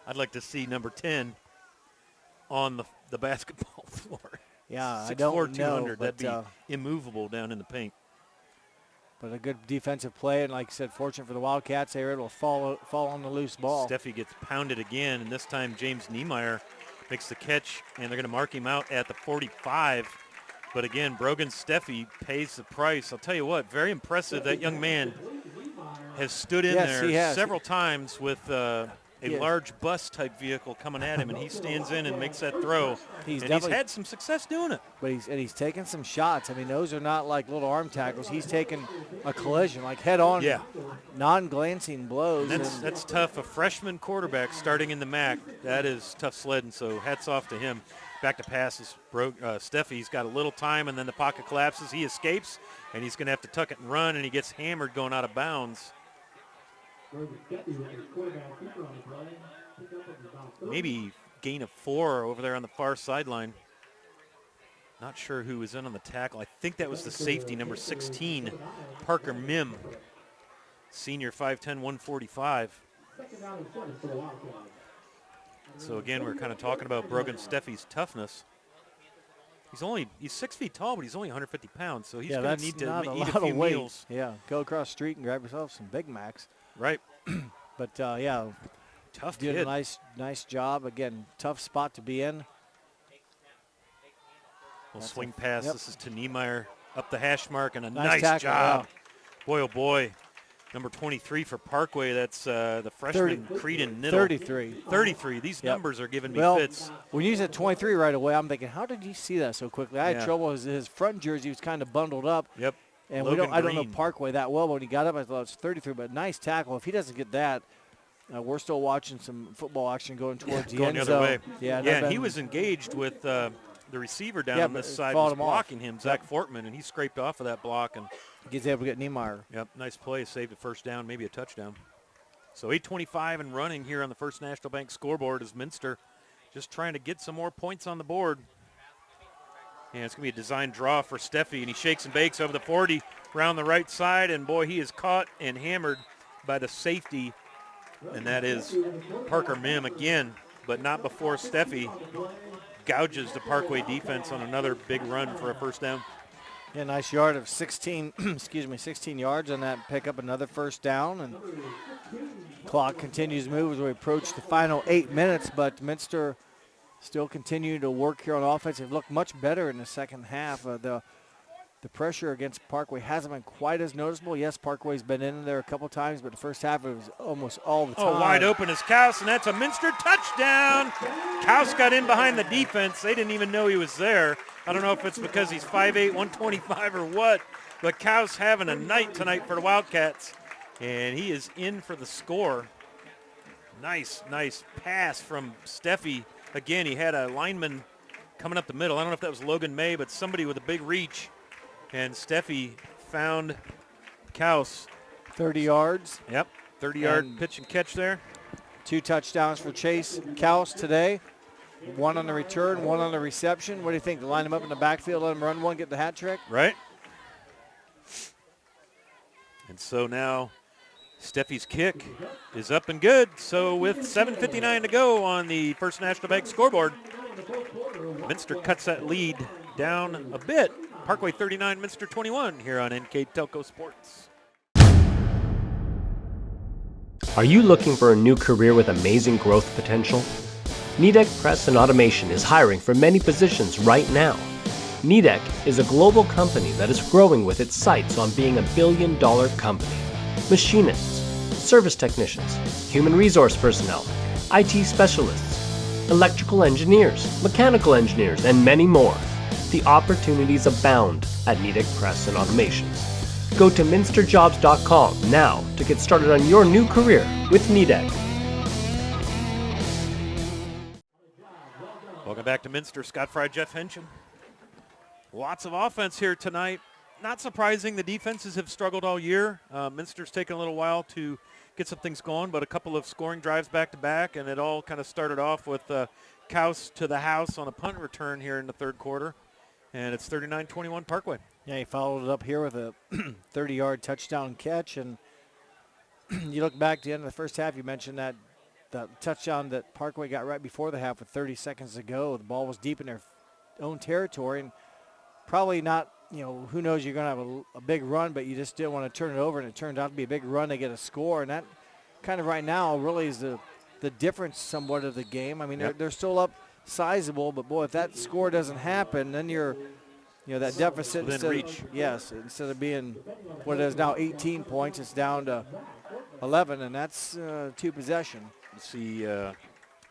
I'd like to see number 10 on the basketball floor. Yeah, I don't know. That'd be immovable down in the paint. But a good defensive play, and like I said, fortunate for the Wildcats, they were able to fall on the loose ball. Steffi gets pounded again, and this time James Niemeyer makes the catch, and they're going to mark him out at the 45. But again, Brogan Steffi pays the price. I'll tell you what, very impressive. That young man has stood in there several times with a large bus-type vehicle coming at him, and he stands in and makes that throw. He's had some success doing it. But he's taken some shots. I mean, those are not like little arm tackles. He's taken a collision, like head-on, non-glancing blows. And that's tough. A freshman quarterback starting in the MAC, that is tough sledding, so hats off to him. Back to passes. Steffi's got a little time, and then the pocket collapses. He escapes, and he's going to have to tuck it and run, and he gets hammered going out of bounds. Maybe gain of 4 over there on the far sideline. Not sure who was in on the tackle. I think that was the safety, number 16, Parker Mim, senior, 5'10", 145. So again, we're kind of talking about Brogan Steffi's toughness. He's 6 feet tall, but he's only 150 pounds, so he's going to need to eat a few meals. Yeah, go across the street and grab yourself some Big Macs. Right. But, tough did kid. a nice job. Again, tough spot to be in. Swing pass. This is to Niemeyer up the hash mark, and a nice nice tackle, job. Boy, oh boy. Number 23 for Parkway, that's the freshman Creedon Niddle. 33. 33. These numbers are giving me fits. When you said 23 right away, I'm thinking, how did you see that so quickly? I had trouble. His front jersey was kind of bundled up. Yep. And I don't know Parkway that well, but when he got up, I thought it was 33, but nice tackle. If he doesn't get that, we're still watching some football action going towards the end zone. Going the other way. Yeah, and he was engaged with the receiver down on this side was blocking him, Zach Fortman, and he scraped off of that block. And he's able to get Niemeyer. Yep, nice play. Saved a first down, maybe a touchdown. So 8:25 and running here on the First National Bank scoreboard as Minster just trying to get some more points on the board. And it's going to be a design draw for Steffi, and he shakes and bakes over the 40 around the right side, and boy, he is caught and hammered by the safety, and that is Parker Mim again, but not before Steffi gouges the Parkway defense on another big run for a first down. Yeah, nice yard of 16, 16 yards on that pickup, another first down, and clock continues to move as we approach the final 8 minutes, but Minster still continue to work here on offense. They've looked much better in the second half. The pressure against Parkway hasn't been quite as noticeable. Yes, Parkway's been in there a couple times, but the first half it was almost all the time. Oh, wide open is Kaus, and that's a Minster touchdown. Kaus got in behind the defense. They didn't even know he was there. I don't know if it's because he's 5'8", 125 or what, but Kaus having a night tonight for the Wildcats, and he is in for the score. Nice pass from Steffi. Again, he had a lineman coming up the middle. I don't know if that was Logan May, but somebody with a big reach. And Steffi found Kaus. 30 yards. Yep, 30-yard pitch and catch there. 2 touchdowns for Chase Kaus today. 1 on the return, 1 on the reception. What do you think? Line him up in the backfield, let him run one, get the hat trick? Right. And so now Steffi's kick is up and good. So with 7:59 to go on the First National Bank scoreboard, Minster cuts that lead down a bit. Parkway 39, Minster 21 here on NKTelco Sports. Are you looking for a new career with amazing growth potential? NKTelco Press and Automation is hiring for many positions right now. NKTelco is a global company that is growing with its sights on being a billion-dollar company. Machinists, service technicians, human resource personnel, IT specialists, electrical engineers, mechanical engineers, and many more. The opportunities abound at NKTelco Press and Automation. Go to minsterjobs.com now to get started on your new career with NKTelco. Welcome back to Minster. Scott Fry, Jeff Henschen. Lots of offense here tonight. Not surprising, the defenses have struggled all year. Minster's taken a little while to get some things going, but a couple of scoring drives back-to-back, and it all kind of started off with Kaus to the house on a punt return here in the third quarter. And it's 39-21 Parkway. Yeah, he followed it up here with a 30-yard touchdown catch. And you look back to the end of the first half, you mentioned that touchdown that Parkway got right before the half with 30 seconds to go. The ball was deep in their own territory. And probably not, who knows, you're going to have a big run, but you just didn't want to turn it over. And it turned out to be a big run. They get a score. And that kind of right now really is the difference somewhat of the game. I mean, they're still up sizable, but boy, if that score doesn't happen, then you're, that deficit instead of being what it is now 18 points, it's down to 11, and that's 2 possession. You see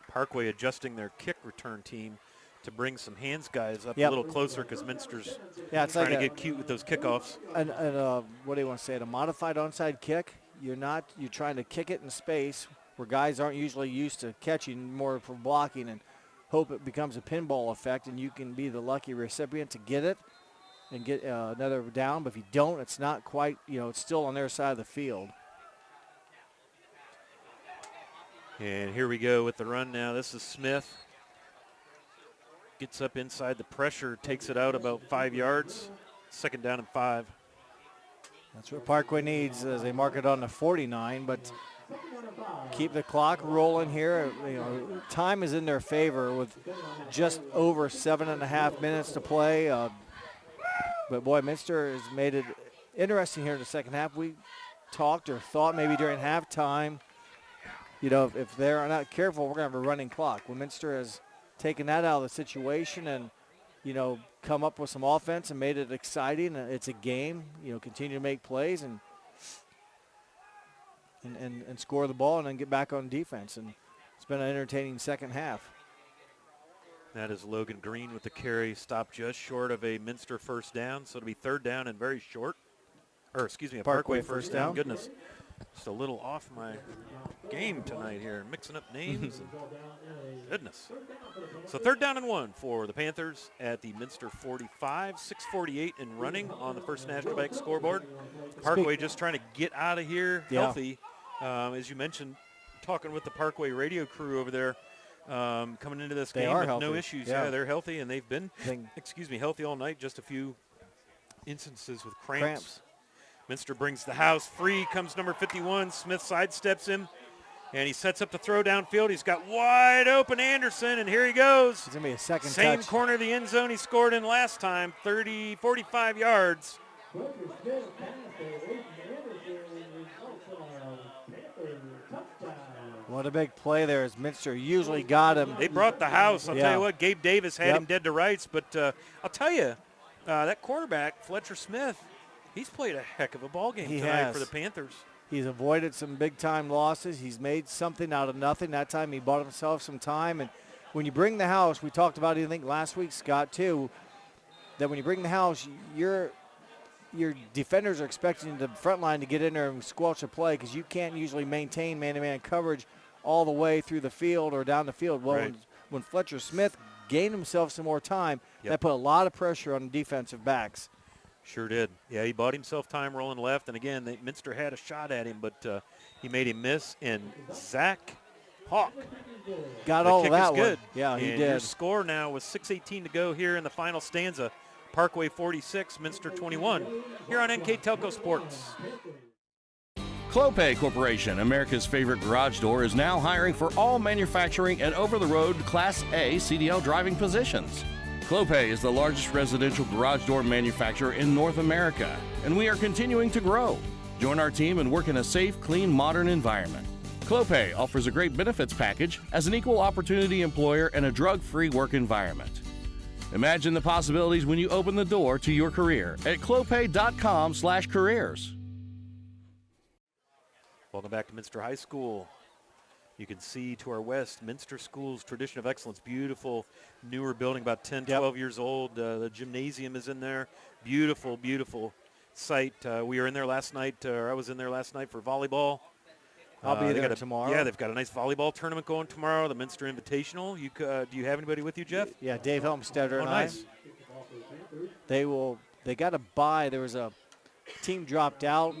Parkway adjusting their kick return team to bring some hands guys up a little closer because Minster's trying to get cute with those kickoffs. And what do you want to say? A modified onside kick. You're trying to kick it in space where guys aren't usually used to catching, more for blocking, and hope it becomes a pinball effect and you can be the lucky recipient to get it and get another down. But if you don't, it's not quite, it's still on their side of the field. And here we go with the run now. This is Smith. Gets up inside the pressure, takes it out about 5 yards. 2nd down and 5. That's what Parkway needs as they mark it on the 49, but keep the clock rolling here. Time is in their favor with just over 7.5 minutes to play. But boy, Minster has made it interesting here in the second half. We talked or thought maybe during halftime, if they're not careful, we're going to have a running clock. Well, Minster has taken that out of the situation and, come up with some offense and made it exciting. It's a game, continue to make plays, and and score the ball and then get back on defense. And it's been an entertaining second half. That is Logan Green with the carry, stopped just short of a Minster first down. So it'll be third down and very short. Or, excuse me, a Parkway first down. Goodness. Just a little off my game tonight here, mixing up names. Goodness. So third down and 1 for the Panthers at the Minster 45, 6:48 and running on the First National Bank scoreboard. Parkway just trying to get out of here healthy. As you mentioned, talking with the Parkway radio crew over there, coming into this game with no issues. Yeah, they're healthy, and they've been, healthy all night. Just a few instances with cramps. Minster brings the house free, comes number 51. Smith sidesteps him, and he sets up the throw downfield. He's got wide open Anderson, and here he goes. It's going to be a second Same touch. corner of the end zone he scored in last time, 45 yards. What a big play there as Minster usually got him. They brought the house. I'll tell you what, Gabe Davis had him dead to rights, but I'll tell you, that quarterback, Fletcher Smith, he's played a heck of a ball game tonight for the Panthers. He's avoided some big-time losses. He's made something out of nothing. That time he bought himself some time. And when you bring the house, we talked about it, I think, last week, Scott, too, that when you bring the house, your defenders are expecting the front line to get in there and squelch a play because you can't usually maintain man-to-man coverage all the way through the field or down the field. Well, when Fletcher Smith gained himself some more time, that put a lot of pressure on the defensive backs. Sure did. Yeah, he bought himself time rolling left. And, again, Minster had a shot at him, but he made him miss. And Zach Hawk got all of that good. One. Yeah, he did. Your score now with 6:18 to go here in the final stanza. Parkway 46, Minster 21, here on NKTelco Sports. Clopay Corporation, America's favorite garage door, is now hiring for all manufacturing and over-the-road Class A CDL driving positions. Clopay is the largest residential garage door manufacturer in North America, and we are continuing to grow. Join our team and work in a safe, clean, modern environment. Clopay offers a great benefits package as an equal opportunity employer and a drug-free work environment. Imagine the possibilities when you open the door to your career at clopay.com/careers. Welcome back to Minster High School. You can see to our west, Minster School's Tradition of Excellence. Beautiful, newer building, about 10, 12 years old. The gymnasium is in there. Beautiful, beautiful site. We were in there last night, or I was in there last night for volleyball. I'll be there tomorrow. Yeah, they've got a nice volleyball tournament going tomorrow, the Minster Invitational. Do you have anybody with you, Jeff? Yeah, Dave Helmstetter and nice. They got a bye. There was a team dropped out.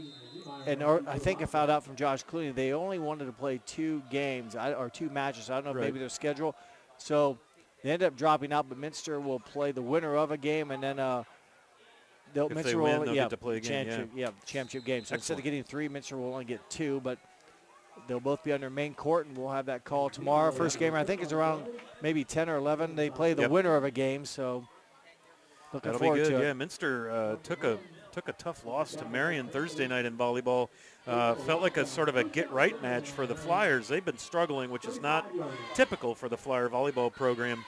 And I think I found out from Josh Clooney they only wanted to play 2 games or 2 matches. I don't know maybe their schedule. So they ended up dropping out, but Minster will play the winner of a game, and then Minster will get to play a game. Championship game. So instead of getting 3, Minster will only get 2, but they'll both be on their main court, and we'll have that call tomorrow. First game I think is around maybe 10 or 11. They play the winner of a game, so looking forward to it. Yeah, Minster took a tough loss to Marion Thursday night in volleyball. Felt like a sort of a get-right match for the Flyers. They've been struggling, which is not typical for the Flyer volleyball program.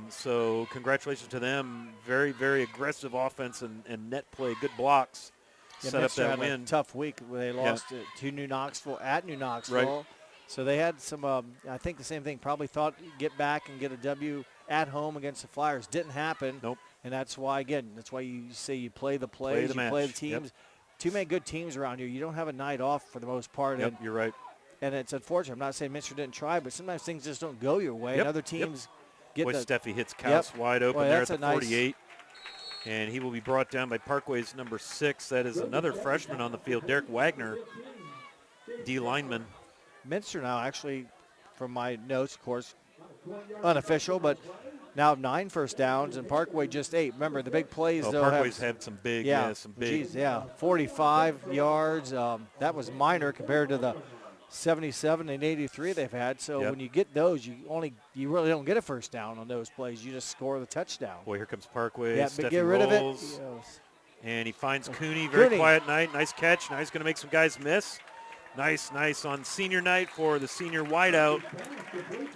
So congratulations to them. Very, very aggressive offense and net play, good blocks. Set up that win. A tough week where they lost to New Knoxville at New Knoxville. Right. So they had some, I think the same thing, probably thought get back and get a W at home against the Flyers. Didn't happen. Nope. And that's why you say you play the plays, play the teams. Yep. Too many good teams around here. You don't have a night off for the most part. Yep, you're right. And it's unfortunate. I'm not saying Minster didn't try, but sometimes things just don't go your way. Yep. And other teams get Boy, Steffi hits Kaus wide open there at the 48. And he will be brought down by Parkway's number 6. That is another freshman on the field, Derek Wagner, D lineman. Minster now actually, from my notes, of course, unofficial, but now 9 first downs, and Parkway just 8. Remember, the big plays, though. Parkway's had some big, some big. 45 yards. That was minor compared to the 77 and 83 they've had. So when you get those, you really don't get a first down on those plays. You just score the touchdown. Boy, here comes Parkway. Yeah, but get rid of it. And he finds Cooney. Very quiet night. Nice catch. Now he's going to make some guys miss. Nice on senior night for the senior wideout.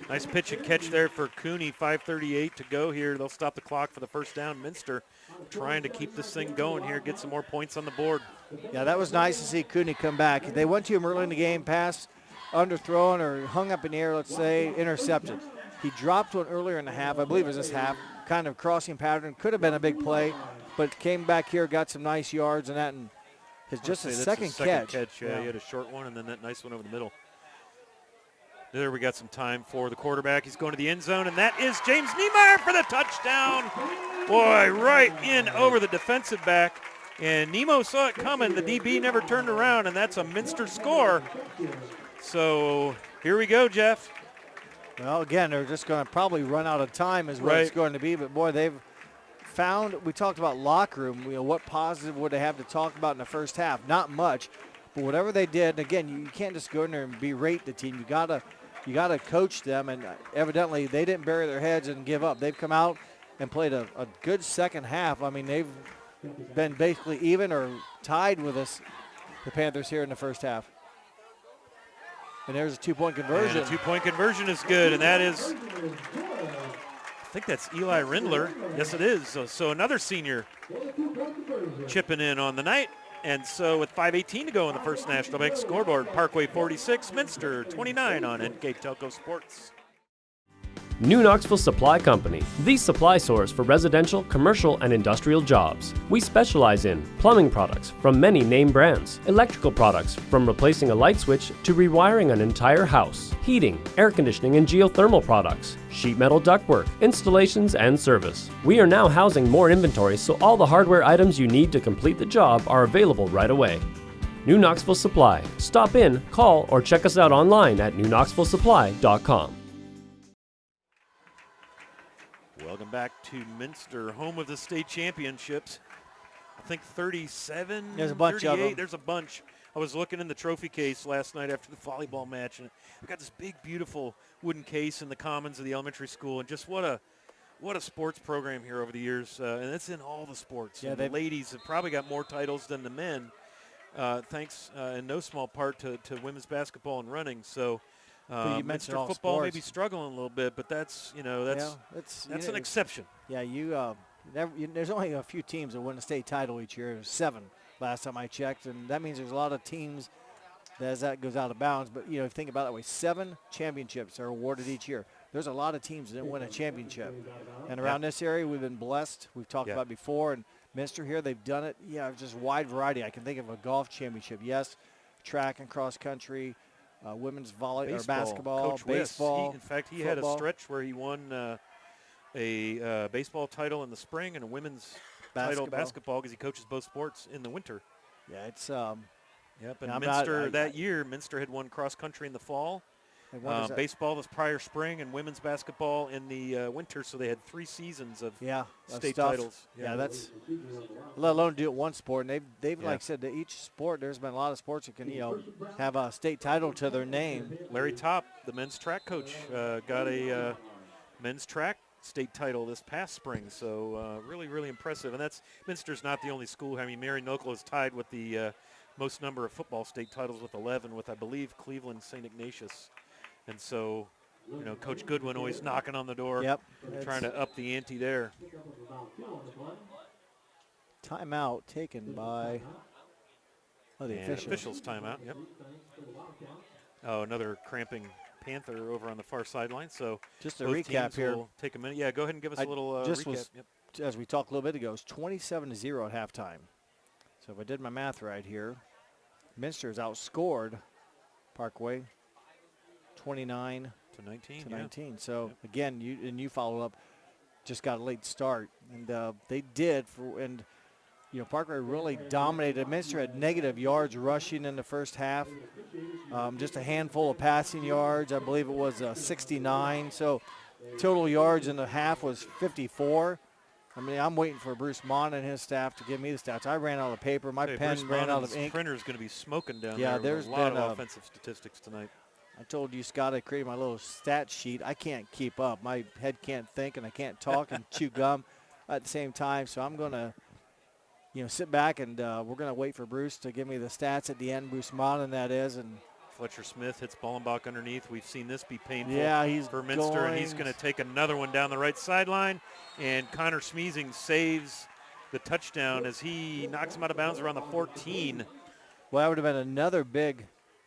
Nice pitch and catch there for Cooney. 5:38 to go here. They'll stop the clock for the first down. Minster trying to keep this thing going here, get some more points on the board. Yeah, that was nice to see Cooney come back. They went to him early in the game, pass, underthrown or hung up in the air, let's say, intercepted. He dropped one earlier in the half. I believe it was this half. Kind of crossing pattern. Could have been a big play, but came back here, got some nice yards and that, and it's just a second catch. Yeah, he had a short one and then that nice one over the middle. There we got some time for the quarterback. He's going to the end zone, and that is James Niemeyer for the touchdown. Boy, right in over the defensive back. And Nemo saw it coming. The DB never turned around, and that's a Minster score. So here we go, Jeff. Well, again, they're just going to probably run out of time is what it's going to be. But, boy, they've found – we talked about locker room. You know, what positive would they have to talk about in the first half? Not much. But whatever they did, and again, you can't just go in there and berate the team. You gotta coach them, and evidently they didn't bury their heads and give up. They've come out and played a good second half. I mean, they've been basically even or tied with us, the Panthers, here in the first half. And there's a two-point conversion. And a two-point conversion is good, and that is, I think that's Eli Rindler. Yes, it is. So another senior chipping in on the night. And so with 5:18 to go in the first National Bank scoreboard, Parkway 46, Minster 29 on NKTelco Sports. New Knoxville Supply Company, the supply source for residential, commercial, and industrial jobs. We specialize in plumbing products from many name brands, electrical products from replacing a light switch to rewiring an entire house, heating, air conditioning, and geothermal products, sheet metal ductwork, installations, and service. We are now housing more inventory, so all the hardware items you need to complete the job are available right away. New Knoxville Supply. Stop in, call, or check us out online at newknoxvillesupply.com. Welcome back to Minster, home of the state championships. I think 37, There's a bunch 38. of them. There's a bunch. I was looking in the trophy case last night after the volleyball match, and we got this big, beautiful wooden case in the commons of the elementary school, and just what a sports program here over the years, and it's in all the sports. Yeah, the ladies have probably got more titles than the men, thanks in no small part to women's basketball and running. So. You mentioned Minster all football sports. may be struggling a little bit, but that's an exception. Yeah, there's only a few teams that win a state title each year. There's 7 last time I checked, and that means there's a lot of teams that goes out of bounds. But if you think about it that way, 7 championships are awarded each year. There's a lot of teams that win a championship, and around this area we've been blessed. We've talked about it before, and Minster here they've done it. Yeah, just wide variety. I can think of a golf championship. Yes, track and cross country. Women's volley or basketball, Coach baseball. In fact, he football. had a stretch where he won a baseball title in the spring and a women's title basketball because he coaches both sports in the winter. Yeah, it's Yep, and Minster that year, Minster had won cross country in the fall, baseball this prior spring, and women's basketball in the winter. So they had 3 seasons of state titles. Yeah, that's let alone do it one sport. And they've like I said, to each sport, there's been a lot of sports that can have a state title to their name. Larry Topp, the men's track coach, got a men's track state title this past spring. So really, really impressive. And that's Minster's not the only school. I mean, Marion Nokel is tied with the most number of football state titles with 11, with I believe Cleveland St. Ignatius. And so, Coach Goodwin always knocking on the door, trying to up the ante there. Timeout taken by the officials timeout, yep. Oh, another cramping Panther over on the far sideline. So just a recap here. Will take a minute. Yeah, go ahead and give us a little recap. As we talked a little bit ago, it's 27-0 at halftime. So if I did my math right here, Minster has outscored Parkway 29 to 19. So again, you followed up, just got a late start, and they did. Parkway really dominated. Minster had negative yards rushing in the first half, just a handful of passing yards. I believe it was 69. So total yards in the half was 54. I mean, I'm waiting for Bruce Mon and his staff to give me the stats. I ran out of paper. My pen ran out of ink. Printer's going to be smoking down there. Yeah, there's a lot been of offensive statistics tonight. I told you, Scott, I created my little stat sheet. I can't keep up. My head can't think, and I can't talk and chew gum at the same time. So I'm going to sit back and we're going to wait for Bruce to give me the stats at the end. Bruce Monin, that is, and Fletcher Smith hits Bollenbach underneath. We've seen this be painful for Minster, and he's going to take another one down the right sideline. And Connor Smeezing saves the touchdown as he knocks him out of bounds around the 14. Well, that would have been another big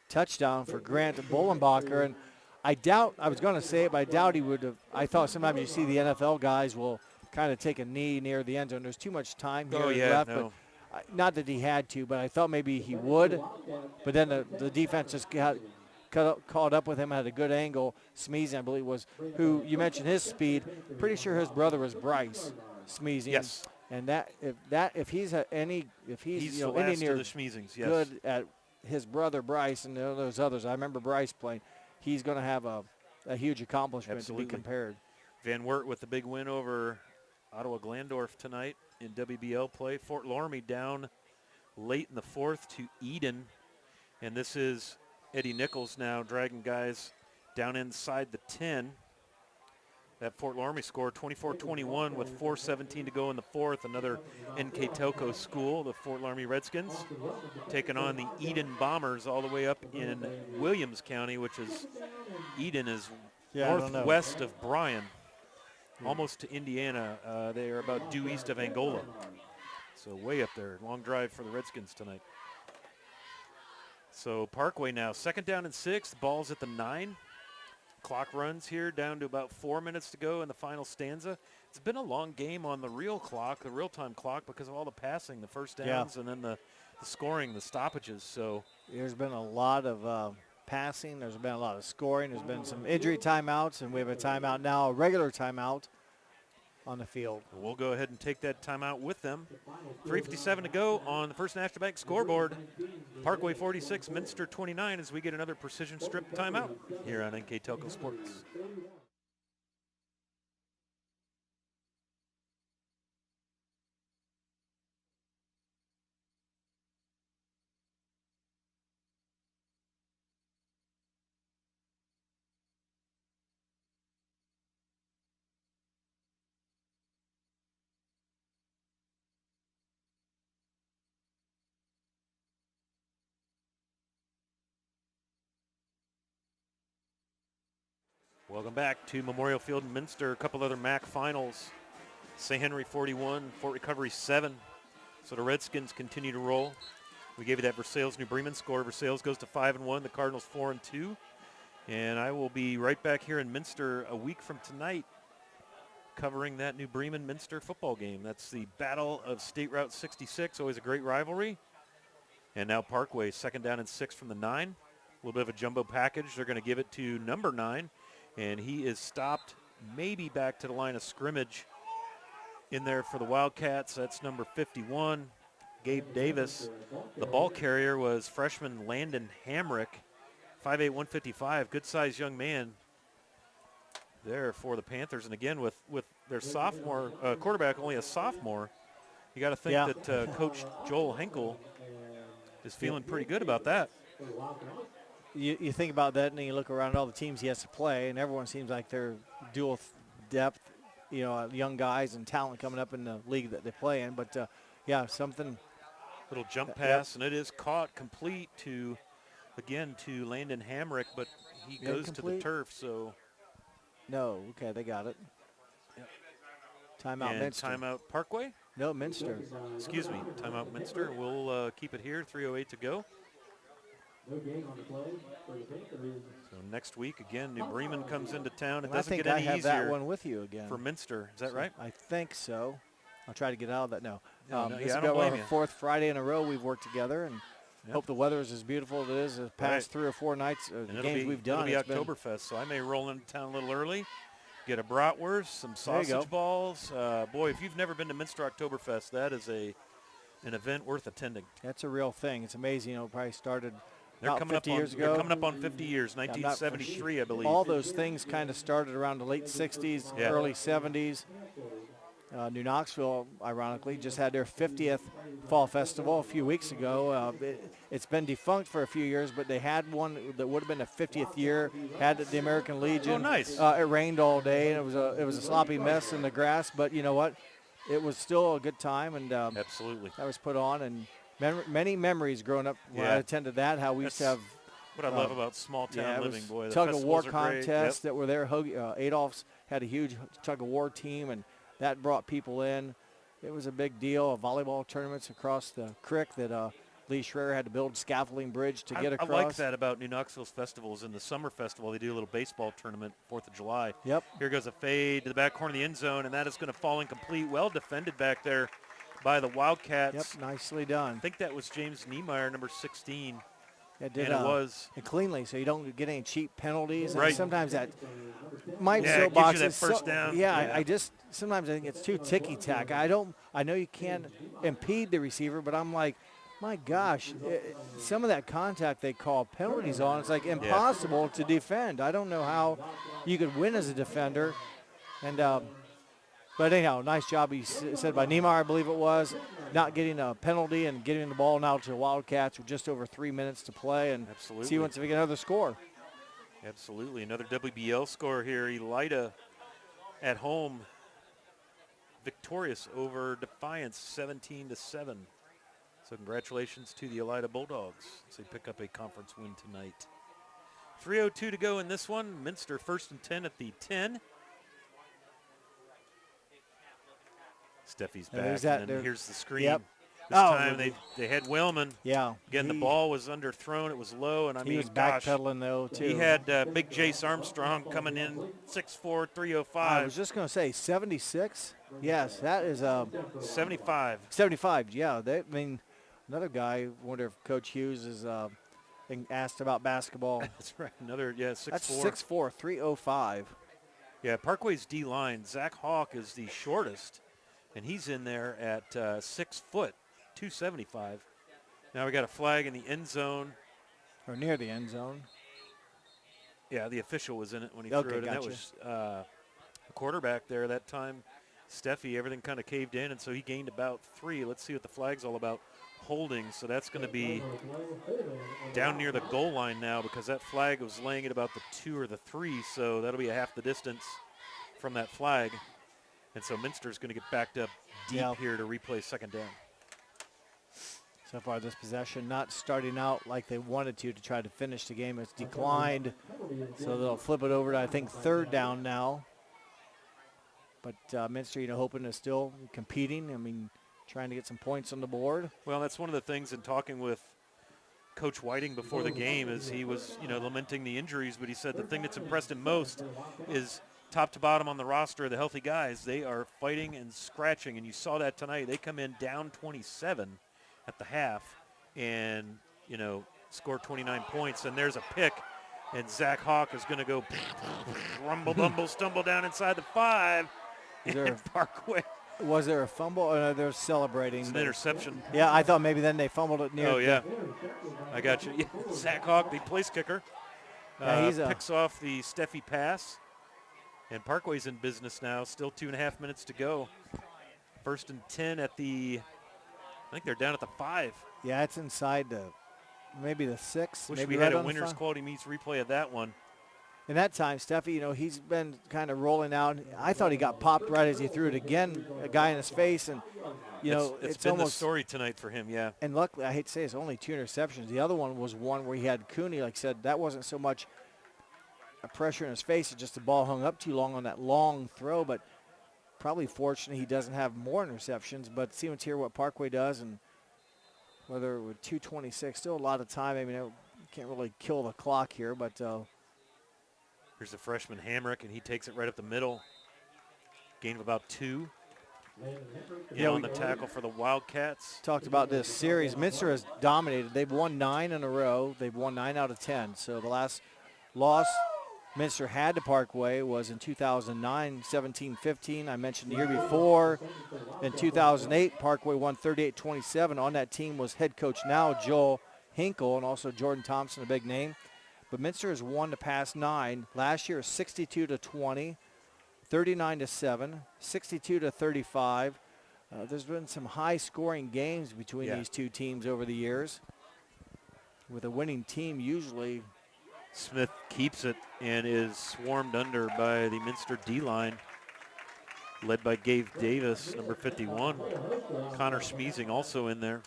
touchdown for Grant Bollenbacher. And I was going to say it, but I doubt he would have. I thought sometimes you see the NFL guys will kind of take a knee near the end zone. There's too much time here left. No. But not that he had to, but I thought maybe he would. But then the defense just caught up with him at a good angle. Smeezing, I believe, was who you mentioned his speed. Pretty sure his brother was Bryce Smeezing. Yes. And if he's any near the Smeezings, yes. good at his brother Bryce and those others, I remember Bryce playing. He's going to have a huge accomplishment to be compared. Van Wert with the big win over Ottawa Glandorf tonight in WBL play. Fort Loramie down late in the fourth to Eden. And this is Eddie Nichols now dragging guys down inside the 10. That Fort Loramie score, 24-21 with 4:17 to go in the fourth. Another NKTelco school, the Fort Loramie Redskins, taking on the Eden Bombers all the way up in Williams County, which is, Eden is northwest of Bryan, almost to Indiana. They are about due east of Angola. So way up there. Long drive for the Redskins tonight. So Parkway now, 2nd down and 6. Ball's at the 9. Clock runs here down to about 4 minutes to go in the final stanza. It's been a long game on the real clock, the real-time clock, because of all the passing, the first downs, and then the scoring, the stoppages. So there's been a lot of passing. There's been a lot of scoring. There's been some injury timeouts, and we have a timeout now, a regular timeout on the field. We'll go ahead and take that timeout with them. 3:57 to go on the First National Bank scoreboard. Parkway 46, Minster 29 as we get another precision strip timeout here on NKTelco Sports. Welcome back to Memorial Field in Minster. A couple other MAC finals. St. Henry 41, Fort Recovery 7. So the Redskins continue to roll. We gave you that Versailles New Bremen score. Versailles goes to 5-1. The Cardinals 4-2. And I will be right back here in Minster a week from tonight covering that New Bremen Minster football game. That's the Battle of State Route 66. Always a great rivalry. And now Parkway, 2nd down and 6 from the 9. A little bit of a jumbo package. They're going to give it to number 9. And he is stopped maybe back to the line of scrimmage in there for the Wildcats. That's number 51, Gabe Davis. The ball carrier was freshman Landon Hamrick, 5'8", 155, good-sized young man there for the Panthers. And again, with their sophomore quarterback, only a sophomore, you got to think that Coach Joel Henkel is feeling pretty good about that. You think about that, and then you look around at all the teams he has to play, and everyone seems like they're dual depth, young guys and talent coming up in the league that they play in. But, something. Little jump pass, and it is caught complete to Landon Hamrick, but he goes to the turf. So no, okay, they got it. Yep. Timeout and Minster. Timeout Parkway? No, Minster. Excuse me, timeout Minster. We'll keep it here, 3:08 to go. So next week, again, New Bremen comes into town. It doesn't get any easier. I think I have that one with you again. For Minster. Is that right? I think so. I'll try to get out of that. No. This is our 4th Friday in a row we've worked together, and hope the weather is as beautiful as it is the past 3 or 4 nights games we've done. It'll be Oktoberfest, so I may roll into town a little early, get a bratwurst, some sausage balls. Boy, if you've never been to Minster Oktoberfest, that is an event worth attending. That's a real thing. It's amazing. It probably started They're about coming 50 up years on, ago. They're coming up on 50 years, 1973, I believe. All those things kind of started around the late 60s, early 70s. New Knoxville, ironically, just had their 50th Fall Festival a few weeks ago. It's been defunct for a few years, but they had one that would have been a 50th year, had the American Legion. Oh, nice. It rained all day, and it was a sloppy mess in the grass, but you know what? it was still a good time, and absolutely that was put on, and many memories growing up when I attended that. How we used to have what I love about small town living. Boy, the tug of war festivals contests that were there. Adolph's had a huge tug of war team, and that brought people in. It was a big deal. Volleyball tournaments across the creek that Lee Schreier had to build a scaffolding bridge to get across. I like that about New Knoxville's festivals. In the summer festival, they do a little baseball tournament, 4th of July. Yep. Here goes a fade to the back corner of the end zone, and that is going to fall incomplete. Well defended back there by the Wildcats. Yep, nicely done. I think that was James Niemeyer, number 16. It did, and it was. And cleanly, so you don't get any cheap penalties. Right. And sometimes that might it gives you that first down. Yeah, sometimes I think it's too ticky-tack. I know you can't impede the receiver, but I'm like, my gosh, some of that contact they call penalties on, it's like impossible to defend. I don't know how you could win as a defender. And but anyhow, nice job, he said, by Niemeyer, I believe it was, not getting a penalty and getting the ball now to the Wildcats with just over 3 minutes to play, and see once we get another score. Absolutely. Another WBL score here. Elida at home, victorious over Defiance, 17-7. So congratulations to the Elida Bulldogs as they pick up a conference win tonight. 3:02 to go in this one. Minster 1st and 10 at the 10. Steffi's back, and then here's the screen. Yep. This time they had Whaleman. Yeah. Again, the ball was underthrown. It was low, and he was backpedaling, though, too. He had big Jace Armstrong coming in, 6'4", 305. I was just going to say, 76? Yes, that is 75. 75, yeah. Another guy, I wonder if Coach Hughes is being asked about basketball. That's right. Another, 6'4". That's 6'4", 305. Yeah, Parkway's D-line, Zach Hawk is the shortest, and he's in there at 6 foot, 275. Now we got a flag in the end zone. Or near the end zone. Yeah, the official was in it when he threw it, and that was a quarterback there that time. Steffi, everything kind of caved in, and so he gained about 3. Let's see what the flag's all about. Holding, so that's going to be down near the goal line now, because that flag was laying at about the 2 or the 3, so that'll be a half the distance from that flag. And so Minster's going to get backed up deep here to replay second down. So far this possession not starting out like they wanted to try to finish the game. It's declined, so they'll flip it over to, I think, 3rd down now. But Minster, hoping to still competing. Trying to get some points on the board. Well, that's one of the things in talking with Coach Whiting before the game is he was, lamenting the injuries, but he said the thing that's impressed him most is top to bottom on the roster, the healthy guys, they are fighting and scratching, and you saw that tonight. They come in down 27 at the half and, score 29 points, and there's a pick, and Zach Hawk is going to go rumble, bumble, stumble down inside the 5. And Parkway. Was there a fumble? Oh, no, they're celebrating. It's an interception. Yeah, I thought maybe then they fumbled it near. Oh, yeah. I got you. Yeah. Zach Hawk, the place kicker, picks off the Steffi pass. And Parkway's in business now. Still 2.5 minutes to go. 1st and 10 at the, I think they're down at the 5. Yeah, it's inside maybe the 6. Wish maybe we had a winner's quality meets replay of that one. And that time, Steffi, he's been kind of rolling out. I thought he got popped right as he threw it again, a guy in his face. And, it's been almost the story tonight for him, yeah. And luckily, I hate to say it's only 2 interceptions. The other one was one where he had Cooney, like I said, that wasn't so much a pressure in his face. It's just the ball hung up too long on that long throw. But probably fortunate he doesn't have more interceptions. But see, let's hear what Parkway does. And whether with 2:26, still a lot of time. You can't really kill the clock here, but here's the freshman Hamrick, and he takes it right up the middle. Gain of about 2. On the tackle for the Wildcats. Talked about this series. Minster has dominated. They've won 9 in a row. They've won 9 out of 10. So the last loss Minster had to Parkway was in 2009, 17-15. I mentioned the year before. In 2008, Parkway won 38-27. On that team was head coach now, Joel Hinkle, and also Jordan Thompson, a big name. But Minster has won the past 9. Last year, 62-20, 39-7, 62-35. There's been some high-scoring games between these two teams over the years. With a winning team, usually Smith keeps it and is swarmed under by the Minster D-line. led by Gabe Davis, number 51. Connor Schmeezing also in there.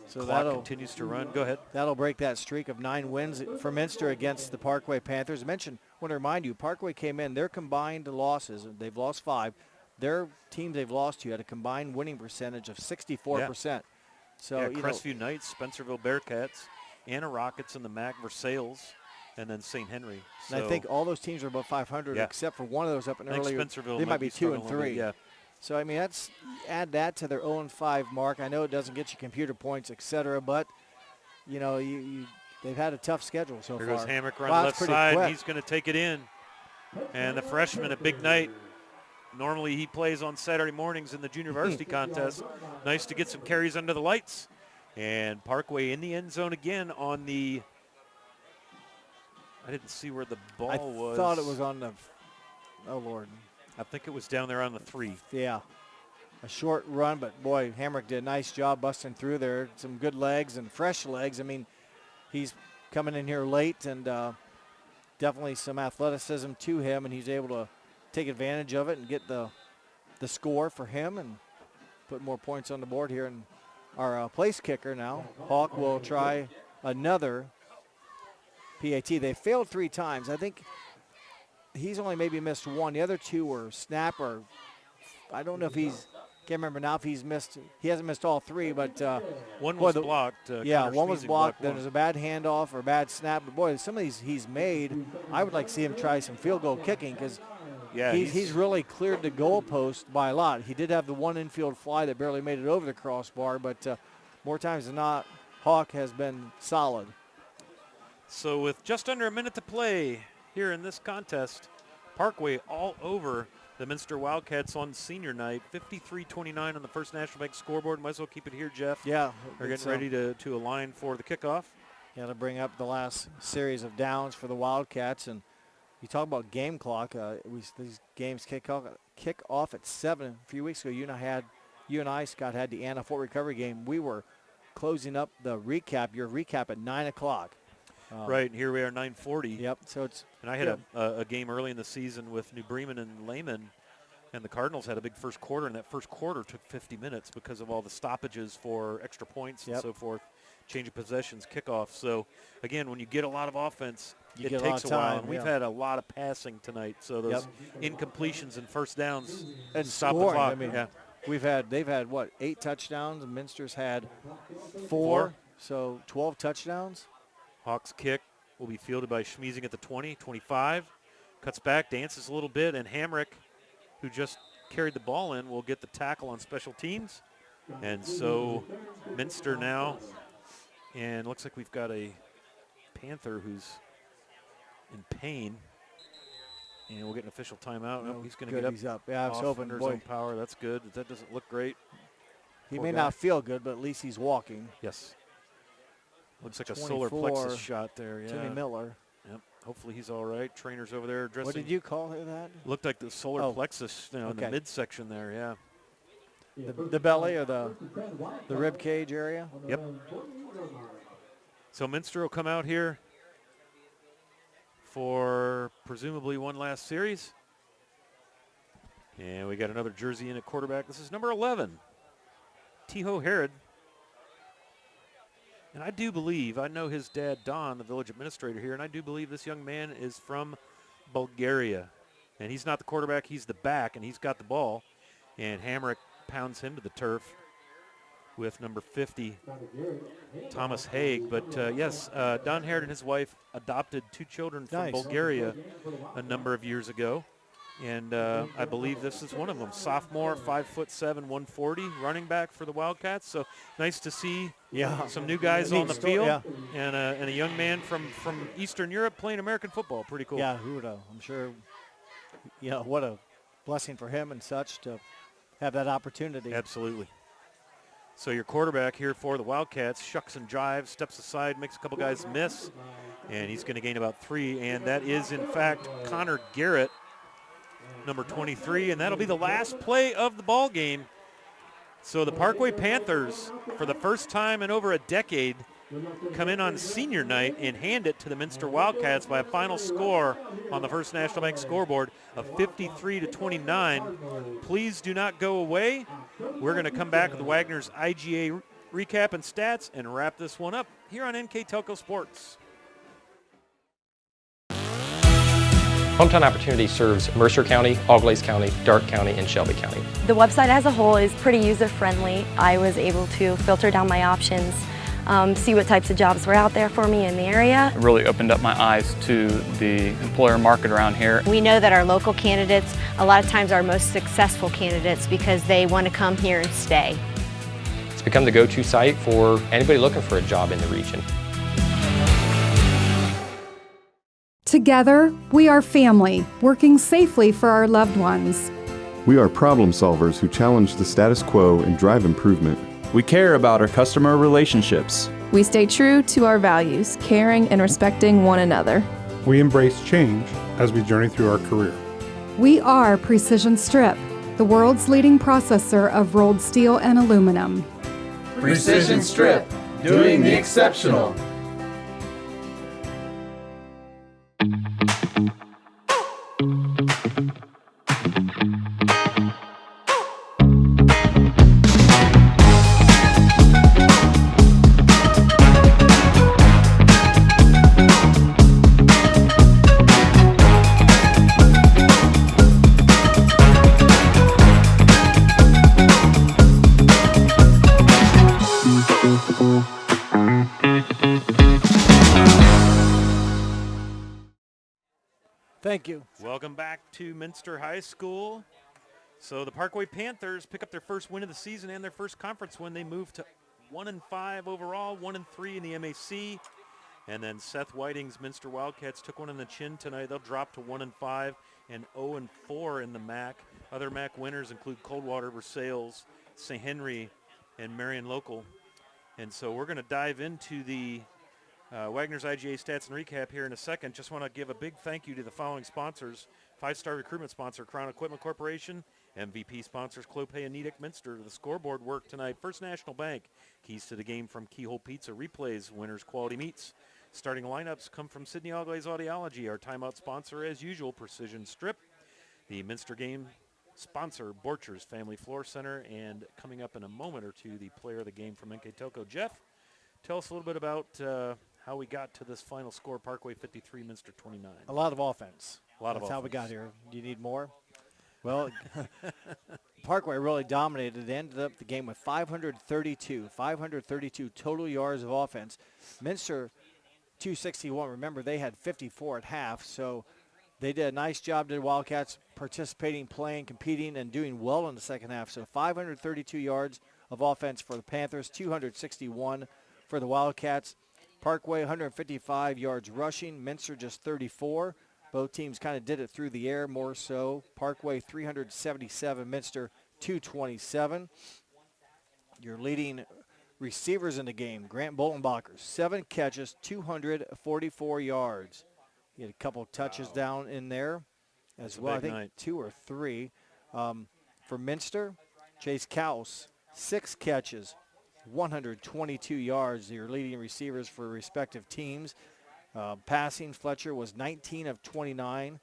So Clock continues to run. Go ahead. That'll break that streak of 9 wins for Minster against the Parkway Panthers. I want to remind you, Parkway came in, their combined losses, they've lost 5. Their teams they've lost to had a combined winning percentage of 64%. Yeah. So, Crestview Knights, Spencerville Bearcats, Anna Rockets in the MAC, Versailles, and then St. Henry. So, and I think all those teams are above 500 except for one of those up and earlier. Spencerville they might be 2 and 3. Yeah. So, I mean, add that to their 0-5 mark. I know it doesn't get you computer points, et cetera, but, they've had a tough schedule so far. There goes Hamrick around the left side. Quick. He's going to take it in. And the freshman, a big night. Normally he plays on Saturday mornings in the junior varsity contest. Nice to get some carries under the lights. And Parkway in the end zone again on the – I didn't see where the ball was. I thought it was on the – oh, Lord. I think it was down there on the 3. Yeah. A short run, but, boy, Hamrick did a nice job busting through there. Some good legs and fresh legs. I mean, he's coming in here late and definitely some athleticism to him, and he's able to take advantage of it and get the score for him and put more points on the board here. And our place kicker now, Hawk, will try another PAT. They failed 3 times. I think he's only maybe missed 1. The other 2 were snap or I don't know if can't remember now if he's missed. He hasn't missed all 3, but one was blocked. One was blocked. Then there's a bad handoff or a bad snap. But boy, some of these he's made. I would like to see him try some field goal kicking because he's really cleared the goalpost by a lot. He did have the one infield fly that barely made it over the crossbar, but more times than not, Hawk has been solid. So with just under a minute to play here in this contest, Parkway all over the Minster Wildcats on senior night, 53-29 on the First National Bank scoreboard. Might as well keep it here, Jeff. Yeah. They're getting ready to align for the kickoff. Yeah, to bring up the last series of downs for the Wildcats. And you talk about game clock. These games kick off at 7. A few weeks ago, you and I, Scott, had the Anna Fort Recovery game. We were closing up your recap at 9 o'clock. Right, and here we are, 9:40. Yep. So it's. And I had a game early in the season with New Bremen and Lehman, and the Cardinals had a big first quarter, and that first quarter took 50 minutes because of all the stoppages for extra points and so forth, change of possessions, kickoff. So again, when you get a lot of offense, it takes a while. And we've had a lot of passing tonight, so those incompletions and first downs and stop scoring. the clock. I mean, they've had what, 8 touchdowns, and Minster's had 4. So 12 touchdowns. Hawks kick will be fielded by Schmeezing at the 20, 25. Cuts back, dances a little bit, and Hamrick, who just carried the ball in, will get the tackle on special teams. And so Minster now, and looks like we've got a Panther who's in pain. And we'll get an official timeout. No, he's going to get up. He's up. Yeah, I was hoping. Under his own power. That's good. That doesn't look great. He may not feel good, but at least he's walking. Yes. Looks like a solar plexus shot there. Yeah. Timmy Miller. Yep. Hopefully he's all right. Trainer's over there dressing. What did you call that? Looked like the solar plexus, in the midsection there. Yeah. The belly or the rib cage area. Yep. So Minster will come out here for presumably one last series. And we got another jersey in at quarterback. This is number 11, Tiho Herod. And I do believe, I know his dad, Don, the village administrator here, and I do believe this young man is from Bulgaria. And he's not the quarterback, he's the back, and he's got the ball. And Hamrick pounds him to the turf with number 50, Thomas Haig. But, yes, Don Herod and his wife adopted 2 children from Bulgaria a number of years ago. And I believe this is one of them. Sophomore, 5'7", 140, running back for the Wildcats. So nice to see some new guys on the field and a young man from Eastern Europe playing American football. Pretty cool. Yeah, who would I'm sure, what a blessing for him and such to have that opportunity. Absolutely. So your quarterback here for the Wildcats shucks and jives, steps aside, makes a couple guys miss, and he's going to gain about 3. And that is, in fact, Connor Garrett, number 23, and that'll be the last play of the ball game. So the Parkway Panthers, for the first time in over a decade, come in on senior night and hand it to the Minster Wildcats by a final score on the First National Bank scoreboard of 53-29. Please do not go away. We're going to come back with Wagner's IGA recap and stats and wrap this one up here on NKTelco Sports. Hometown Opportunity serves Mercer County, Auglaize County, Darke County, and Shelby County. The website as a whole is pretty user-friendly. I was able to filter down my options, see what types of jobs were out there for me in the area. It really opened up my eyes to the employer market around here. We know that our local candidates, a lot of times, are our most successful candidates because they want to come here and stay. It's become the go-to site for anybody looking for a job in the region. Together, we are family, working safely for our loved ones. We are problem solvers who challenge the status quo and drive improvement. We care about our customer relationships. We stay true to our values, caring and respecting one another. We embrace change as we journey through our career. We are Precision Strip, the world's leading processor of rolled steel and aluminum. Precision Strip, doing the exceptional. Thank you. Welcome back to Minster High School. So the Parkway Panthers pick up their first win of the season and their first conference win. They move to 1-5 overall, 1-3 in the MAC. And then Seth Whiting's Minster Wildcats took one on the chin tonight. They'll drop to 1-5 and 0-4 in the MAC. Other MAC winners include Coldwater, Versailles, St. Henry, and Marion Local. And so we're going to dive into the Wagner's IGA stats and recap here in a second. Just want to give a big thank you to the following sponsors. 5-star recruitment sponsor, Crown Equipment Corporation. MVP sponsors, Clopay and Nedick Minster. The scoreboard work tonight, First National Bank. Keys to the game from Keyhole Pizza. Replays, winners, quality meats. Starting lineups come from Sydney Auglaize Audiology. Our timeout sponsor, as usual, Precision Strip. The Minster game sponsor, Borchers Family Floor Center. And coming up in a moment or two, the player of the game from NKTelco. Jeff, tell us a little bit about how we got to this final score, Parkway 53, Minster 29. A lot of offense. That's how we got here. Do you need more? Well, Parkway really dominated. They ended up the game with 532 total yards of offense. Minster, 261. Remember, they had 54 at half, so they did a nice job, did Wildcats, participating, playing, competing, and doing well in the second half. So 532 yards of offense for the Panthers, 261 for the Wildcats. Parkway, 155 yards rushing. Minster just 34. Both teams kind of did it through the air more so. Parkway, 377. Minster, 227. Your leading receivers in the game, Grant Boltenbacher, 7 catches, 244 yards. He had a couple of touches down in there as well. I think 2 or 3. For Minster, Chase Kaus, 6 catches, 122 yards, your leading receivers for respective teams. Passing, Fletcher was 19 of 29,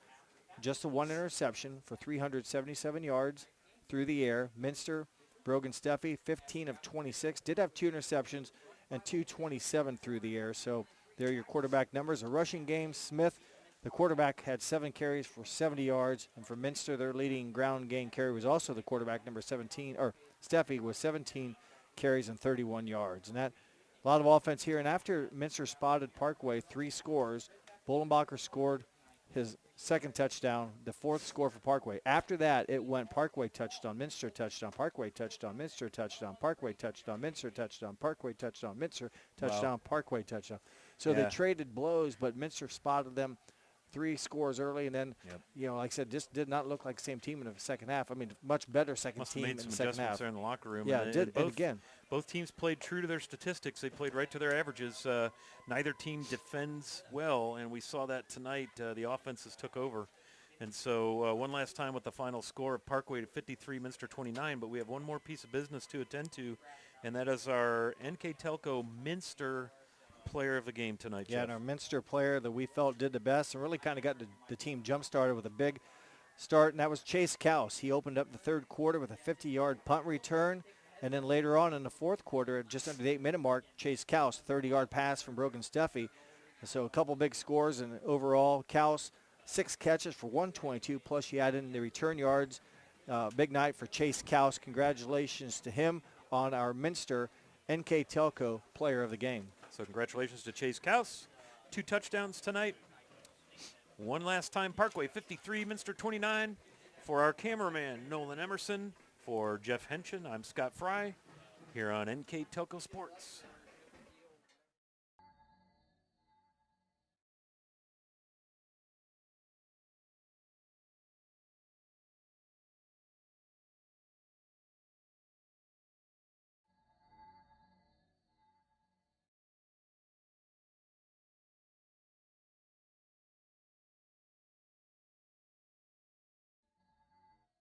just a 1 interception for 377 yards through the air. Minster, Brogan Steffi, 15 of 26, did have 2 interceptions and 227 through the air. So there are your quarterback numbers. A rushing game, Smith, the quarterback, had 7 carries for 70 yards. And for Minster, their leading ground game carry was also the quarterback, number 17, or Steffi, with 17 carries and 31 yards. And that, a lot of offense here. And after Minster spotted Parkway, 3 scores, Boltenbacher scored his second touchdown, the 4th score for Parkway. After that, it went Parkway touchdown, Minster touchdown, Parkway touchdown, Minster touchdown, Parkway touchdown, Minster touchdown, Parkway touchdown, Minster touchdown, Parkway touchdown. So they traded blows, but Minster spotted them 3 scores early, and then, you know, like I said, just did not look like the same team in the second half. I mean, much better second team in the second half. There in the locker room. Yeah, both teams played true to their statistics. They played right to their averages. Neither team defends well, and we saw that tonight. The offenses took over. And so one last time with the final score of Parkway to 53, Minster 29, but we have one more piece of business to attend to, and that is our NKTelco Minster player of the game tonight, Yeah, Jeff. and our Minster player that we felt did the best and really kind of got the team jump-started with a big start, and that was Chase Kaus. He opened up the third quarter with a 50-yard punt return, and then later on in the fourth quarter, just under the 8-minute mark, Chase Kaus, 30-yard pass from Brogan Steffi. So a couple big scores, and overall, Kaus, 6 catches for 122, plus he added in the return yards. Big night for Chase Kaus. Congratulations to him on our Minster NKTelco player of the game. So congratulations to Chase Kaus. 2 touchdowns tonight. One last time, Parkway 53, Minster 29. For our cameraman, Nolan Emerson. For Jeff Henshin, I'm Scott Fry here on NKTelco Sports.